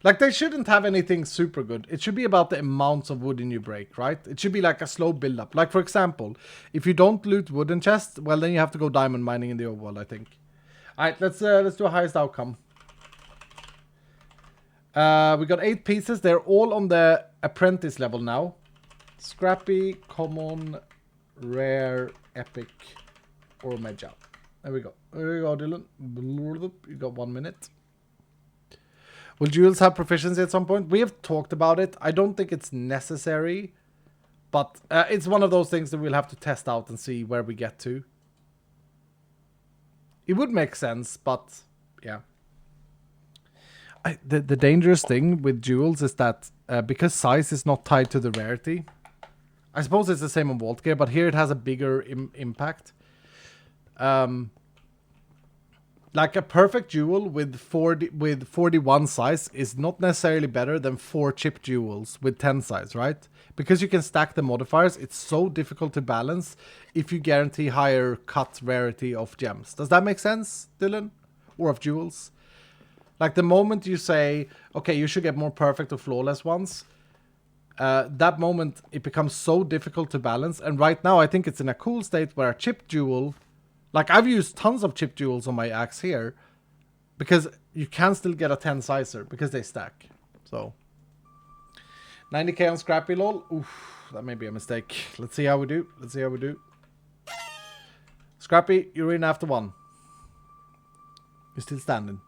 Like, they shouldn't have anything super good. It should be about the amounts of wood in you break, right? It should be like a slow build-up. Like, for example, if you don't loot wooden chests, well, then you have to go diamond mining in the overworld, I think. Alright, let's do a highest outcome. We got 8 pieces. They're all on the apprentice level now. Scrappy, common, rare, epic, or major. There we go. There you go, Dylan. You got 1 minute. Will Jules have proficiency at some point? We have talked about it. I don't think it's necessary. But it's one of those things that we'll have to test out and see where we get to. It would make sense, but yeah. The dangerous thing with jewels is that because size is not tied to the rarity. I suppose it's the same on Vault Gear, but here it has a bigger impact. Like a perfect jewel with 41 size is not necessarily better than 4 chip jewels with 10 size, right? Because you can stack the modifiers, it's so difficult to balance if you guarantee higher cut rarity of gems. Does that make sense, Dylan? Or of jewels? Like, the moment you say, okay, you should get more perfect or flawless ones, that moment it becomes so difficult to balance. And right now I think it's in a cool state where a chip jewel... Like, I've used tons of chip jewels on my axe here because you can still get a 10 sizer because they stack. So 90k on Scrappy, lol. Oof, that may be a mistake. Let's see how we do. Scrappy, you're in after 1. You're still standing.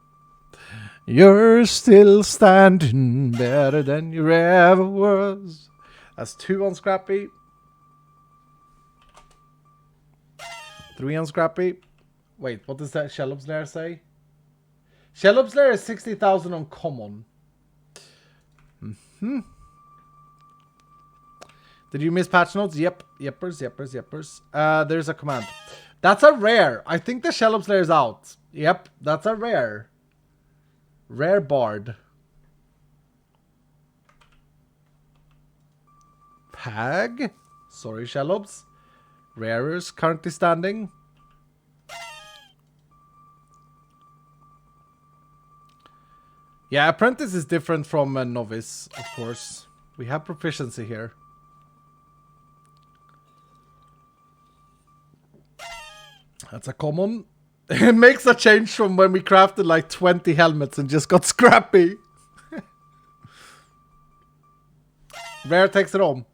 You're still standing better than you ever was. That's 2 on Scrappy. 3 on Scrappy. Wait, what does that Shellup Slayer say? Shellup Slayer is 60,000 on common. Did you miss patch notes? Yep. Yeppers. There's a command. That's a rare. I think the Shellup Slayer is out. Yep, that's a rare. Rare bard. Pag. Sorry, Shellups. Rarers currently standing. Yeah, apprentice is different from a novice, of course. We have proficiency here. That's a common. It makes a change from when we crafted like 20 helmets and just got scrappy. Rare takes it home.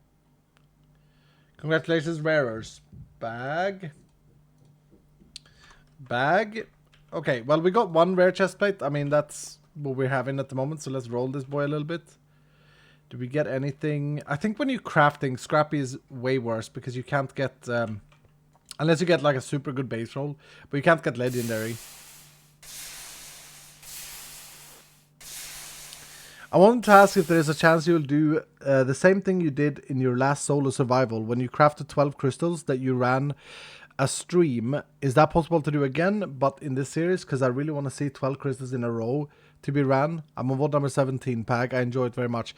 Congratulations, rarers. Bag. Okay, well, we got one rare chest plate. I mean, that's what we're having at the moment. So let's roll this boy a little bit. Do we get anything? I think when you're crafting, scrappy is way worse because you can't get... unless you get like a super good base roll. But you can't get legendary. I wanted to ask if there is a chance you'll do the same thing you did in your last solo survival. When you crafted 12 crystals that you ran a stream. Is that possible to do again? But in this series, because I really want to see 12 crystals in a row to be ran. I'm on VOD number 17, Pag. I enjoy it very much.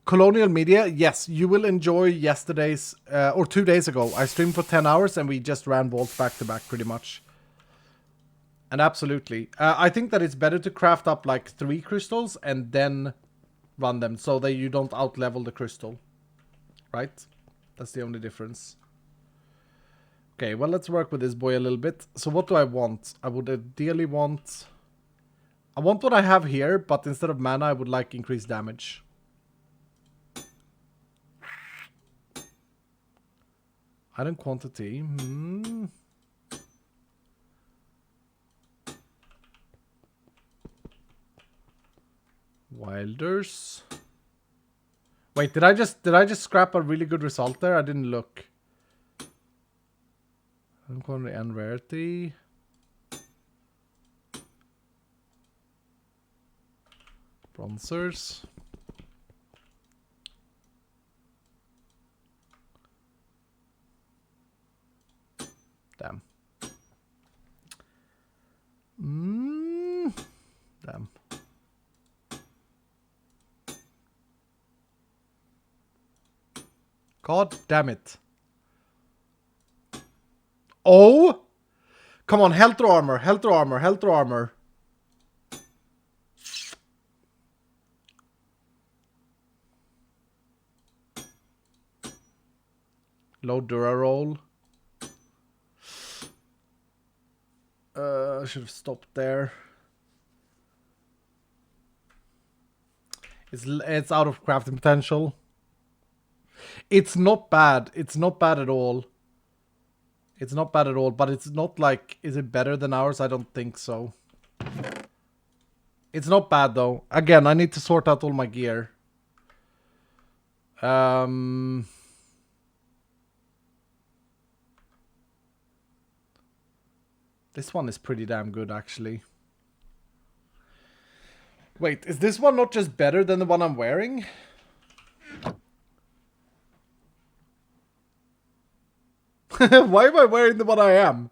Colonial Media, yes, you will enjoy yesterday's, or 2 days ago. I streamed for 10 hours and we just ran vaults back to back pretty much. And absolutely. I think that it's better to craft up like 3 crystals and then run them so that you don't outlevel the crystal. Right? That's the only difference. Okay, well, let's work with this boy a little bit. So what do I want? I would ideally want... I want what I have here, but instead of mana, I would like increased damage. Item quantity. Wilders. Wait, did I just scrap a really good result there? I didn't look. Item quantity and rarity. Bronzers. Damn. Damn. God damn it. Oh! Come on, health or armor, health or armor, health or armor. Low Dura roll. I should have stopped there. It's out of crafting potential. It's not bad. It's not bad at all. It's not bad at all, but it's not like... Is it better than ours? I don't think so. It's not bad, though. Again, I need to sort out all my gear. This one is pretty damn good, actually. Wait, is this one not just better than the one I'm wearing? Why am I wearing the one I am?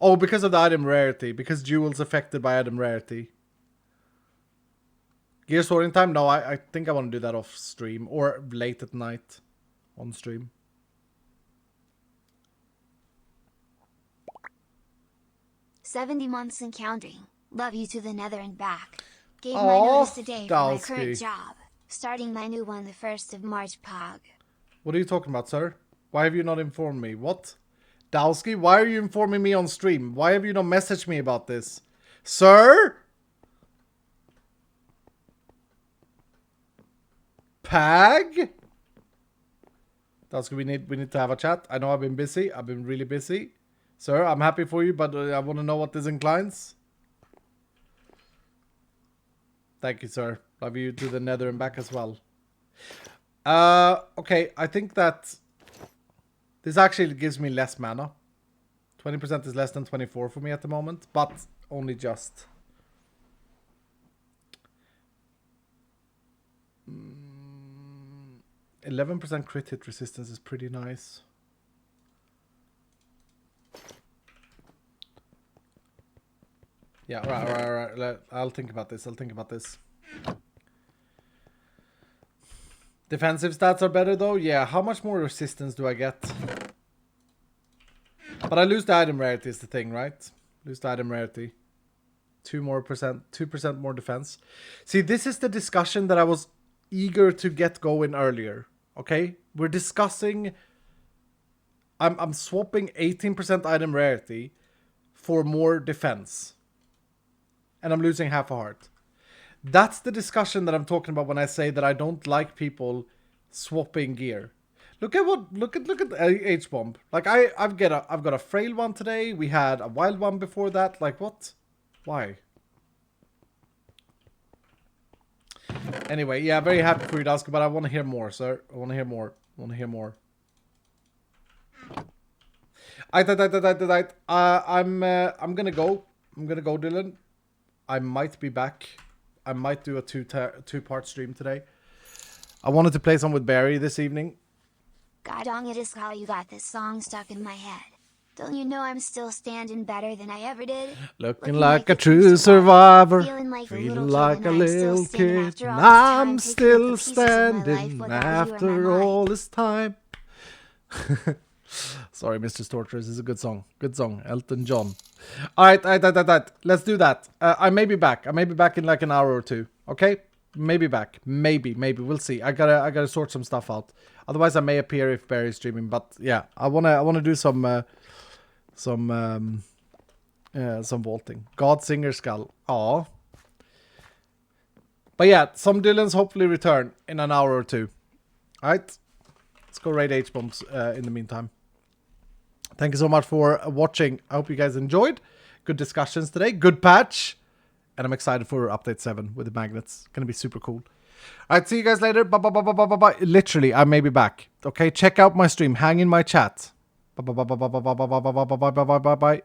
Oh, because of the item rarity. Because jewels affected by item rarity. Gear sorting time? No, I think I want to do that off stream. Or late at night on stream. "70 months and counting. Love you to the nether and back. Gave my notice today for my current job. Starting my new one the 1st of March, Pog." What are you talking about, sir? Why have you not informed me? What? Dowski, why are you informing me on stream? Why have you not messaged me about this? Sir? Pag? Dowski, we need to have a chat. I know I've been busy. I've been really busy. Sir, I'm happy for you, but I want to know what this inclines. Thank you, sir. Love you to the nether and back as well. Okay, I think that this actually gives me less mana. 20% is less than 24 for me at the moment, but only just. 11% crit hit resistance is pretty nice. Yeah, all right. I'll think about this. Defensive stats are better though. Yeah, how much more resistance do I get? But I lose the item rarity is the thing, right? Lose the item rarity. 2% more defense. See, this is the discussion that I was eager to get going earlier. Okay, we're discussing. I'm swapping 18% item rarity for more defense, and I'm losing half a heart. That's the discussion that I'm talking about when I say that I don't like people swapping gear. Look at H-bomb. Like I've got a frail one today. We had a wild one before that. Like what? Why? Anyway, yeah, very happy for you, Daska, but I want to hear more, sir. I want to hear more. I want to hear more. I'm gonna go. I'm gonna go, Dylan. I might be back. I might do a two-part stream today. I wanted to play some with Barry this evening. God dang it, Iskall, you got this song stuck in my head. Don't you know I'm still standing better than I ever did? Looking like a true survivor. Feeling like a little kid. And I'm still standing after all this time. Sorry, Mr. Torturers. This is a good song. Good song. Elton John. Alright. Let's do that. I may be back. I may be back in like an hour or two. Okay? Maybe back. Maybe. We'll see. I gotta sort some stuff out. Otherwise, I may appear if Barry's streaming. But yeah, I wanna do some vaulting. God Singer Skull. Aw. But yeah, some Dylans hopefully return in an hour or two. Alright? Let's go raid H-bombs in the meantime. Thank you so much for watching. I hope you guys enjoyed. Good discussions today. Good patch. And I'm excited for update 7 with the magnets. Gonna be super cool. Alright, see you guys later. Bye. Literally, I may be back. Okay, check out my stream. Hang in my chat. Bye.